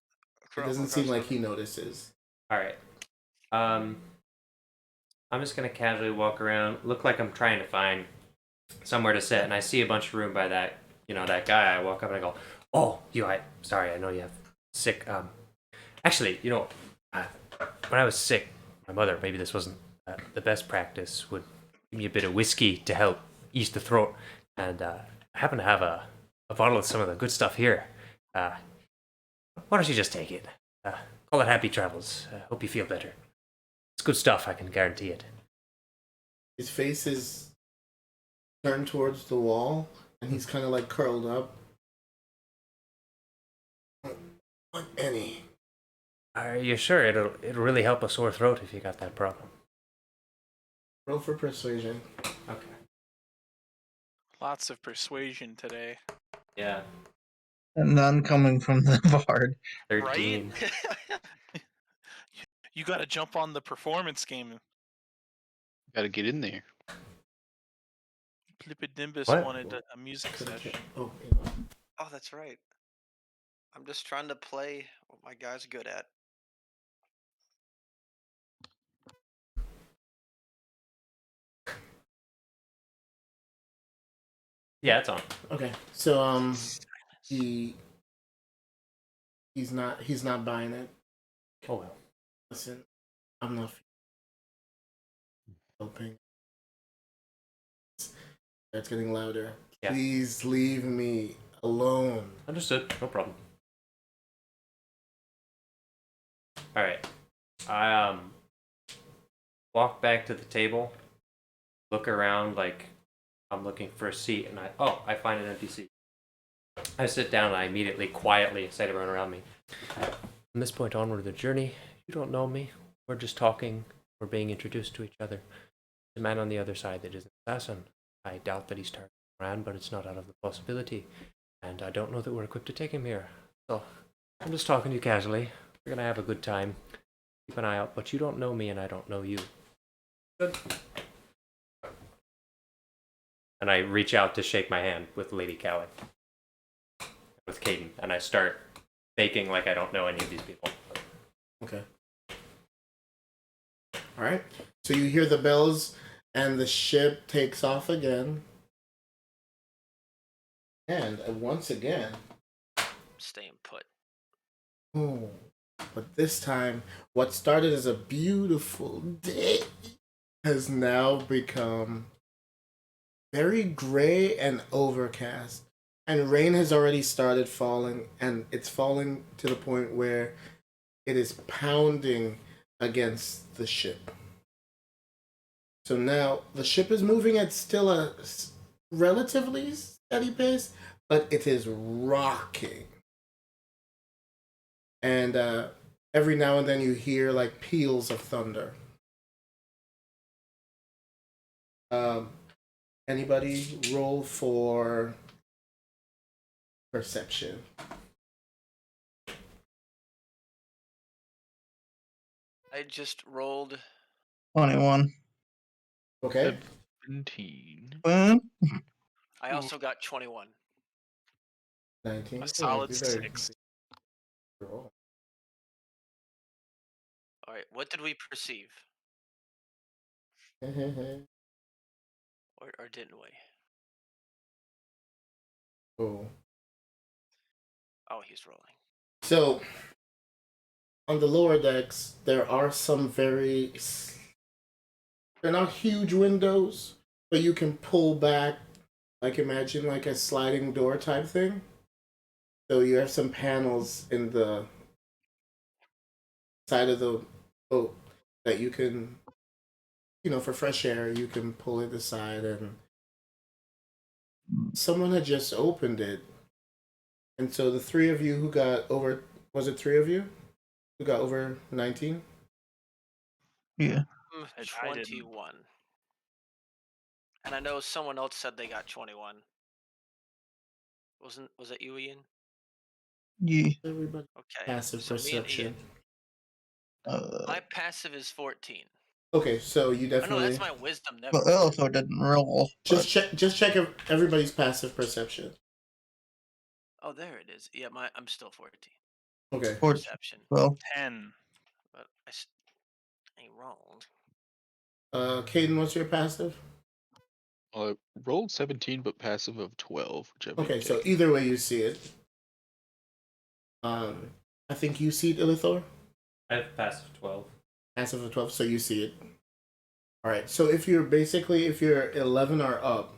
It doesn't seem like he notices. All right. I'm just gonna casually walk around, look like I'm trying to find somewhere to sit, and I see a bunch of room by that, that guy. I walk up and I go, "Oh, sorry, I know you have sick. Actually, when I was sick, my mother, maybe this wasn't the best practice would give me a bit of whiskey to help ease the throat. And I happen to have a bottle of some of the good stuff here. Why don't you just take it? Call it happy travels. Hope you feel better. It's good stuff, I can guarantee it. His face is turned towards the wall, and he's kind of like curled up. Want any? Are you sure it'll really help a sore throat if you got that problem? Roll for persuasion. Okay. Lots of persuasion today. Yeah. And none coming from the bard. 13. Right? You got to jump on the performance game. Got to get in there. Lipidnimbus What? wanted a music session. Oh, Oh, that's right. I'm just trying to play what my guy's good at. Yeah, it's on. okay. So he's not buying it. Oh well. Listen, I'm not helping. That's getting louder. Yeah. Please leave me alone. Understood. No problem. All right. I walk back to the table, look around like I'm looking for a seat, and I find an empty seat. I sit down and I immediately quietly say to everyone around me, from this point onward of the journey, you don't know me. We're just talking. We're being introduced to each other. The man on the other side that is an assassin. I doubt that he's targeting Moran, but it's not out of the possibility. And I don't know that we're equipped to take him here. So I'm just talking to you casually. We're gonna have a good time. Keep an eye out, but you don't know me and I don't know you. Good. And I reach out to shake my hand with Lady Callie. With Caden. And I start faking like I don't know any of these people. Okay. All right. So you hear the bells, and the ship takes off again. And once again, Staying put. oh, but this time, what started as a beautiful day has now become very gray and overcast. And rain has already started falling, and it's falling to the point where it is pounding against the ship. So now the ship is moving at still a relatively steady pace, but it is rocking. And every now and then you hear like peals of thunder. Anybody roll for perception? I just rolled. 21. Okay. 17. Well, I also got 21. 19. A solid these are 6. roll. All right, what did we perceive, or didn't we? Oh. Oh, he's rolling. So on the lower decks, there are some they're not huge windows, but you can pull back, like imagine like a sliding door type thing. So you have some panels in the side of the boat that you can, for fresh air, you can pull it aside. And someone had just opened it. And so the three of you who got over, was it three of you who got over 19? yeah. I didn't. 21. And I know someone else said they got 21. Was it you, Ian? Yeah. Everybody. Okay. Passive so perception. Me and Ian. My passive is 14. Okay, so you Oh, definitely. no, that's my wisdom. Never. But also didn't roll. Just check everybody's passive perception. Oh, there it is. Yeah, I'm still 14. Okay. Perception. Well, 10. But I rolled. Caden, what's your passive? I rolled 17, but passive of 12. Which I Okay, so either way you see it. I think you see it, Illithor? I have passive 12. Passive of 12, so you see it. All right. So if you're 11 or up,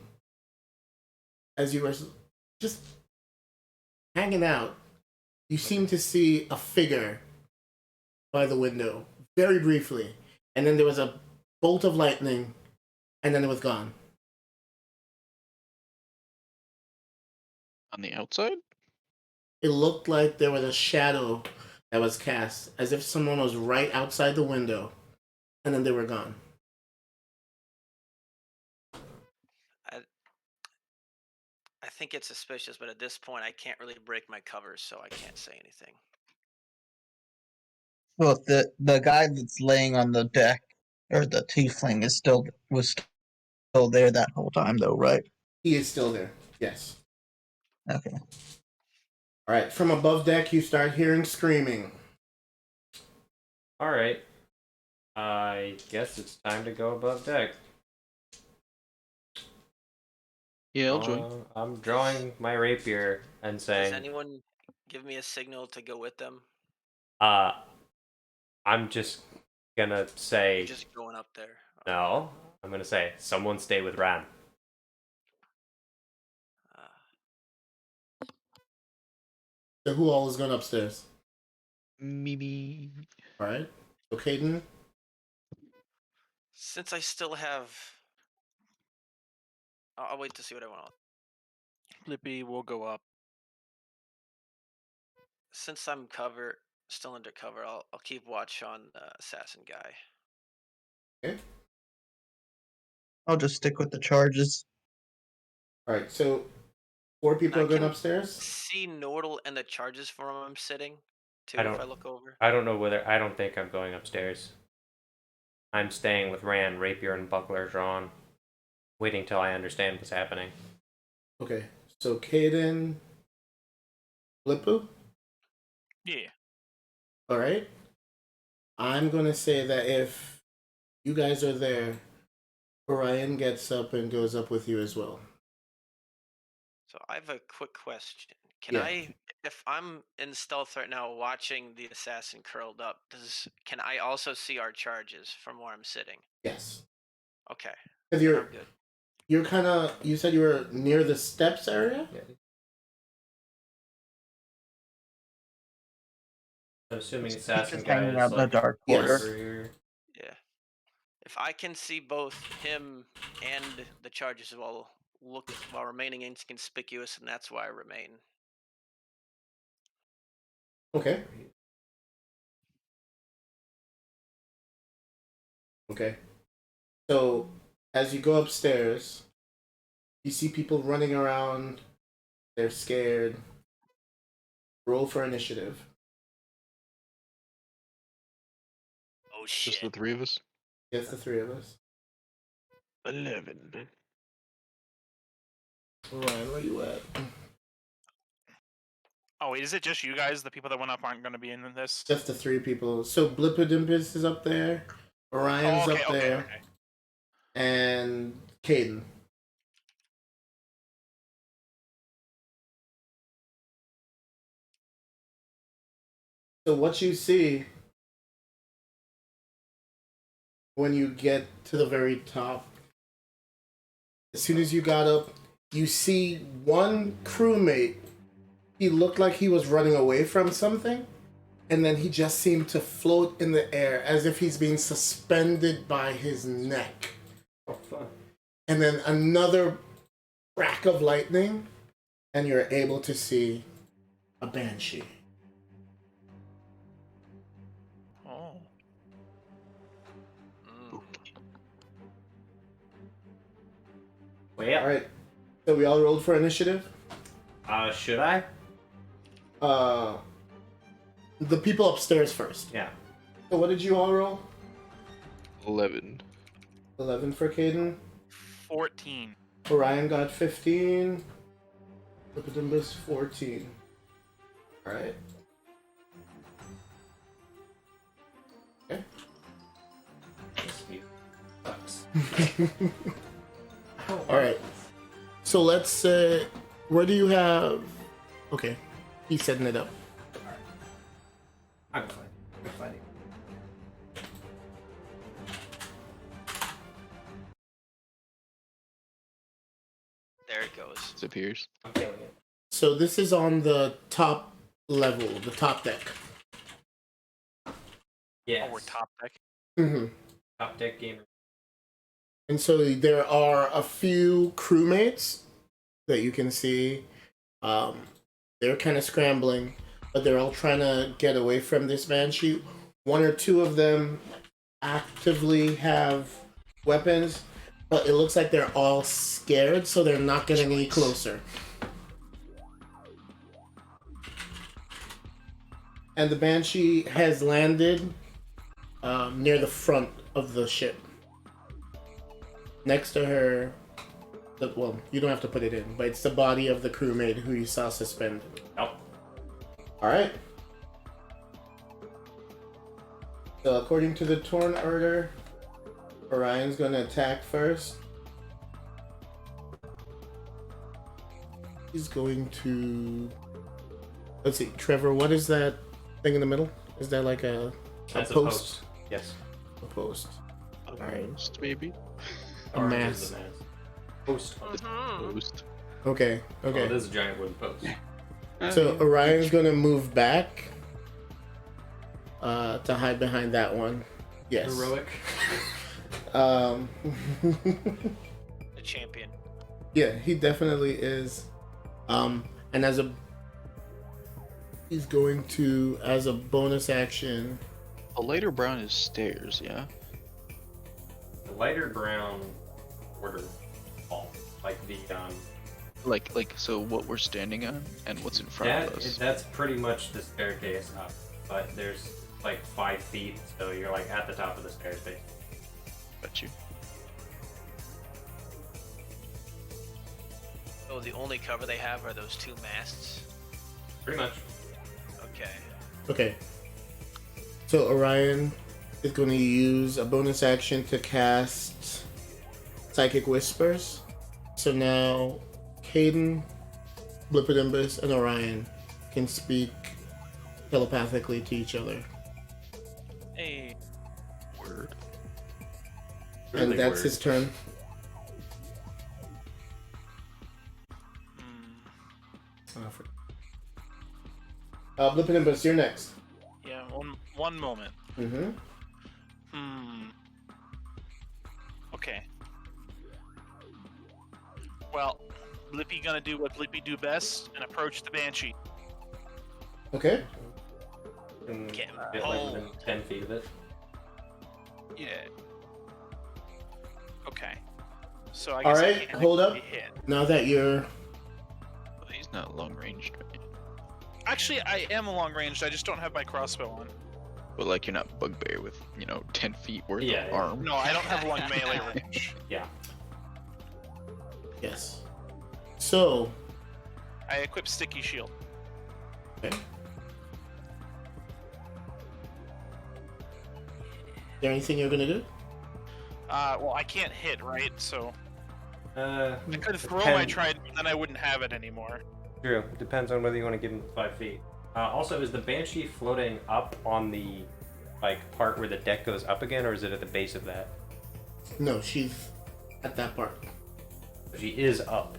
as you were just hanging out, you seem to see a figure by the window very briefly, and then there was a bolt of lightning, and then it was gone. On the outside? It looked like there was a shadow that was cast, as if someone was right outside the window, and then they were gone. I think it's suspicious, but at this point, I can't really break my covers, so I can't say anything. Well, the guy that's laying on the deck, or the tiefling, was still there that whole time, though, right? He is still there. Yes. Okay. All right. From above deck, you start hearing screaming. All right. I guess it's time to go above deck. Yeah, I'll join. I'm drawing my rapier and Does saying, anyone give me a signal to go with them? I'm just gonna say You're just going up there. no. I'm gonna say someone stay with Ran. So who all is going upstairs? Me. All right. So Caden. Since I still have, I'll wait to see what I want. Flippy will go up. Since I'm still undercover, I'll keep watch on the assassin guy. Okay. I'll just stick with the charges. All right. So 4 people Now, are going can upstairs. See Nordal and the charges for him I'm sitting too. I If don't- I look over. I don't know whether. I don't think I'm going upstairs. I'm staying with Ran, rapier and buckler drawn, waiting till I understand what's happening. Okay. So Caden. Blippu. Yeah. All right. I'm going to say that if you guys are there, Orion gets up and goes up with you as well. So I have a quick question. Can Yeah. I, if I'm in stealth right now, watching the assassin curled up, can I also see our charges from where I'm sitting? Yes. Okay. Because Then I'm good. you're kind of, you said you were near the steps area? Yeah. I'm assuming assassin Just guy hanging is out in the like dark Yes. corridor. over here. Yeah. If I can see both him and the charges while remaining inconspicuous, and that's why I remain. Okay. Okay. So, as you go upstairs, you see people running around. They're scared. Roll for initiative. Oh Just the shit. 3 of us? Yes, the 3 of us. 11. Ryan, where you at? Oh, wait, is it just you guys? The people that went up aren't going to be in this? Just the 3 people. So, Blippidimpus is up there. Orion's Oh, okay, up there. okay. And Caden. So what you see when you get to the very top, as soon as you got up, you see one crewmate. He looked like he was running away from something, and then he just seemed to float in the air as if he's being suspended by his neck. Oh, fuck. And then another crack of lightning, and you're able to see a Banshee. Oh. Well, yeah. Alright, so we all rolled for initiative? Should I? The people upstairs first. Yeah. So what did you all roll? 11. 11 for Caden. 14. Orion got 15. Lipidembus 14. Alright. Okay. This music sucks. Alright. So let's say, where do you have... Okay. He's setting it up. I'm fine. I'm fighting. disappears. I'm feeling it. So this is on the top level, the top deck. Yeah. Oh, we're top deck. Mm-hmm. Top deck gamer. And so there are a few crewmates that you can see. They're kind of scrambling, but they're all trying to get away from this Banshee. One or two of them actively have weapons, but it looks like they're all scared, so they're not getting any closer. And the Banshee has landed near the front of the ship. Next to her, well, you don't have to put it in, but it's the body of the crewmate who you saw suspended. Yep. Alright. So according to the turn order, Orion's gonna attack first. He's going to... Let's see, Trevor, what is that thing in the middle? Is that like a That's post? Yes. A post. Alright. Post, maybe. A Orange mass. is the mass. Post. Post. Okay, okay. Oh, this is a giant wooden post. So Orion's gonna move back to hide behind that one. Yes. Heroic. The champion. Yeah, he definitely is. And he's going to, as a bonus action. The lighter brown is stairs, yeah. The lighter brown order hall, like the Like so what we're standing on and what's in front of us. that's pretty much the staircase up, but there's like 5 feet, so you're like at the top of the stairs, basically. Got you. Oh, the only cover they have are those two masts. Pretty much. Okay. Okay. So Orion is going to use a bonus action to cast Psychic Whispers. So now Caden, Blippidimbus, and Orion can speak telepathically to each other. Hey. Word. And Really that's weird. his turn. Blippidimbus, you're next. Yeah, one moment. Mm-hmm. Okay. Well, Blippi gonna do what Blippi do best and approach the Banshee. Okay. And Get get like within 10 feet of it. Yeah. Okay. So I All guess I right, can't hold up. actually hit. Now that you're... Well, he's not long ranged, right? Actually, I am a long ranged. I just don't have my crossbow on. But like you're not bugbear with 10 feet worth Yeah, of yeah. arm. No, I don't have long melee range. Yeah. Yes. So... I equip sticky shield. Okay. Is there anything you're gonna do? Well, I can't hit, right? So I could throw my depend- trident, but then I wouldn't have it anymore. True. Depends on whether you want to give him 5 feet. Also, is the Banshee floating up on the part where the deck goes up again, or is it at the base of that? No, she's at that part. She is up.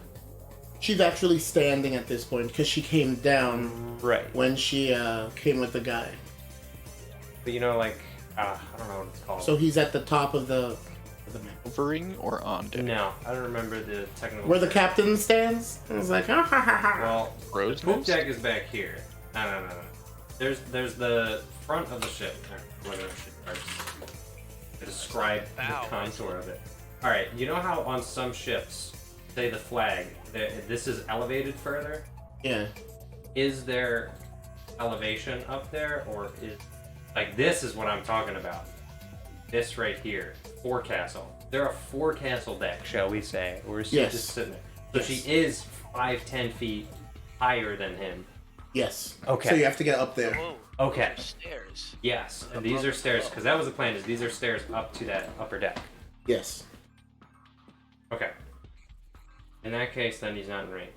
She's actually standing at this point because she came down Right. when she came with the guy. But I don't know what it's called. So he's at the top of the map. Hovering or on deck? No, I don't remember the technical. Where the term. captain stands? I was like, ha ha ha ha. Well, Crow's the poop nest? deck is back here. No. There's the front of the ship. Or whatever ship starts to describe the Bow, contour of it. All right, you know how on some ships, say the flag, this is elevated further. Yeah. Is there elevation up there, or is this is what I'm talking about? This right here, forecastle. They're a forecastle deck, shall we say? Or is she Yes. just sitting there? So Yes. she is 5-10 feet higher than him. Yes. Okay. So you have to get up there. Whoa. Okay. Those are stairs. Yes, and these are stairs, because that was the plan, is these are stairs up to that upper deck. Yes. Okay. In that case, then he's not in range.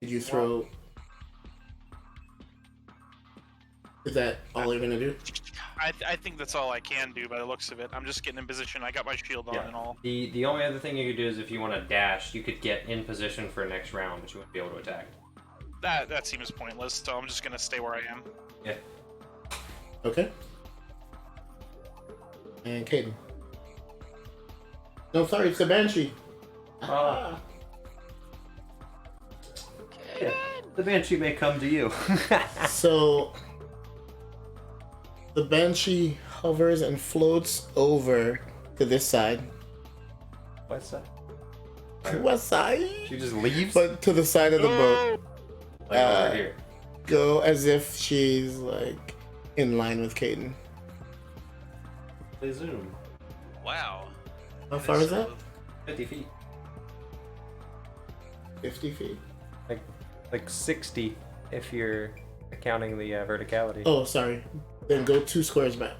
Did you throw... Is that all you're gonna do? I think that's all I can do by the looks of it. I'm just getting in position. I got my shield on and all. The only other thing you could do is if you want to dash, you could get in position for next round, but you wouldn't be able to attack. That seems pointless, so I'm just gonna stay where I am. Yeah. Okay. And Caden. No, sorry, it's the Banshee. Yeah, the Banshee may come to you. So the Banshee hovers and floats over to this side. West side? West side? She just leaves? But to the side of the boat. Like over here. Go as if she's like in line with Caden. They zoom. Wow. How far is that? 50 feet. 50 feet. Like 60 if you're counting the verticality. Oh, sorry. Then go 2 squares back.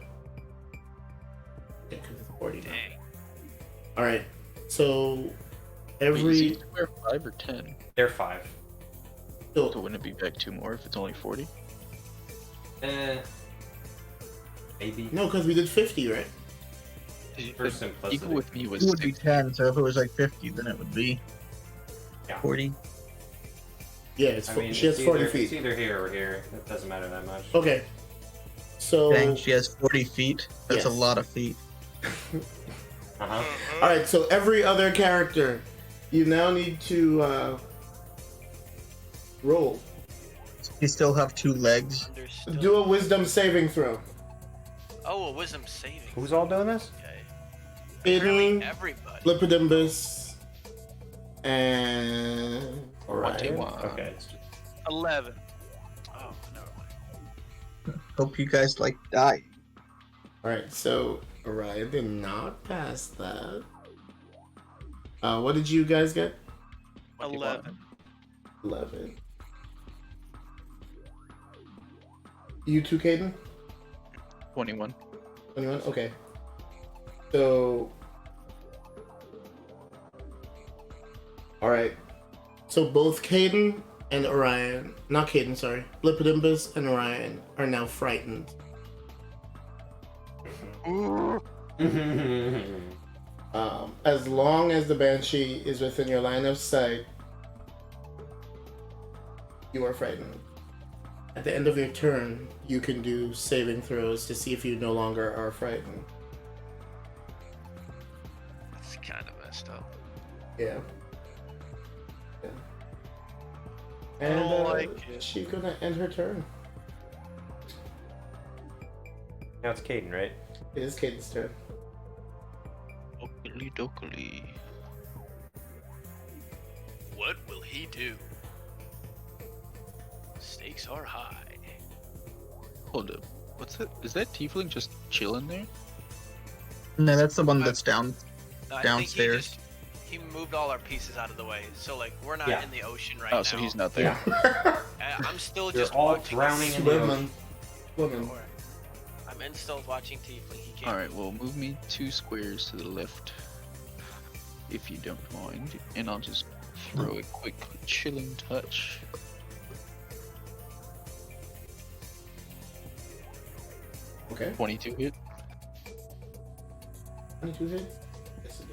Yeah, 'cause it's 40 now. Alright. So every square 5 or 10. They're 5. So wouldn't it be back 2 more if it's only 40? Maybe. No, because we did 50, right? For simplicity. Equal with me was It would be 60. 10, so if it was like 50, then it would be 40. Yeah, it's I mean, she has it's 40 either, feet. It's either here or here. It doesn't matter that much. Okay. So Dang, she has 40 feet. That's a Yes. lot of feet. Uh-huh. Alright, so every other character, you now need to roll. You still have 2 legs. Understood. Do a wisdom saving throw. Oh, a wisdom saving. Who's all doing this? Okay. Apparently, Really, everybody. Lipidembus, and Orion. 21. Okay. It's just... 11. Oh, never mind. Hope you guys like die. Alright, so Orion did not pass that. What did you guys get? 11. 11. You too, Caden? 21. 21? Okay. So. Alright. So both Caden and Orion. Not Caden, sorry. Lipidembus and Orion are now frightened. As long as the Banshee is within your line of sight, you are frightened. At the end of your turn, you can do saving throws to see if you no longer are frightened. That's kind of messed up. Yeah. Yeah. I And don't like it. she's gonna end her turn. Now it's Caden, right? It is Caden's turn. Dokily dokily. What will he do? Stakes are high. Hold up. What's that? Is that tiefling just chilling there? No, that's the one that's down. No, I Downstairs. think he moved all our pieces out of the way, so like we're not Yeah. in the ocean right Oh, now. so he's not there. I'm still You're just all watching drowning in the ocean. Women. I'm in still watching Tiefling. He can't. Alright, well, move me 2 squares to the left. If you don't mind. And I'll just throw a quick chilling touch. Okay. 22 hit. 22 hit? Yes, it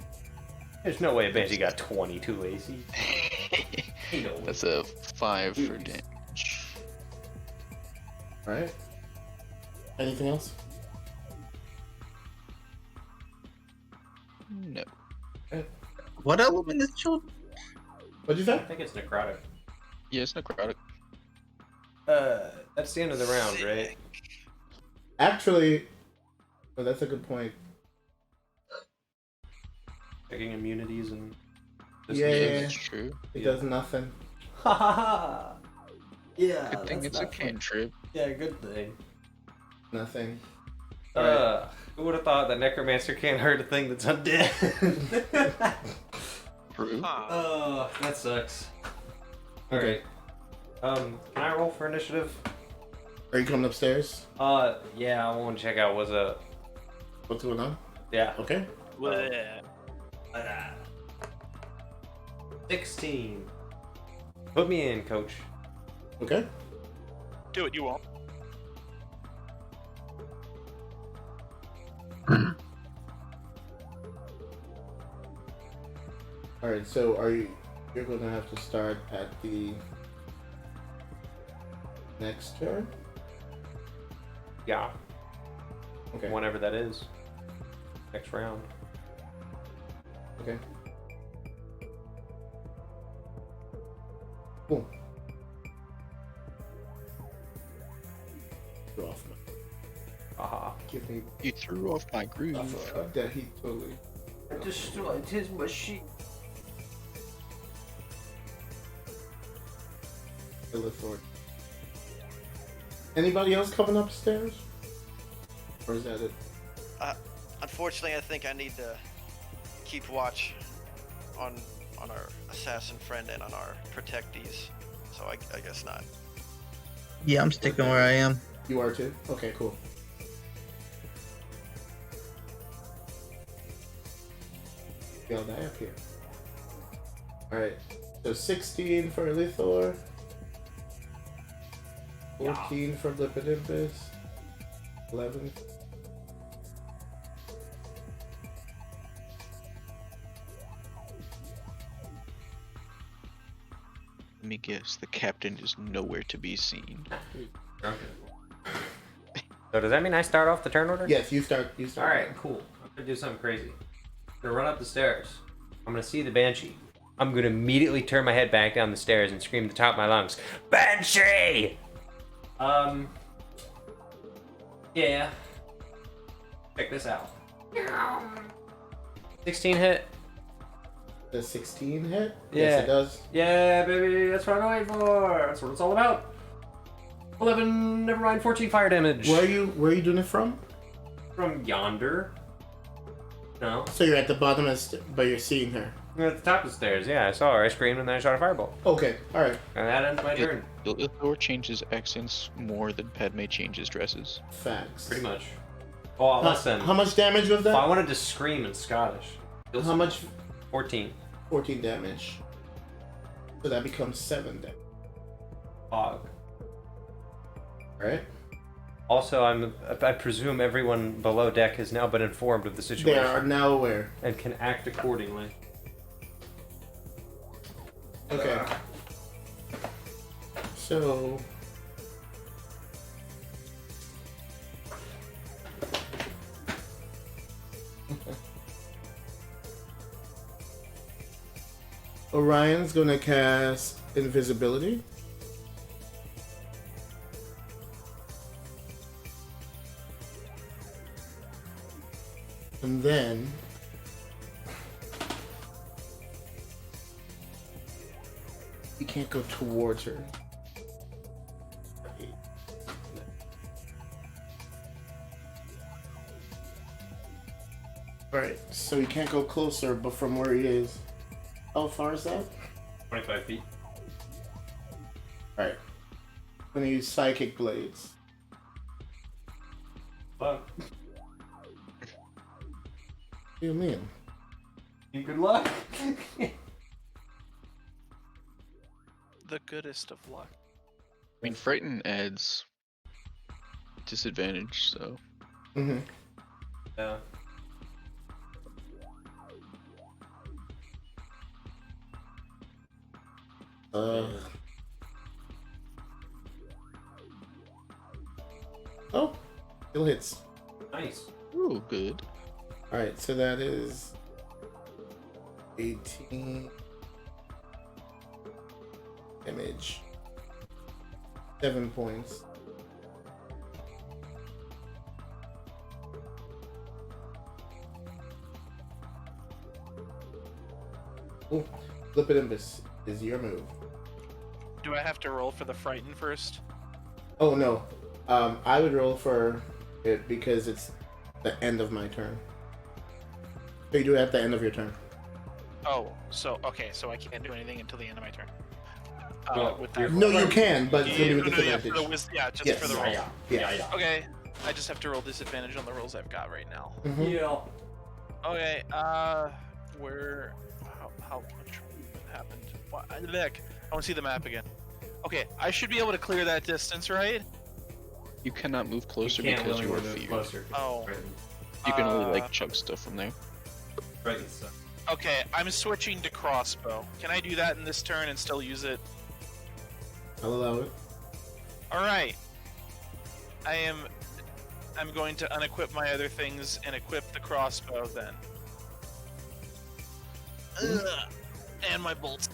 There's no way Banshee got 22 AC. No way. That's a 5 for damage. Alright. Anything else? No. What element is children? What'd you I say? think it's necrotic. Yeah, it's necrotic. That's the end of the round, right? Actually, well, that's a good point. Checking immunities and... Yeah. That's true. It Yeah. does nothing. Ha ha ha! Yeah, Good thing that's it's a not fun. cantrip. Yeah, good thing. Nothing. Who would have thought that Necromancer can't hurt a thing that's undead? True. Huh. That sucks. Alright. Can I roll for initiative? Are you coming upstairs? Yeah, I want to check out what's up. What's going on? Yeah. Okay. Bleh. 16. Put me in, coach. Okay. Do it, you won't. All right. So you're gonna have to start at the next turn. Yeah. Okay. Whenever that is. Next round. Okay. Cool. Threw off my. Aha. Give me. You threw off my groove. That he totally. I destroyed his machine. Illithor. Anybody else coming upstairs? Or is that it? Unfortunately, I think I need to keep watch on our assassin friend and on our protectees. So I guess not. Yeah, I'm sticking where I am. You are too? Okay, cool. Y'all die up here. Alright. So 16 for Illithor. 14 for Lipidimpus. 11. Let me guess, the captain is nowhere to be seen. So does that mean I start off the turn order? Yes, you start. Alright, cool. I'm gonna do something crazy. I'm gonna run up the stairs. I'm gonna see the Banshee. I'm gonna immediately turn my head back down the stairs and scream at the top of my lungs, Banshee! Yeah. Check this out. 16 hit. The 16 hit? Yeah. Yes, it does. Yeah, baby, that's what I'm going for. That's what it's all about. 11, never mind, 14 fire damage. Where are you doing it from? From yonder. No. So you're at the bottom but you're seeing her. At the top of the stairs, yeah, I saw her. I screamed and then I shot a fireball. Okay, alright. And that ends my turn. Illithor changes accents more than Padme changes dresses. Facts. Pretty much. Oh, listen. How much damage was If that? I wanted to scream in Scottish. How much? 14. 14 damage. So that becomes 7 damage. Fog. Alright. Also, I presume everyone below deck has now been informed of the situation. They are now aware. And can act accordingly. Okay. So... Orion's gonna cast invisibility. And then he can't go towards her. Alright, so he can't go closer, but from where he is. How far is that? 25 feet. Alright. I'm gonna use Psychic Blades. Fuck. What do you mean? Good luck. The goodest of luck. I mean, Frighten adds disadvantage, so. Mm-hmm. Yeah. Oh, still hits. Nice. Ooh, good. Alright, so that is 18 damage. 7 points. Oh, Flipidambus is your move. Do I have to roll for the frighten first? Oh no, I would roll for it because it's the end of my turn. So you do it at the end of your turn. Oh, so okay, so I can't do anything until the end of my turn. Well, With that No, roll. you can, but it's gonna be with yeah, disadvantage. just Yes. for the roll. Yeah. Okay, I just have to roll disadvantage on the rolls I've got right now. Mhm. Yeah. Okay, where, how much happened? What, look, I want to see the map again. Okay, I should be able to clear that distance, right? You cannot move closer can't because you willingly are move feared. closer. Oh. You can only like chug stuff from there. Right. So. Okay, I'm switching to crossbow. Can I do that in this turn and still use it? I'll allow it. Alright. I'm going to unequip my other things and equip the crossbow then. Ugh. And my bolts.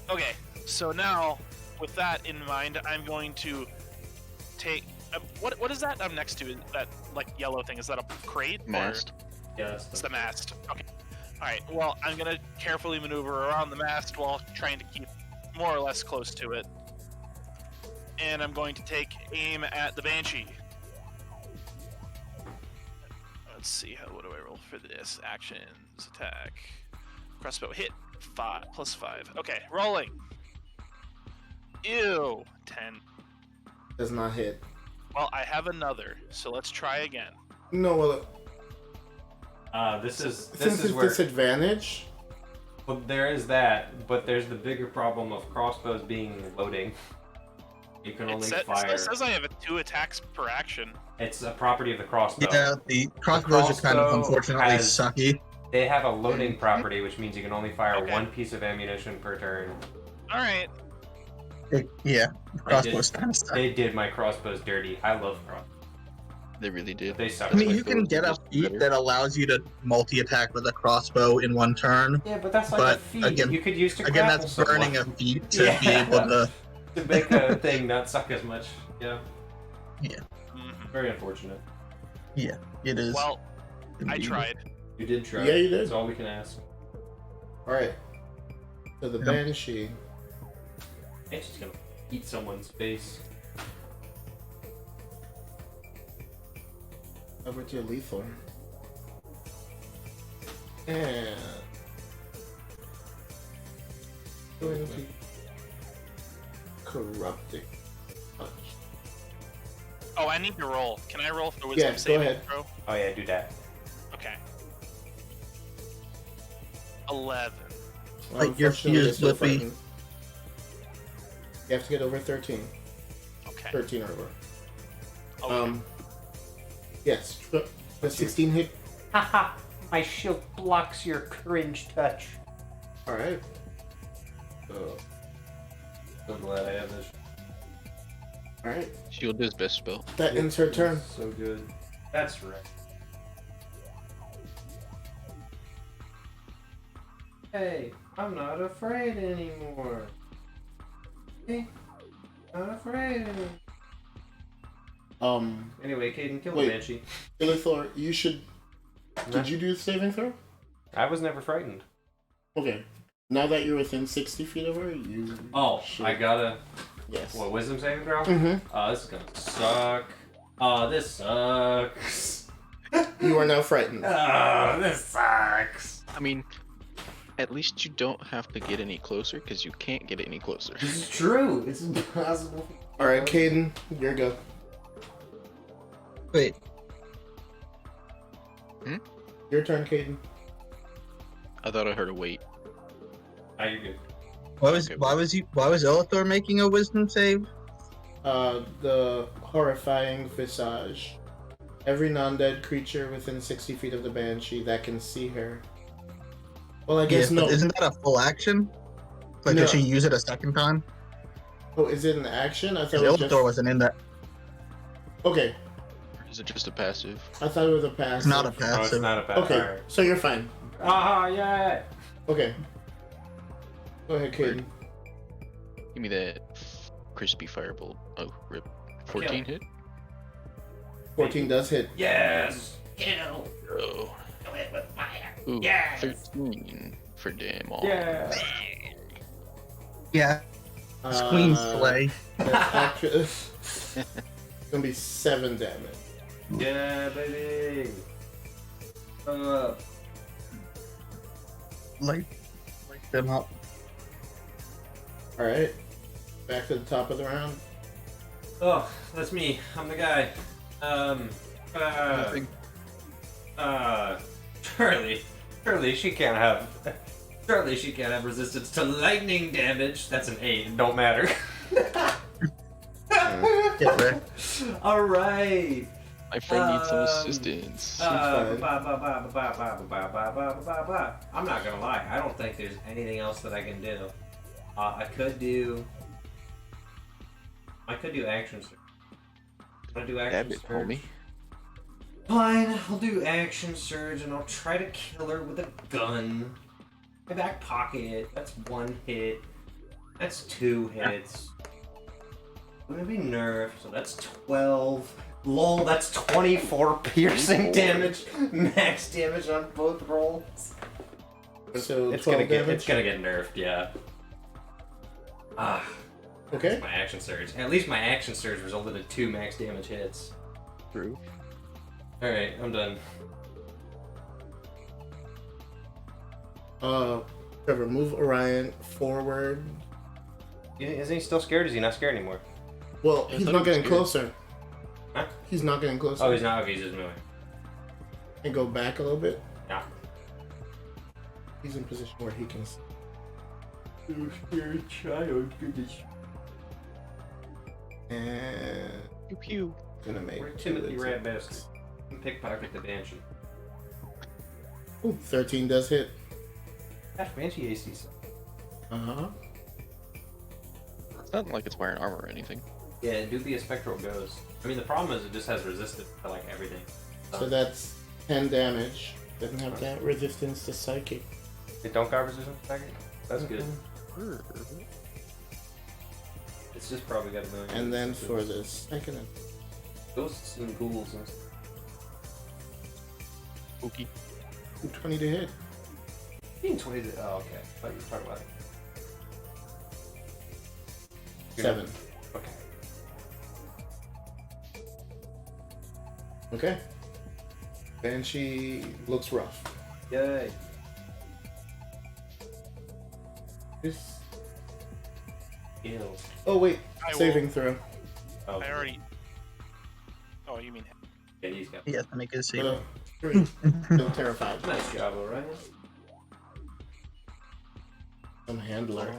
Okay, so now, with that in mind, I'm going to take... what is that I'm next to? That, like, yellow thing? Is that a crate? Mast. Yeah, It's the mast. Okay. Alright, well, I'm gonna carefully maneuver around the mast while trying to keep more or less close to it. And I'm going to take aim at the Banshee. Let's see, what do I roll for this? Actions, attack, crossbow, hit, 5, plus 5. Okay, rolling. Ew, 10. Does not hit. Well, I have another, so let's try again. No, well, This is since it's where. disadvantage. Well, there is that, but there's the bigger problem of crossbows being loading. You can only fire. It says I have 2 attacks per action. It's a property of the crossbow. Yeah, the crossbows are kind of crossbow unfortunately has- sucky. They have a loading property, which means you can only fire Okay. 1 piece of ammunition per turn. Alright. Yeah, crossbows kind of suck. They did my crossbows dirty. I love crossbows. They really did. They suck. I mean, Like you can those get a just feat better. that allows you to multi-attack with a crossbow in one turn. Yeah, but that's like But a feat again- you could use to Again, grapple that's burning a someone. feat to be able to. to make a thing not suck as much. Yeah. Mhm. Very unfortunate. Yeah, it is. Well, I indeed. tried. You did try. Yeah, you did. That's all we can ask. All right. So the Yeah. Banshee. It's just gonna eat someone's face. Over to lethal. And going to corrupting punch. Oh, I need to roll. Can I roll for Yeah, wisdom go saving ahead. throw? Oh yeah, do that. Okay. 11. Like, your Unfortunately, fuse it's still would be- frightened. You have to get over 13. Okay. 13 or over. Okay. Yes. The 16 hit. Haha, my shield blocks your cringe touch. All right. So, So glad I have this. all right. Shield is best spell. That ends her turn. So good. That's right. Hey, I'm not afraid anymore. Hey, not afraid anymore. Anyway, Caden, kill Wait. the Banshee. Illithor, you should. Did you do the saving throw? I was never frightened. Okay. Now that you're within 60 feet of her, you. Oh, should. I gotta. Yes. What, wisdom saving throw? Mm-hmm. This is gonna suck. This sucks. You are now frightened. This sucks. I mean, at least you don't have to get any closer because you can't get any closer. This is true. It's impossible. All right, Caden, your go. Wait, Your turn, Caden. I thought I heard a wait. You're good. why was Illithor making a wisdom save? The horrifying visage. Every non-dead creature within 60 feet of the Banshee that can see her. Well, I guess Yeah, no. but isn't that a full action? Like, No. did she use it a second time? Oh, is it an action? I thought Because it was Illithor just... wasn't in that. Okay, Is it just a passive? I thought it was a pass. It's not a Oh, it's passive. not a bad. Okay, Alright. so you're fine. Yeah. Okay. Go ahead, Caden. Give me that crispy firebolt. Oh, rip. 14 hit? 14 does hit. Yes. Oh. Ooh, Yeah. 13 for damn all. Yeah. Yeah, Queen Uh, Slay. That's actually... it's gonna be 7 damage. Yeah, baby. Light them up. Alright. Back to the top of the round. Oh, that's me. I'm the guy. Nothing. Surely she can't have. Surely she can't have resistance to lightning damage. That's an 8. It don't matter. Get wrecked. All right. My friend needs some assistance. I'm not gonna lie. I don't think there's anything else that I can do. I could do action surge. I'm gonna do action surge. Homie. Fine, I'll do action surge and I'll try to kill her with a gun. My back pocket. That's 1 hit. That's 2 hits. I'm gonna be nerfed, so that's 12. Lol, that's 24 piercing damage. Max damage on both rolls. So It's 12 gonna get damage? nerfed, yeah. Okay. That's my action surge. At least my action surge resulted in 2 max damage hits. True. Alright, I'm done. Trevor, move Orion forward. Isn't he still scared? Is he not scared anymore? Well, I he's thought not he was getting scared. closer. Huh? He's not getting closer. Oh, he's not. Okay, he's just moving. And go back a little bit. Yeah. He's in position where he can see. You scared child, goodness. And Pew pew. gonna make We're two Timothy attacks. Rat Bastard. Pickpocket the Banshee. Ooh, 13 does hit. Gosh, Banshee AC. Uh-huh. It's not like it's wearing armor or anything. Yeah, it do be a spectral ghost. I mean, the problem is it just has resistance to like everything. So that's 10 damage. Doesn't have that resistance to psychic. It don't got resistance to psychic? That's good. It's just probably got a million. And then for the second ghosts and ghouls and stuff. Spooky. 20 to hit. 20 to. Oh, okay. I thought you were talking about it. 7. Okay. Okay. Banshee looks rough. Yay. This... Heals. Oh wait, I saving throw. Oh, I already. Oh, you mean him? Yeah, he's got. He has to make a save. 3. Still terrified. Nice job, Orion. Some handler.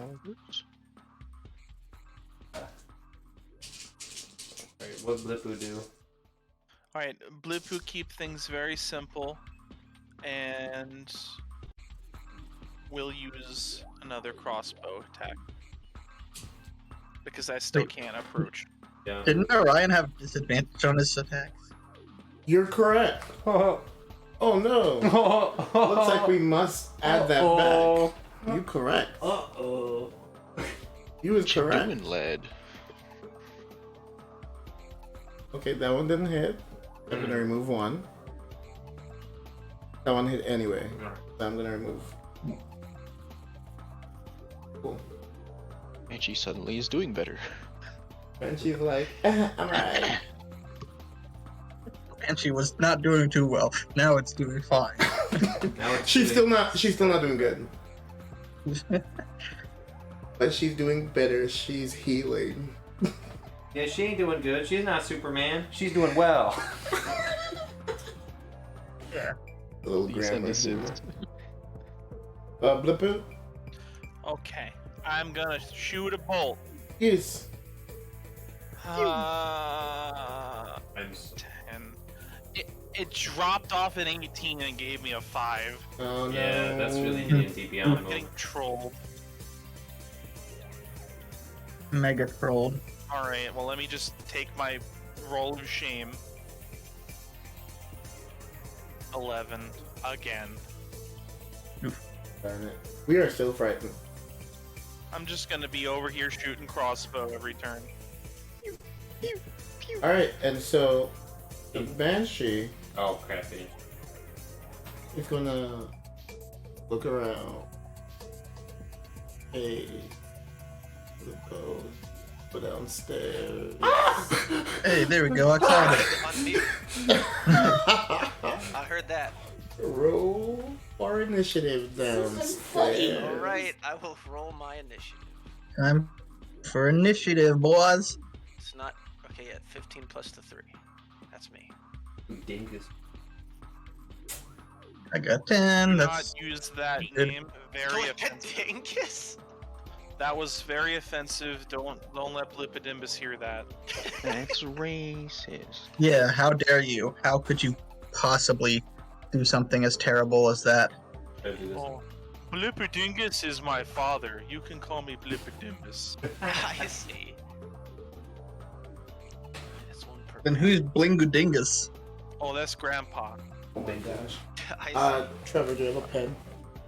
Alright, what Blippu do? Alright, Blippu keep things very simple, and we'll use another crossbow attack. Because I still Wait. can't approach. Yeah. Didn't Orion have disadvantage on his attacks? You're correct. Oh no. Looks like we must add that back. You correct. Uh-oh. You was What you correct. doing, lad? Okay, that one didn't hit. I'm gonna remove 1. That one hit anyway. So I'm gonna remove. Cool. Banshee suddenly is doing better. And she's like, I'm right. And she was not doing too well. Now it's doing fine. Now it's She's still not doing good. But she's doing better. She's healing. Yeah, she ain't doing good. She's not Superman. She's doing well. Yeah. A little Please send grammar. assist. Blippu? Okay, I'm gonna shoot a bolt. Yes. I'm so... 10. It dropped off an 18 and gave me a 5. Oh no. Yeah, that's really D&D Beyond. I'm getting trolled. Mega trolled. Alright, well let me just take my roll of shame. 11. Again. Darn it. We are still frightened. I'm just gonna be over here shooting crossbow every turn. Alright, and so the Banshee Oh, crappy. is gonna look around. Hey, go downstairs. Hey, there we go. I caught it. Unmute. I heard that. Roll for initiative downstairs. Alright, I will roll my initiative. Time for initiative, boys. It's not. Okay, yeah, 15 plus the 3. That's me. Dingus. I got 10. Do That's not use that good. name very Go ahead, offensive. Dingus. That was very offensive. Don't let Blippidimbus hear that. That's racist. Yeah, how dare you? How could you possibly do something as terrible as that? Oh, Blippidingus is my father. You can call me Blippidimbus. I see. That's one per. Then who's Blingudingus? Oh, that's Grandpa. I see. Trevor, do you have a pen?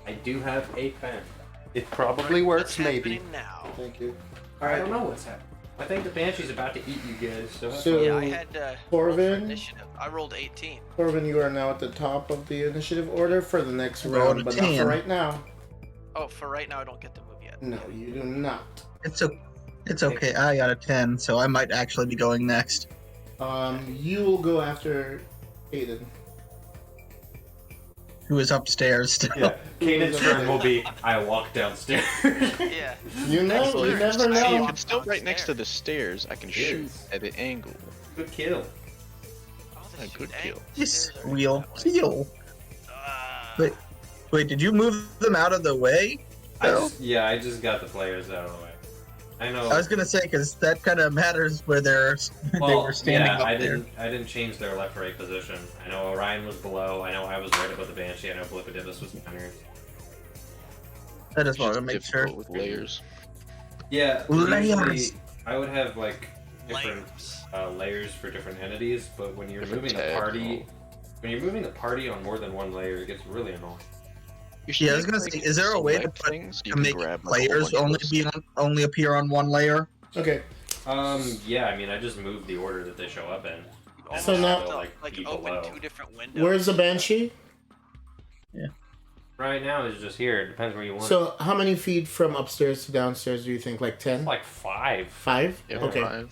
I do have a pen. It probably works, What's maybe. happening now? Thank you. I don't know what's happening. I think the Banshee's about to eat you guys. So- Yeah, I had roll for Corvin? initiative. I rolled 18. Corbin, you are now at the top of the initiative order for the next Roll round, a but not 10. for right now. Oh, for right now, I don't get to move yet. No, you do not. It's okay. I got a 10, so I might actually be going next. You will go after Aiden. Who is upstairs still? Yeah, Caden's turn will be, I walk downstairs. Yeah. You know, Excellent. you never Hey, know. if it's still right next to the stairs, I can shoot Yes. at an angle. Good kill. Oh, A the good shoot kill. angles This stairs are real that way. kill. Ah. Wait, did you move them out of the way? No? I just got the players out of the way. I know. I was gonna say, because that kind of matters where they were standing yeah, up I there. didn't change their left-right position. I know Orion was below. I know I was right above the Banshee. I know Blippidimbus was under. I just It's wanted just to make sure. difficult with layers. Yeah, Layers. usually I would have like different Layers. layers for different entities, but when you're Different moving a tag, party, when you're moving a party on more than one layer, it gets really annoying. You should Yeah, I was make, gonna like, say, is there a way to select put things you to can make grab, like, a whole players bunch of those. only appear on one layer? Okay, Yeah, I mean, I just moved the order that they show up in. Almost So now- have to, like, like be open below. 2 different windows. where's the Banshee? Right now, it's just here. It depends where you want. So, how many feet from upstairs to downstairs do you think? Like 10? It's like 5. 5? Yeah, Okay. 5.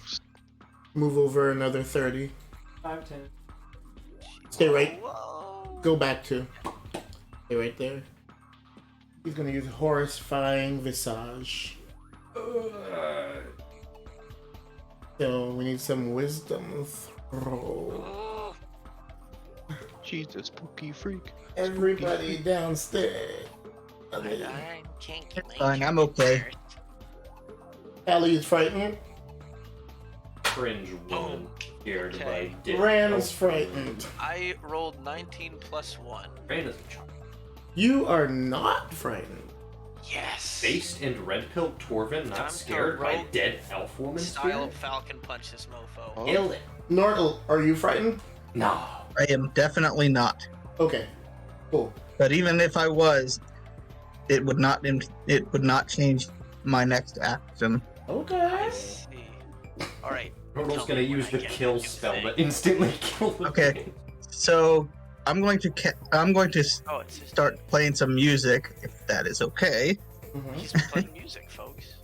Move over another 30. 5, 10. Stay right. Whoa. Go back to. Stay right there. He's gonna use Horrifying Visage. So, we need some wisdom throw. Oh. She's a spooky freak. Everybody downstairs. I can't get my Fine, I'm okay. Allie is frightened. Cringe woman scared Okay. by dick. Rand's frightened. I rolled 19 plus 1. Rand is a child. You are not frightened. Yes. Based and red-pilled Torvin, Time not to scared by rogue dead elf woman Style spirit? Falcon Punch this mofo. Oh. Kill it. Nortle, are you frightened? No. I am definitely not. Okay. Cool. But even if I was, it would not change my next action. I Okay. see. Alright. Rodel's Tell gonna me when use I the get kill the spell thing. to instantly kill the Okay. thing. So I'm going to Oh, it's just start playing some music, if that is okay. Mhm. He's playing music, folks.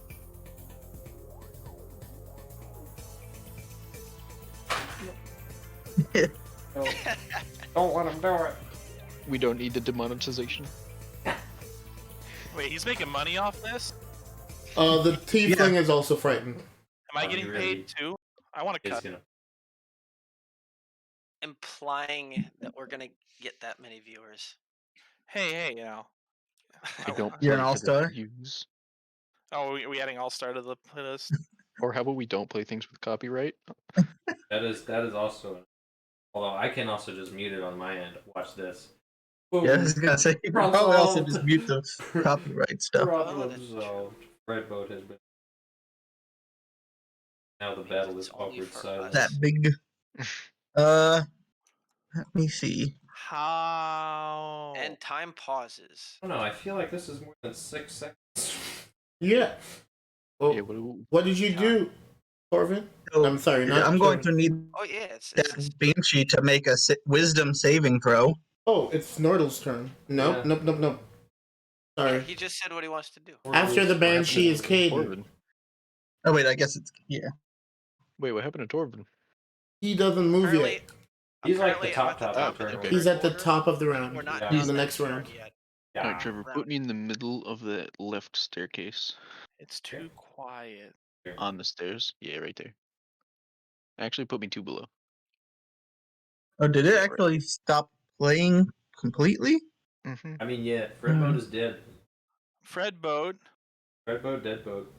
Don't let him do it. We don't need the demonetization. Wait, he's making money off this? The tiefling is also frightened. Am I Oh, getting you paid really- too? I want to He's cut. gonna. Implying that we're gonna get that many viewers. Hey, now. I don't You're an play for the all-star? views. Oh, are we adding All Star to the playlist? Or how about we don't play things with copyright? That is also. Although I can also just mute it on my end. Watch this. Yeah, I was gonna say you could probably also just mute the copyright stuff. Problem that's solved. Red boat has been. Now the battle is It's only awkward for silence. That big. Let me see. How? And time pauses. I don't know. I feel like this is more than 6 seconds. Yeah. Oh, Yeah, what do- what did you do, Corvin? So, I'm sorry, not I'm going Corvin. to need Oh yeah, it's that Banshee to make a wisdom saving throw. Oh, it's Nordle's turn. Nope, Yeah. nope. yeah, Sorry. he just said what he wants to do. After the Banshee is Caden. Torvin. Oh wait, I guess it's yeah. Wait, what happened to Torvin? He doesn't move Apparently, yet. He's like the apparently top I'm at the top top of the turtle. He's at the order. top of the round. We're not Yeah. done He's the that next turn round. yet. Yeah. Alright, Trevor, put me in the middle of the left staircase. It's too quiet. On the stairs. Yeah, right there. Actually, put me 2 below. Oh, did it actually stop playing completely? Mm-hmm. I mean, yeah, Fred Boat is dead. Fred Boat. Red boat, dead boat.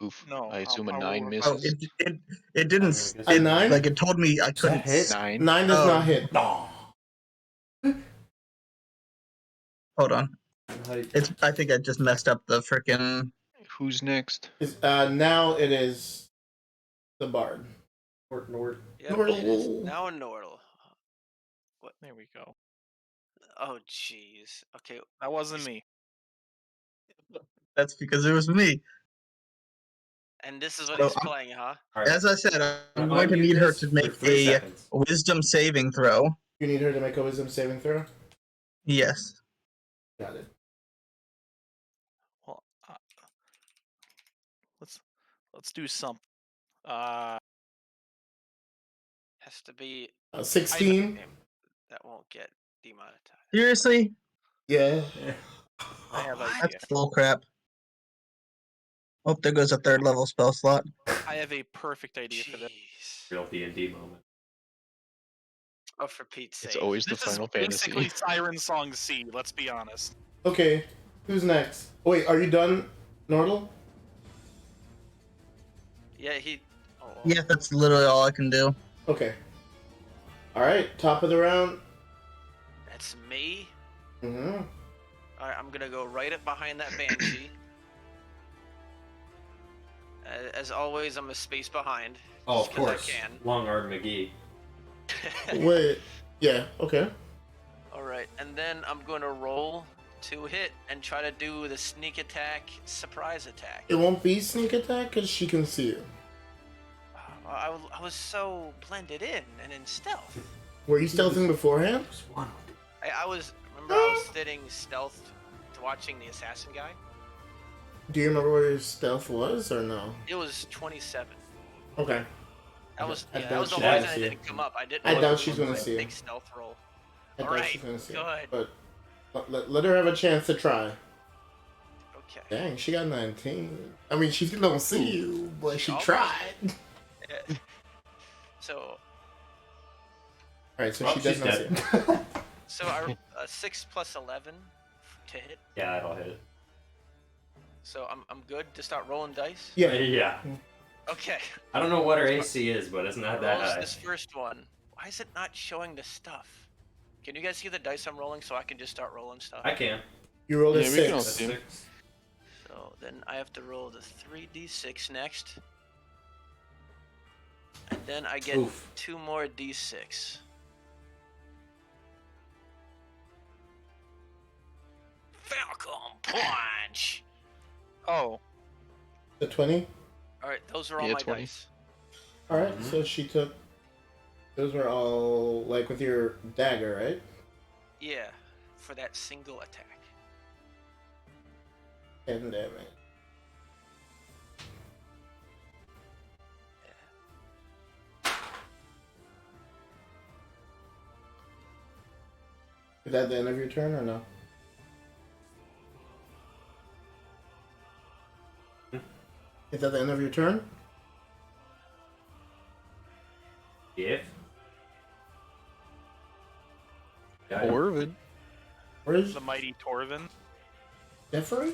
Oof. No, I assume a I'll 9 roll. misses. It didn't. I'm gonna guess It, A 9? like it told me I Does that couldn't. hit? 9. 9 does Oh. not hit. No. Hold on. How- It's. I think I just messed up the freaking. Who's next? Now it is the bard. Nord. Yep, Nordle. it is now a Nordle. There we go. Oh, jeez. Okay. That wasn't me. That's because it was me. And this is what So he's I'm- playing, huh? All right. As I said, I'm Unmute going to need her this to for make 3 a seconds. wisdom saving throw. You need her to make a wisdom saving throw? Yes. Got it. Well, let's do something. Has to be 16? that won't get demonetized. Seriously? Yeah. I have idea. That's bull crap. Oh, there goes a 3rd level spell slot. I have a perfect idea for this. Jeez. Real D&D moment. Oh, for Pete's sake. It's always the This is Final basically Fantasy. Siren Song C. Let's be honest. Okay. Who's next? Wait, are you done, Nordle? Yeah, he. Oh, Yeah, that's literally all I can do. Okay. Alright, top of the round. That's me. Mm-hmm. Alright, I'm gonna go right up behind that Banshee. As always, I'm a space behind. Oh, of just 'cause course. I can. Long Arm McGee. Wait. Yeah, okay. Alright, and then I'm gonna roll to hit and try to do the sneak attack, surprise attack. It won't be sneak attack because she can see you. I was so blended in and in stealth. Were you stealthing beforehand? I was sitting stealth watching the assassin guy. Do you remember where your stealth was or no? It was 27. Okay. That was I that doubt was the she reason does I see didn't come up. I didn't. I know doubt if it she's was gonna a see you. big stealth roll. I doubt Alright, she's gonna see good. it. But let her have a chance to try. Okay. Dang, she got 19. I mean, she don't see you, but she Almost. tried. Yeah. So Alright, so Oh, she does she's not dead. see you. so our 6 plus 11 to hit. Yeah, that'll hit. So I'm good to start rolling dice. Yeah. Yeah. Okay. I don't know what her AC is, but it's not that Rolls high. this first one. Why is it not showing the stuff? Can you guys see the dice I'm rolling so I can just start rolling stuff? I can. You rolled a Yeah, we can all 6. see. That's 6. So then I have to roll the 3d6 next. And then I get Oof. 2 more d6. Falcon Punch! Oh, The 20? Alright, those are all Yeah, my 20. dice. Alright, so she took. Those were all like with your dagger, right? Yeah, for that single attack. 10 damage. Is that the end of your turn or no? Is that the end of your turn? If. Yeah, Orvid. Where is the mighty Torvin. Jeffrey?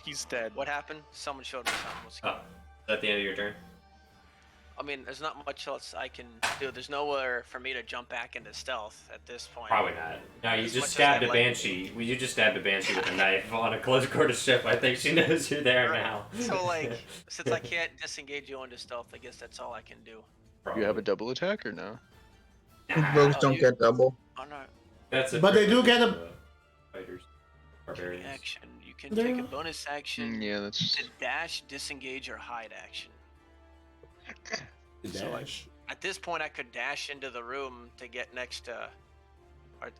He's dead. What happened? Someone showed me something. What's Oh, is that the end of your turn? I mean, there's not much else I can do. There's nowhere for me to jump back into stealth at this point. Probably not. No, you As just much as stabbed I'd a like- banshee. You just stabbed a banshee with a knife on a close quarter ship. I think she knows you're there Right. now. So, like, since I can't disengage you into stealth, I guess that's all I can do. You have a double attack or no? Rogues Oh, don't you- get double. Oh no, That's it. But they do get a- Fighters. free Barbarians. action. You can take a Yeah. bonus action Yeah, that's. to dash, disengage, or hide action. So, like, Dash. at this point, I could dash into the room to get next to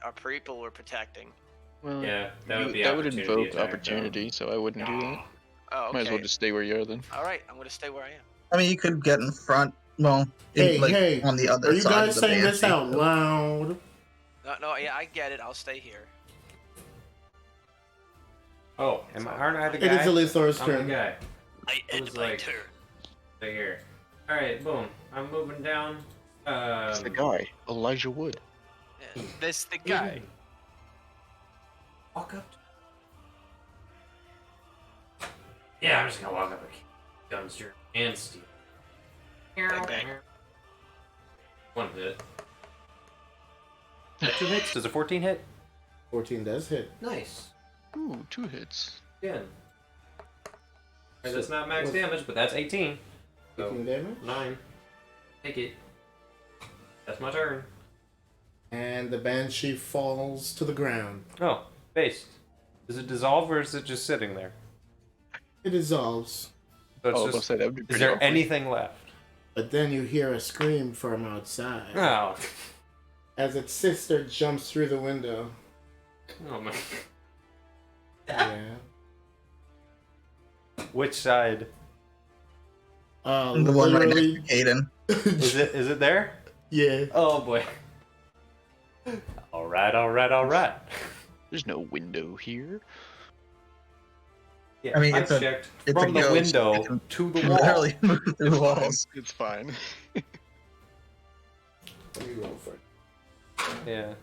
our people we're protecting. Well, Yeah, that would be that would opportunity invoke attack, though. opportunity, so I wouldn't do that. Oh, okay. Might as well just stay where you are then. All right, I'm gonna stay where I am. I mean, you could get in front. Well, Hey, like hey, on the other Are you side guys of the saying this Banshee. out loud? No, yeah, I get it. I'll stay here. Oh, aren't I the It guy? is Elithor's I'm turn. the guy. I end end my my like- turn. Right here. Alright, boom. I'm moving down. It's the guy, Elijah Wood. Yeah. This the guy. Walk up. Yeah, I'm just gonna walk up and dumpster and steal. Bang, bang. One hit. Is that 2 hits? Does a 14 hit? 14 does hit. Nice. Ooh, 2 hits. Again. So That's not max what's- damage, but that's 18. 18 damage. 9. Take it. That's my turn. And the Banshee falls to the ground. Oh, based. Does it dissolve or is it just sitting there? It dissolves, So it's Oh, I'll just, say that would be is pretty there awkward. anything left? but then you hear a scream from outside Oh. as its sister jumps through the window. Oh my. Yeah. Which side? The one right next Literally. to Caden. Is it there? Yeah. Oh boy. Alright. There's no window here. Yeah, I mean, I it's a- checked it's a from the ghost. window It can to the wall. Literally move through walls. It's fine. Let me roll for it. Yeah.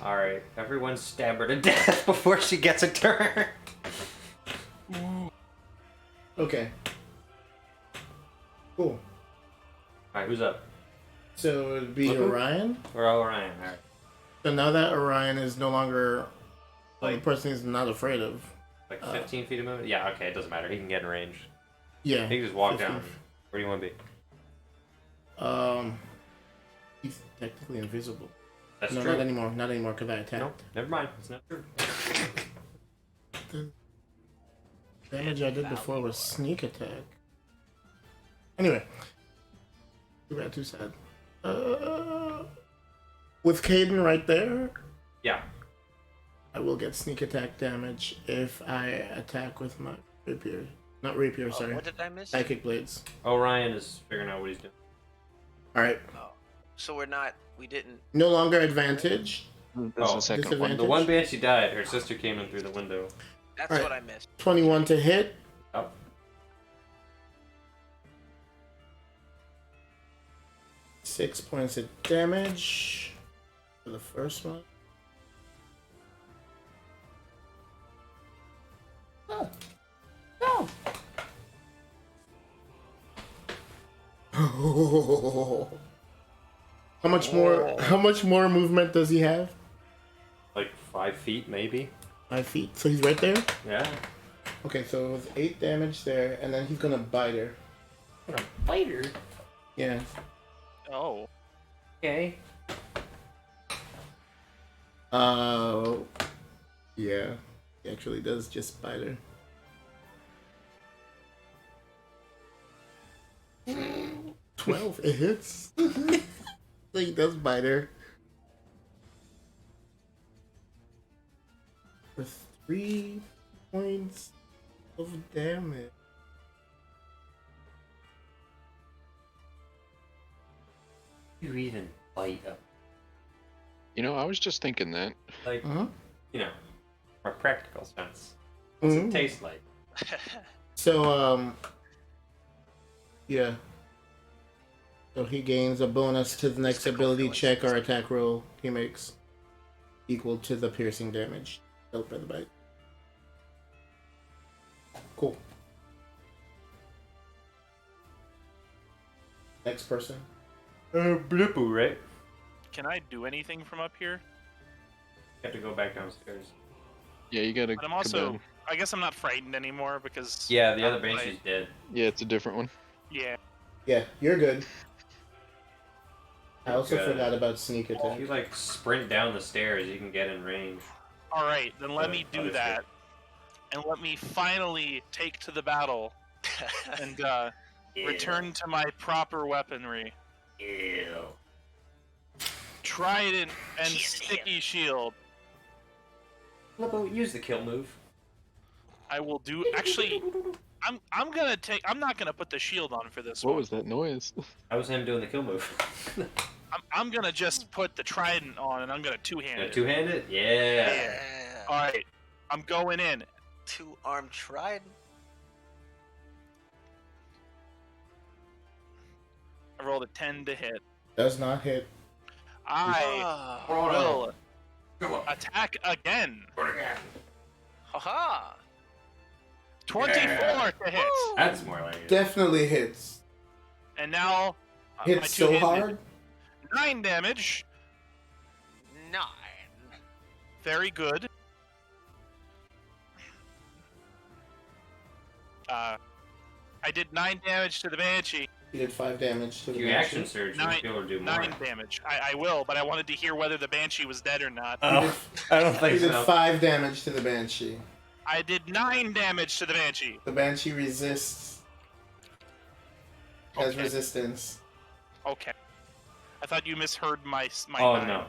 Alright, everyone stab her to death before she gets a turn. Okay. Cool. Alright, who's up? So it'd be Mhm. Orion. We're all Orion, alright. So now that Orion is no longer the Like- person he's not afraid of. Like 15 feet of movement? Yeah, okay, it doesn't matter. He can get in range. Yeah. He can just walk 15. down. Where do you want to be? He's technically invisible. That's no, true. not anymore. Not anymore because I attacked. No, never mind. It's not true. The damage I did before was sneak attack. Anyway. Too bad, too sad. With Caden right there, Yeah. I will get sneak attack damage if I attack with my rapier. Not rapier, sorry. What did I miss? Psychic blades. Orion is figuring out what he's doing. Alright. Oh. So we didn't. No longer advantage. That's Oh, the second one. disadvantage. The one Banshee died. Her sister came in through the window. That's Alright. what I missed. 21 to hit. Oh. 6 points of damage for the first one. Oh. No. How much more? How much more movement does he have? Like 5 feet, maybe? 5 feet. So he's right there. Yeah. Okay, so it was 8 damage there, and then he's gonna bite her. What a fighter. Yeah. Oh. Okay. Yeah. He actually does just bite her. 12. It hits. So he does bite her. For 3 points of damage. You even bite up. You know, I was just thinking that. Like, Uh-huh. you know, from a practical sense. What's Mhm. it taste like? So, yeah. So he gains a bonus to the next ability check or attack roll he makes, equal to the piercing damage dealt by the bite. Cool. Next person. Blippu, right? Can I do anything from up here? You have to go back downstairs. Yeah, you gotta. But I'm come also. down. I guess I'm not frightened anymore because. Yeah, the other I'm Banshee's like- dead. Yeah, it's a different one. Yeah. Yeah, you're good. I also Good. forgot about sneak If attack. you like sprint down the stairs, you can get in range. All right, then let Uh, me do understood. that, and let me finally take to the battle and return to my proper weaponry. Ew. Trident and sticky shield. Blippu, use the kill move. I will do. Actually, I'm gonna take. I'm not gonna put the shield on for this What one. was that noise? That was him doing the kill move. I'm gonna just put the trident on, and I'm gonna two-hand it. Two-handed? Yeah. Yeah. All right, I'm going in. 2-armed trident. I rolled a 10 to hit. Does not hit. I Oh. will attack again. Haha. 24 to hit. That's more like it. Definitely hits. And now my Hits so two-handed- hard. 9 damage. 9. Very good. I did 9 damage to the Banshee. You did 5 damage to the You Banshee. action surge, you might be able to do more. 9 damage. I will, but I wanted to hear whether the Banshee was dead or not. Oh, I don't You think did so. 5 damage to the Banshee. I did 9 damage to the Banshee. The Banshee resists. Has Okay. resistance. Okay. I thought you misheard my Oh 9. no.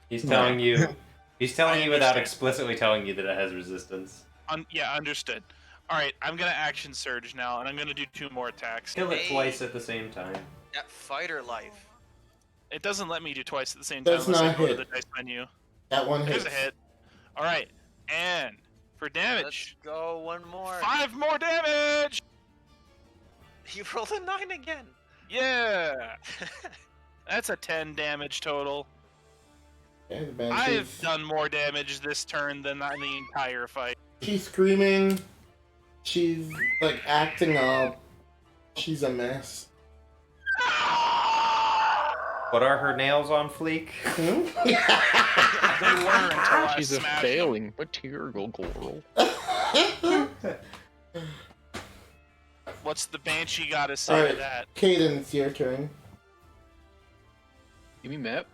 He's telling you. He's telling I you without understand. explicitly telling you that it has resistance. Yeah, understood. Alright, I'm gonna action surge now, and I'm gonna do 2 more attacks. Kill it Hey. twice at the same time. That fighter life. It doesn't let me do twice at the same Does time unless I not go to hit. the dice menu. That one There's hits. a hit. Alright, and for Let's damage, go one more. 5 more damage! You rolled a 9 again. Yeah! That's a 10 damage total. Okay, the Banshee. I've done more damage this turn than in the entire fight. She's screaming. She's like acting up. She's a mess. But are her nails on fleek? Hmm? They were until I She's a smashed them. failing material girl. What's the Banshee gotta say Alright, to that? Caden, it's your turn. Give me map,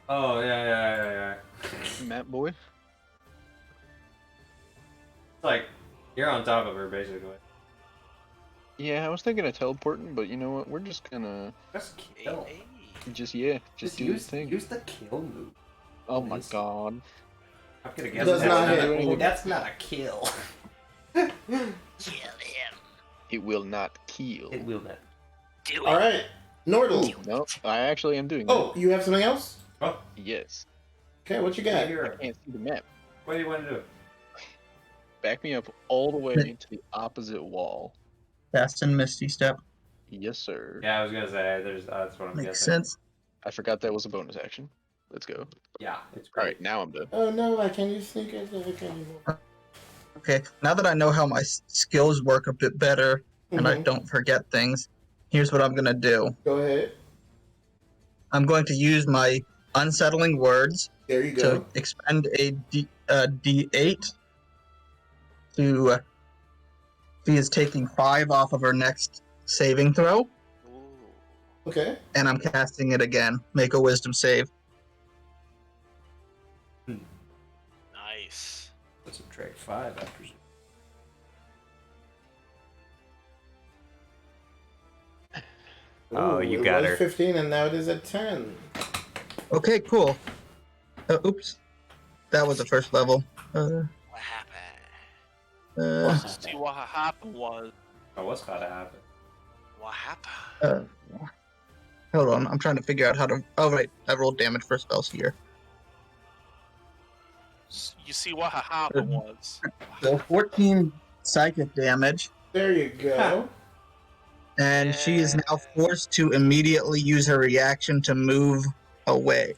Oh yeah. map boy. It's like you're on top of her basically. Yeah, I was thinking of teleporting, but you know what? We're just gonna Just kill. Hey. just do use the thing. Use the kill move. Oh my please. god. I'm gonna guess Does that's not not hit. a, that's not a kill. Kill him. It will not kill. It will not. Do it. Alright, Nordle. No, I actually am doing that. Oh, you have something else? Oh, Yes. Okay, what you got? here. I can't see the map. What do you want to do? Back me up all the way to the opposite wall. Fast and Misty Step. Yes, sir. Yeah, I was gonna say that's what I'm Makes guessing. sense. I forgot that was a bonus action. Let's go. Yeah, it's great. Alright, now I'm done. Oh no, I can't use sneak attack anymore. Okay, now that I know how my skills work a bit better and I Mhm. don't forget things, here's what I'm gonna do. Go ahead. I'm going to use my unsettling words There you to go. expend a D8 to. She is taking 5 off of her next saving throw, Ooh. Okay. and I'm casting it again. Make a wisdom save. Nice. Let's subtract 5, I presume. Oh, you it got was her. 15 and now it is at 10. Okay, cool. Oops. That was the first level. What happened? Let's see what happened was. Oh, what's about to happen? What happened? Hold on, I'm trying to figure out how to. Oh, right. I rolled damage for spells here. You see what happened was. So 14 psychic damage, There you go. and she is now forced to immediately use her reaction to move away.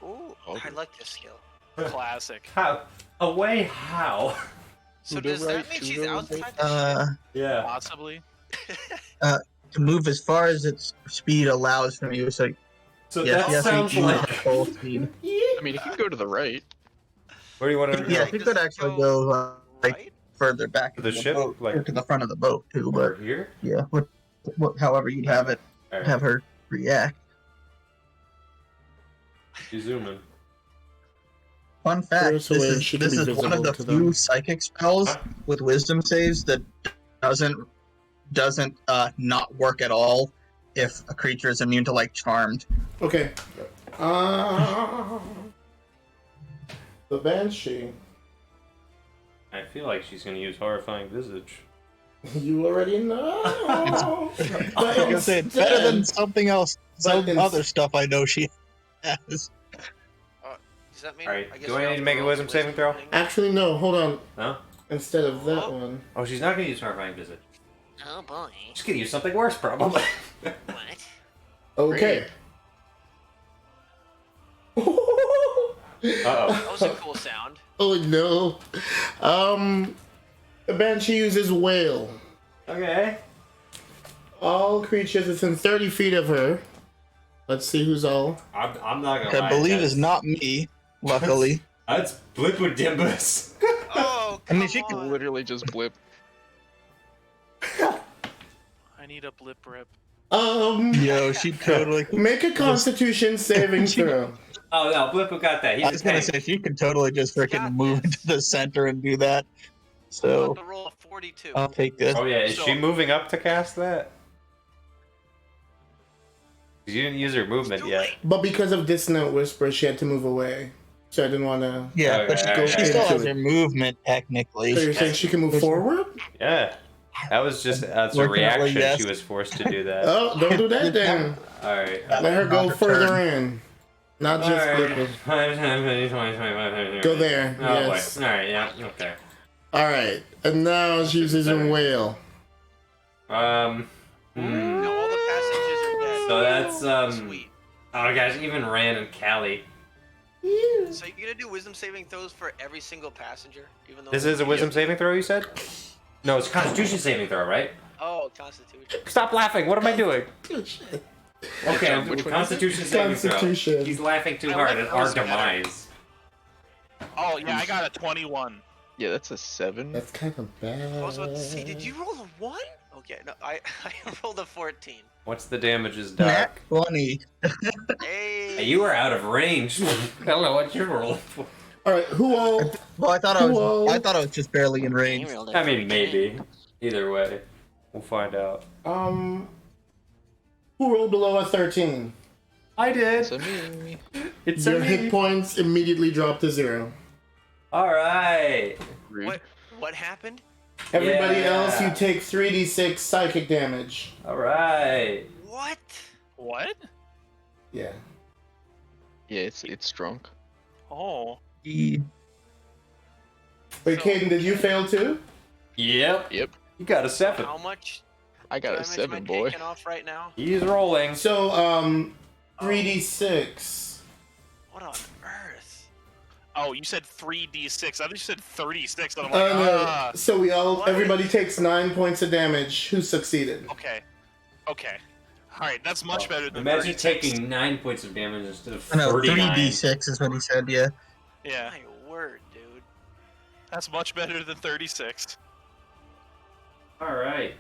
Ooh, Okay. I like this skill. Classic. How? Away? How? So To the does that right, mean to she's the outside right. the ship? Yeah. Possibly. To move as far as its speed allows from you. So So yes, that yes, sounds you use like. her full speed. I mean, it can go to the right. Where do you want to Yeah, go? she could actually go like Right? further back To the into ship? boat, Like- or to the front of the boat too. Over But here? yeah, however you'd have it, Alright, have her react. you zoom in. Fun fact: Furthest away, she can this be is one of visible the to few them. psychic spells Huh? with wisdom saves that doesn't not work at all if a creature is immune to like charmed. Okay. The Banshee. I feel like she's gonna use horrifying visage. You already know. I was gonna say it's better than something else, some But other stuff I know she has. Does that mean? Alright, guess do I we need have to make a roll wisdom saving throw? thing? Actually, no. Hold on. No? Instead of that Oh. one. Oh, she's not gonna use horrifying visage. Oh boy. She's gonna use something worse, probably. What? Okay. Uh-oh. That was a cool sound. Oh no. The Banshee uses wail. Okay. All creatures within 30 feet of her. Let's see who's all. I'm not gonna lie. I believe that's- it's not me, luckily. That's Blipodimbus. Oh, I mean, come she can on. Literally just blip. I need a blip rip. Yo, she totally. Make a Constitution saving throw. Oh no, Blippo got that. He's I was gonna say she could totally just got freaking move this. into the center and do that. I'm So about to roll a 42. I'll take this. Oh yeah, is So- she moving up to cast that? 'Cause you didn't use her movement yet. But because of Dissonant Whisper, she had to move away. So I didn't want to. Yeah, but Okay, she okay. still has her movement technically. So you're saying she can move forward? Yeah. That was just as a Fortunately, reaction. yes. She was forced to do that. Oh, don't do that then. All right. Let her go Not her further turn. in. Not just Blipper. Go there. Oh, Yes. boy. All right. Yeah. Okay. All right. And now she's using wail. No, all the passengers are dead. So that's Sweet. Oh guys, even Rand and Callie. So you're gonna do wisdom saving throws for every single passenger, even though This is a wisdom saving throw, you said? No, it's a Constitution saving throw, right? Oh, Constitution. Stop laughing. What am I doing? Good shit. Okay, I'm Which doing one is it? Constitution saving throw. Constitution. He's laughing too I hard like at our those better. demise. Oh yeah, I got a 21. Yeah, that's a 7. That's kind of bad. I was about to say, did you roll a 1? Okay, no, I rolled a 14. What's the damages, Nat Doc? 20. Hey. You were out of range. I don't know what you're rolling for. All right. Who all? Well, I thought Whoa. I was just barely in range. I mean, maybe. Either way, we'll find out. Who rolled below a 13? I did. So me. It's Your hit points immediately drop to 0. All right. Rude. What happened? Everybody Yeah. else, you take 3d6 psychic damage. All right. What? What? Yeah. Yeah, it's drunk. Oh. Wait, So- Caden, did you fail too? Yep. Yep. You got a 7. How much I got a damage 7, am I boy. taking off right now? He's rolling. So, 3d6. What on earth? Oh, you said 3d6. I think you said 36. And I'm Oh like, no. So What? everybody takes 9 points of damage. Who succeeded? Okay. Okay. All right, that's much better than Imagine 36. taking 9 points of damage instead of I know 39. 3d6 is what he said. Yeah. Yeah, My word, dude. that's much better than 36. All right.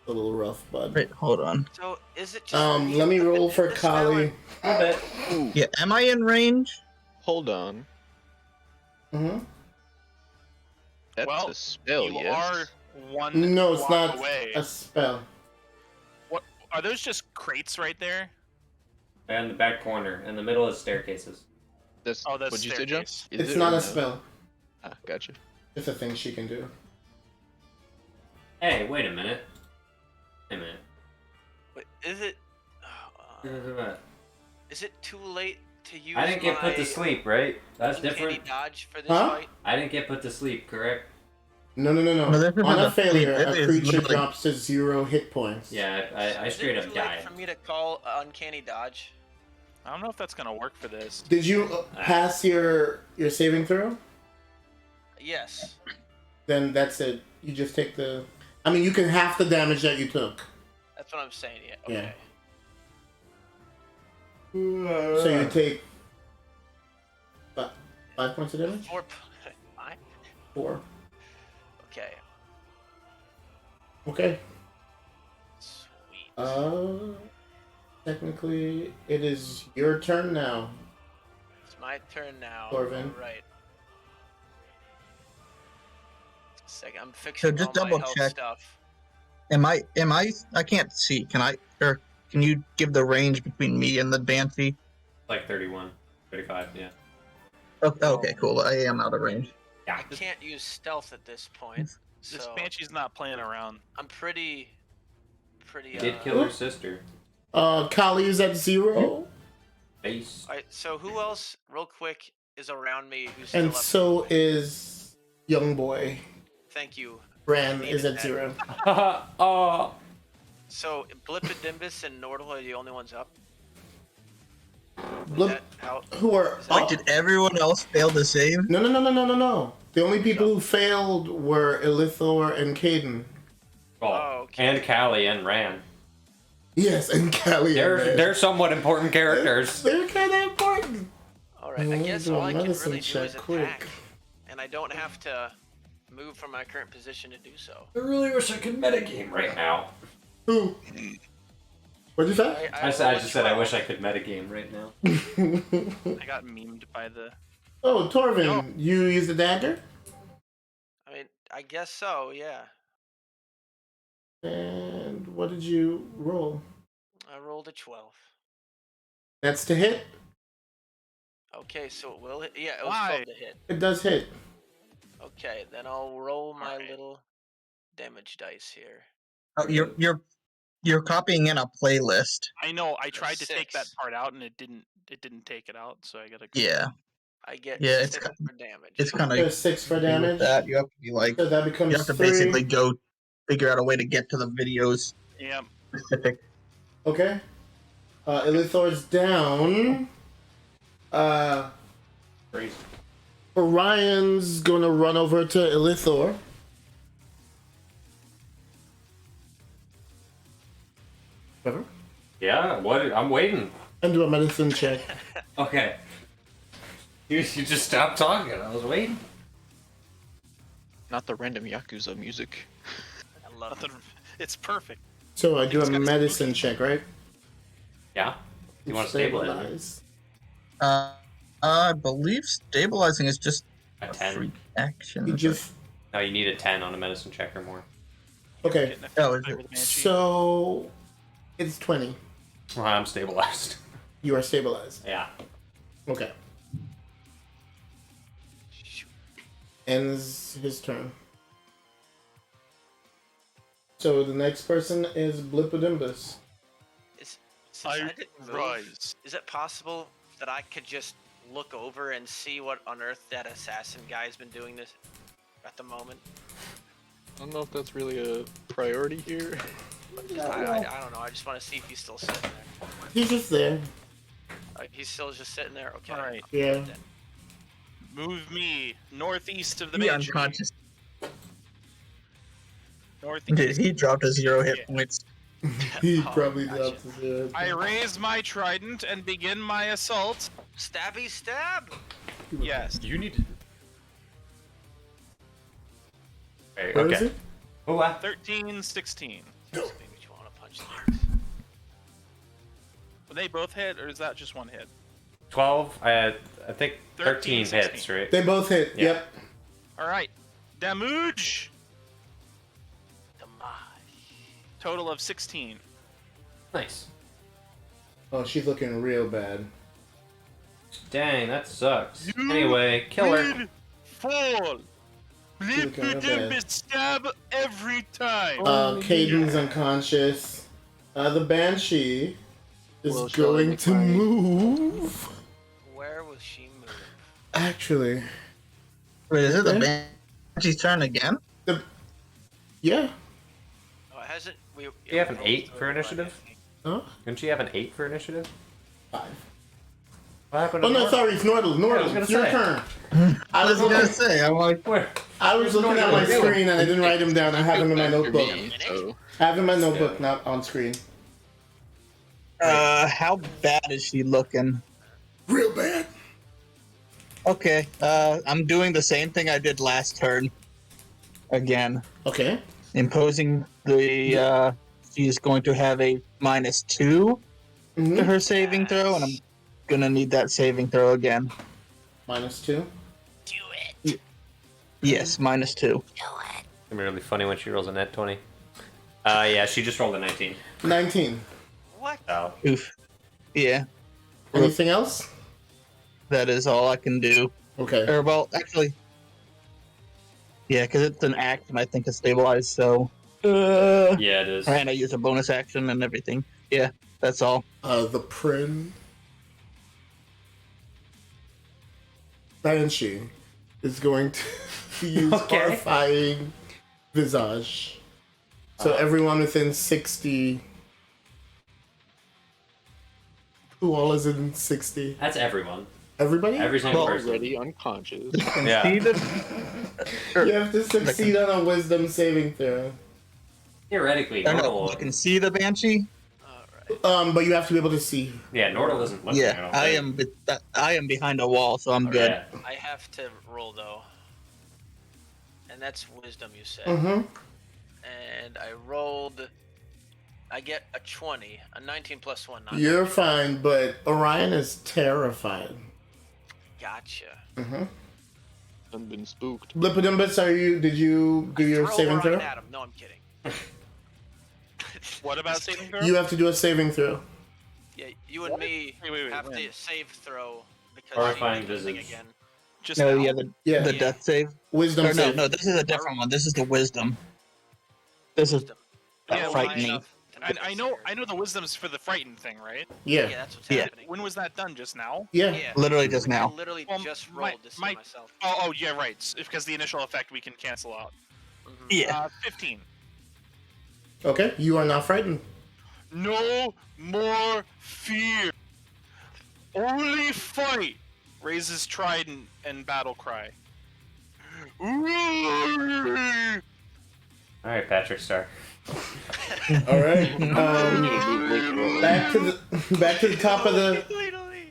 A little rough, bud. Wait, hold on. So is it just me Let me with the roll for this now, Kali. I bet. Ooh, Yeah, am I in range? hold on. Mm-hmm. That's Well, a spell, you yes. are one No, it's block not away. a spell. What are those? Just crates right there? And the back corner, in the middle of staircases. That's, Oh, that's what'd you say, John? staircase. Is It's it not or a no? spell. Ah, gotcha. It's a thing she can do. Hey, wait a minute. Wait a minute. Wait, is it? Is it too late to use? I didn't get put to my sleep, right? That's uncanny different. dodge for this Huh? fight? I didn't get put to sleep, correct? No. No, this On isn't a a failure, sleep, a it is creature literally- drops to 0 hit points. Yeah, I Is straight it up too died. late for me to call uncanny dodge? I don't know if that's gonna work for this. Did you pass your saving throw? Yes. Then that's it. You just take the. I mean, you can half the damage that you took. That's what I'm saying. Yeah. Yeah. Okay. So you take. 5 points of damage? 4. 5. 4. Okay. Okay. Sweet. Technically, it is your turn now. It's my turn now. Corvin. Right. Second, I'm fixing just all double my health check. stuff. Am I? I can't see. Can you give the range between me and the Banshee? Like 31, 35, yeah. Oh, okay, cool. I am out of range. I can't use stealth at this point, This so Banshee's not playing around. I'm pretty. He did kill her sister. Kali is at 0, Face. Alright, so who else, real quick, is around me who's and still up? so is young boy. Thank you. Bran I is needed at that. 0. Oh. So Blipodimbus and Nordle are the only ones up. Look, who are Like, up. did everyone else fail the save? No. The only people who failed were Elithor and Caden. Oh, okay. And Callie and Ran. Yes, and Callie. They're somewhat important characters. They're kind of important. All right, I guess all I can medicine really do check is attack, quick. and I don't have to move from my current position to do so. I really wish I could metagame right now. Who? What'd you say? I just said I wish I could metagame right now. I got memed by the. Oh, Torvin, you used a dagger? I mean, I guess so, yeah. And what did you roll? I rolled a 12. That's to hit? Okay, so it will hit. Yeah, it was Why? 12 to hit. It does hit. Okay, then I'll roll my Alright. little damage dice here. Oh, you're copying in a playlist. I know. I tried to take that 6. part out and it didn't. It didn't take it out, so I gotta. Yeah, I get Yeah, 6 for damage. it's kind of There's 6 for damage. that. You have to be like, So that becomes you have to 3. basically go figure out a way to get to the videos Yeah. specific. Okay. Elithor's down. Crazy. Orion's gonna run over to Elithor. Whatever. Yeah, what? I'm waiting. And do a medicine check. Okay. You just stopped talking. I was waiting. Not the random Yakuza music. I love it. Nothing. It's perfect. So I do It's a got medicine check, right? Yeah. You want to stabilize? I believe stabilizing is just A a 10. free action. You just No, you need a 10 on a medicine check or more. okay. Getting a Oh, is fight it? with Banshee. So it's 20. Well, I'm stabilized. You are stabilized. Yeah. Okay. Ends his turn. So the next person is Blipodimbus. Since I didn't move, rise. is it possible that I could just look over and see what on earth that assassin guy's been doing this at the moment? I don't know if that's really a priority here. I don't know. I just want to see if he's still sitting there. He's just there. He's still just sitting there. Okay. All right. Yeah. Move me northeast of the He Banshee. unconscious. Northeast. He dropped to 0 hit Yeah. points. He Oh, probably gotcha. dropped his ear. I raise my trident and begin my assault. Stabby stab. Yes. You need to. Hey, Where is okay. it? Oh, 13, 16. Just maybe you want to punch things. Will they both hit, or is that just one hit? 12. I think 13 13, hits, right? They both hit. Yeah. Yep. All right. Damage. Damage. Total of 16. Nice. Oh, she's looking real bad. Dang, that sucks. You Anyway, kill her. will fall. Look at her bad. Stab every time. Caden's unconscious. The Banshee is Well, shall I going make to my- move. Where will she move? Actually, Wait, is it the Okay. Banshee's turn again? yeah. Oh, it hasn't. Do you have an 8 for initiative? Huh? Didn't she have an 8 for initiative? 5. What happened to Oh no, Nora? sorry, it's Nordal. Nordal, I was gonna it's your say. turn. I was gonna say, I'm like, Where? I was looking at my screen and I didn't write him down. I have him in my After notebook. me, so I have him in my notebook, not on screen. how bad is she looking? Real bad. Okay, I'm doing the same thing I did last turn. Again, Okay. imposing the, she's going to have a -2 to Mhm. her saving throw, and I'm gonna need that saving throw again. -2. Do it. Yes, -2. Do it. It's gonna be really funny when she rolls a net 20. Yeah, she just rolled a 19. 19. What? So, Oof. Yeah, Anything else? that is all I can do. Okay. Or, well, actually, yeah, because it's an act, and I think it's stabilized, so. yeah, it is. And I use a bonus action and everything. Yeah, that's all. The Prin Banshee is going to use Okay. horrifying visage. So everyone within 60 Who all is in 60? That's everyone. Everybody? Every single person. Already unconscious. Yeah. See the, You have to succeed on a wisdom saving throw. Theoretically, I don't know, Nordal. you can see the Banshee. Alright. But you have to be able to see. Yeah, Nordal isn't looking. Yeah, I I don't think. am behind a wall, so I'm good. Yeah. I have to roll though. And that's wisdom, you said. Mm-hmm. And I rolled. I get a 20. A 19 plus 1. Not You're 19. fine, but Orion is terrified. Gotcha. Mm-hmm. I've been spooked. Blippidimbus, did you do your Throw saving Orion throw? at him. No, I'm kidding. What about saving throw? You have to do a saving throw. Yeah, you and me Wait, have when? to save throw because Horrifying you did the thing visage. again. Just No, now? yeah, Yeah. the death save. Wisdom Or no, save. no, this is a different one. This is the wisdom. This is Wisdom. that Yeah, frightening. Enough to not I get know. scared. I know the wisdom's for the frightened thing, right? Yeah. Yeah, that's what's Yeah. happening. When was that done? Just now? Yeah. Yeah. Literally just now. I literally Well, just my- rolled to see my- myself. Oh, yeah, right. Because the initial effect we can cancel out. Mhm. Yeah. 15. Okay, you are not frightened. No more fear. Only fight. Raises trident and battle cry. All right, Patrick Star. All right. Back to the top of the.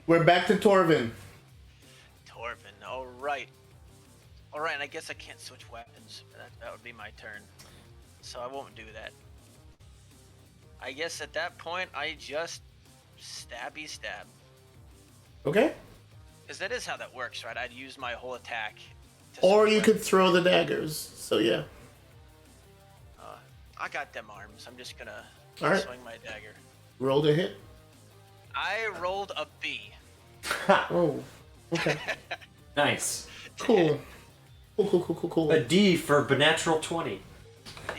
We're back to Torvin. Torvin, alright. Alright, and I guess I can't switch weapons. That would be my turn. So I won't do that. I guess at that point, I just stabby stab. Okay. Because that is how that works, right? I'd use my whole attack. to Or switch you could weapons. throw the daggers. So yeah. I got them arms. I'm just gonna Alright. swing my dagger. Roll to hit. I rolled a B. Oh. Okay. Nice. Cool. Cool. A D for Benatural 20.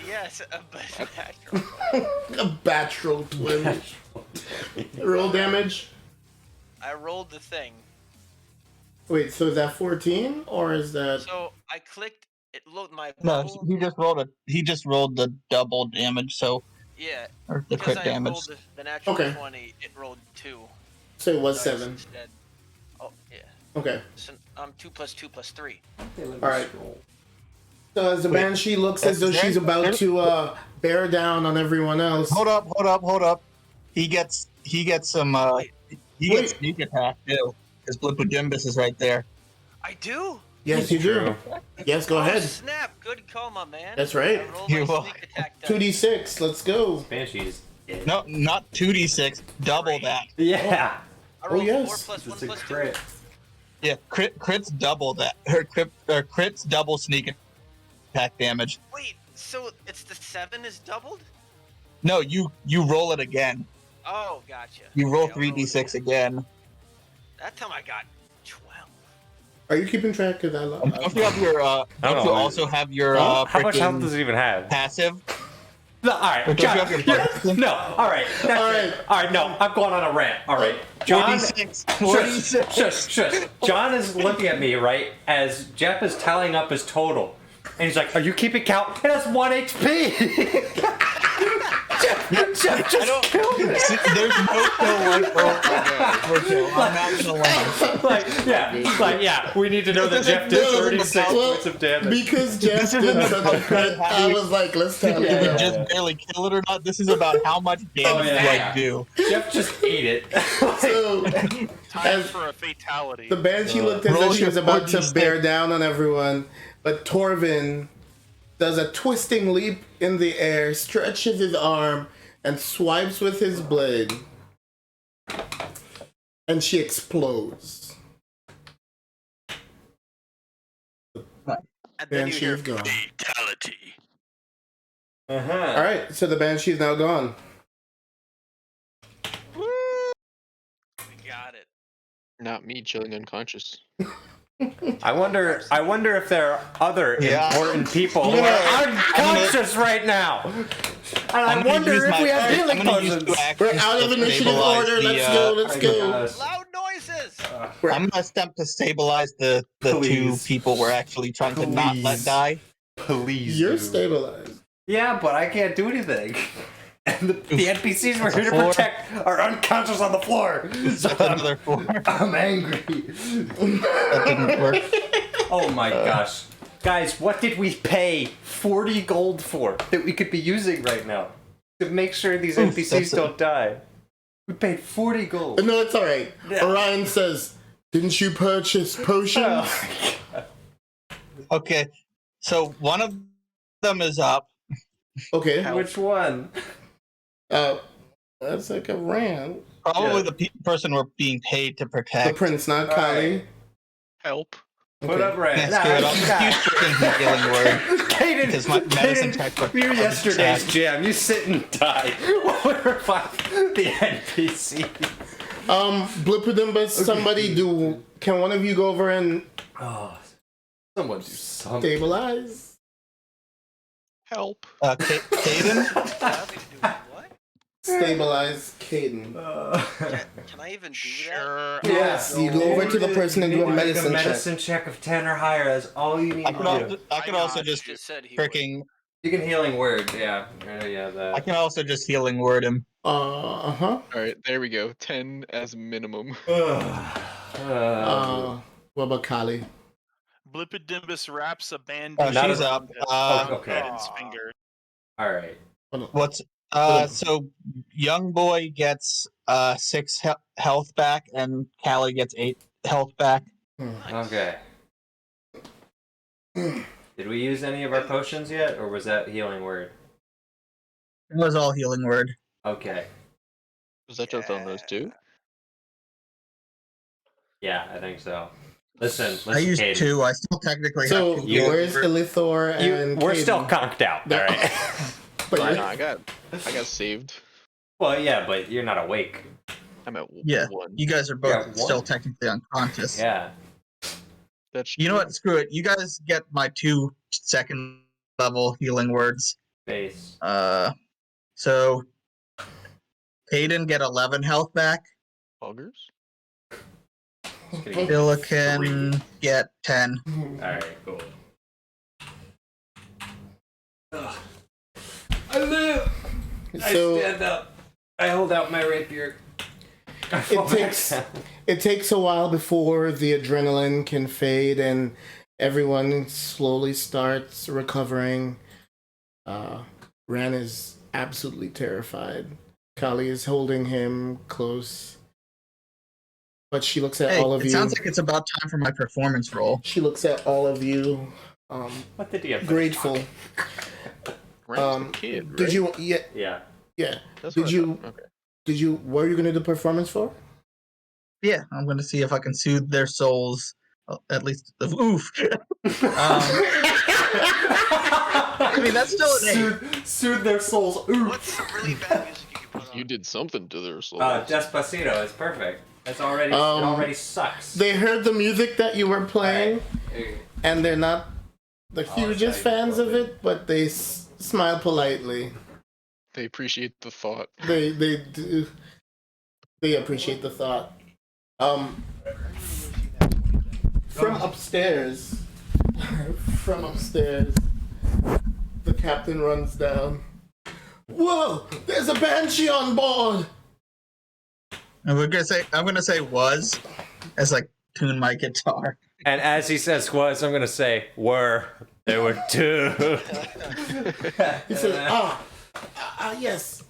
Yes, but natural. A Batral twin. Roll damage. I rolled the thing. Wait, so is that 14 or is that? So I clicked. It looked my No, bubble. he just rolled the double damage, so Yeah, or the because crit I damage. rolled the natural Okay. 20. It rolled 2. So it was dice 7. Instead. Oh yeah. Okay. So 2 plus 2 plus 3. Alright. So as the Wait, Banshee looks as though she's about to bear down on everyone else. Hold up. He gets some Wait. he gets sneak attack too. Because Blippidimbus is right there. I do. Yes, you do. Yes, go Oh, ahead. snap! Good call, my man. That's right. I rolled You're my welcome. sneak attack dice. 2d6. Let's go. Banshees. No, not 2d6, double Great. that. Yeah. I rolled yes. 4 plus 1 It's a plus 2. crit. Yeah, crits double that. Her crits double sneak attack damage. Wait, so it's the 7 is doubled? No, you roll it again. Oh, gotcha. You roll Okay, I'll 3d6 again. That time I got 12. Are you keeping track of that? Don't you have your don't you know. also have your How much health freaking does it even have? passive? No, all right, Don't you John. have your you're- passive? No, all right. That's All it. right. All right. No, I'm going on a rant. All right, John. 46. Shush. John is looking at me right as Jeff is tallying up his total, and he's like, "Are you keeping count?" It has 1 HP. Jeff just killed it. There's no kill like Virgil. I'm not gonna lie. Yeah. We need to know that Jeff did 36 points of damage. Because Jeff did such a crit, I was like, let's tell you Did we that. just barely kill it or not? This is about how much damage yeah, do I yeah. do. Jeff just ate it. So, Time As- for a fatality. the Banshee looked as though Roll she your was about to 46. bear down on everyone, but Torvin does a twisting leap in the air, stretches his arm, and swipes with his blade. And she explodes. And then you Banshee's hear gone. fatality. Alright, so the Banshee's now gone. We got it. Not me chilling unconscious. I wonder if there are other Yeah. important people who are unconscious right now. And I I'm gonna wonder use if my we have turn. healing I'm gonna use potions. two actions We're out of to initiative stabilize order. the, Let's go. Loud noises! I'm gonna attempt to stabilize the two Please. people we're actually trying to not let Please. die. Please. You're do. stabilized. Yeah, but I can't do anything. And the NPCs we're here to 4. protect are unconscious on the floor. So That's another 4. I'm angry. That didn't work. Oh my gosh. Guys, what did we pay 40 gold for that we could be using right now to make sure these NPCs don't die? We paid 40 gold. No, it's alright. Orion says, didn't you purchase potions? Okay, so one of them is up. Okay. Which one? That's like a rant. Probably the person we're being paid to The protect. prince, not Kali. Help. Put up red. Can't screw it up. Use freaking healing word. Because my medicine checks are you're yesterday's checked. jam. You sit and die. What were the NPC? Blippidimbus, somebody do. Can one of you go over and Someone do something. stabilize? Help. Caden? What? Stabilize Caden. Can I even do that? Sure. Yes, you go over to the person and do a Make medicine check. medicine check of 10 or higher. That's all you need I to do. could also just said he would. freaking. You can healing word, yeah. Yeah, that. I can also just healing word him. Uh-huh. Alright, there we go. 10 as minimum. What about Kali? Blippidimbus wraps a bandage. Oh, she's around up. Okay. Aiden's finger. All right. What's so young boy gets 6 health back and Callie gets 8 health back. Okay. Did we use any of our potions yet, or was that healing word? It was all healing word. Okay. Was that just on those two? Yeah, I think so. Listen, I used Caden. 2. I still technically So, have 2. where's Elithor and We're Caden? still conked out, No. alright? But No, you're- I got saved. Well, yeah, but you're not awake. I'm at Yeah, 1. you guys are Yeah, both still 1. technically unconscious. Yeah. That's You know true. what? Screw it. You guys get my 2 second level healing words. Base. So Aiden get 11 health back. Augers? Billiken get 10. Alright, cool. Ugh. I live! I So stand up. I hold out my rapier. I fall back down. it takes a while before the adrenaline can fade and everyone slowly starts recovering. Ran is absolutely terrified. Kali is holding him close. But she looks at all of it you. sounds like it's about time for my performance roll. She looks at all of you. What did you Grateful. Rand's the kid, right? Did you? Yeah. Yeah. Yeah. That's Did what I you? thought. Okay. Did you? What are you gonna do performance for? Yeah, I'm going to see if I can soothe their souls. At least, oof. I mean, that's still an 8. Soothe their souls. Ooh. What's some really bad music you can put on? You did something to their souls. Despacito is perfect. That's already. It already sucks. They heard the music that you were playing, Right. and they're not the Oh, hugest sorry, fans of lovely. it, but they smile politely. They appreciate the thought. They do. They appreciate the thought. From upstairs, the captain runs down. Whoa! There's a Banshee on board. And I'm going to say was as like tune my guitar. And as he says was, I'm gonna say were. There were 2. He says, yes.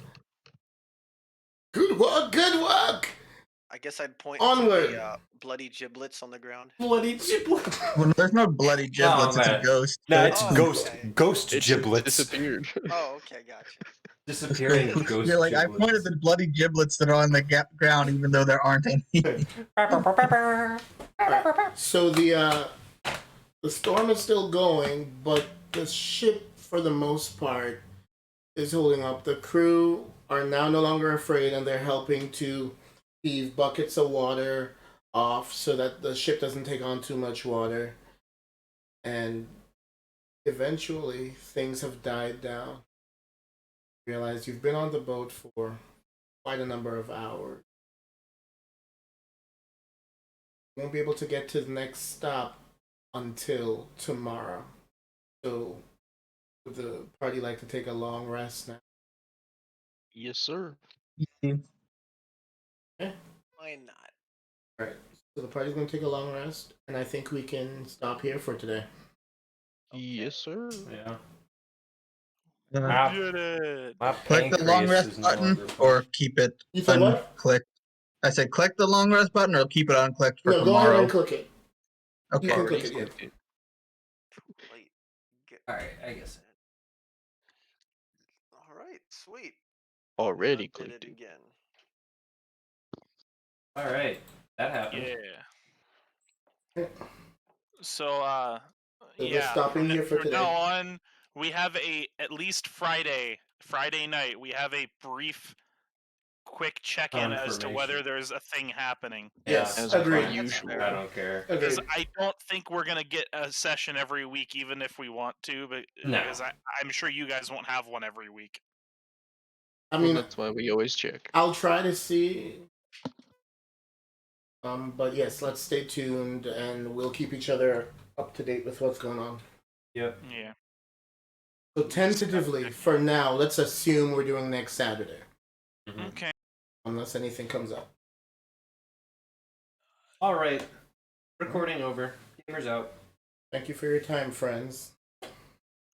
Good work, good work. I guess I'd point Onward. to the bloody giblets on the ground. Bloody giblet. Well, there's no bloody giblets. Oh, it's a man. ghost. No, So it's Oh, ghost. okay. Ghost It giblets. disappeared. Oh, okay, gotcha. Disappearing ghost. You're like, I giblets. pointed the bloody giblets that are on the ground, even though there aren't any. So the storm is still going, but the ship, for the most part, is holding up. The crew are now no longer afraid, and they're helping to heave buckets of water off so that the ship doesn't take on too much water. And eventually, things have died down. Realize you've been on the boat for quite a number of hours. Won't be able to get to the next stop until tomorrow. So would the party like to take a long rest now? Yes, sir. Okay. Why not? All right. So the party's gonna take a long rest, and I think we can stop here for today. Yes, sir. Yeah. Uh, Did it. My click the long pancreas rest is no button longer or functioning. keep it You said what? unclicked. I said click the long rest button or keep it unclicked for No, go ahead tomorrow. and click it. You Okay. can Already click it. Yeah. clicked it. Wait. Alright, I guess. All right, sweet. Already I did clicked it it. again. Alright, that happened. Yeah. So So we're yeah, stopping here for from now today. on, we have at least Friday night, we have a brief, quick check-in as to whether Confirmation. there's a thing happening. Yes, As agreed. per usual. I don't care. Because Agreed. I don't think we're gonna get a session every week, even if we want to. But No. because I'm sure you guys won't have one every week. I Well, mean, that's why we always check. I'll try to see. But yes, let's stay tuned, and we'll keep each other up to date with what's going on. Yep. Yeah. So tentatively, for now, let's assume we're doing next Saturday, Mhm. Okay. unless anything comes up. Alright. Recording over. Gamers out. Thank you for your time, friends.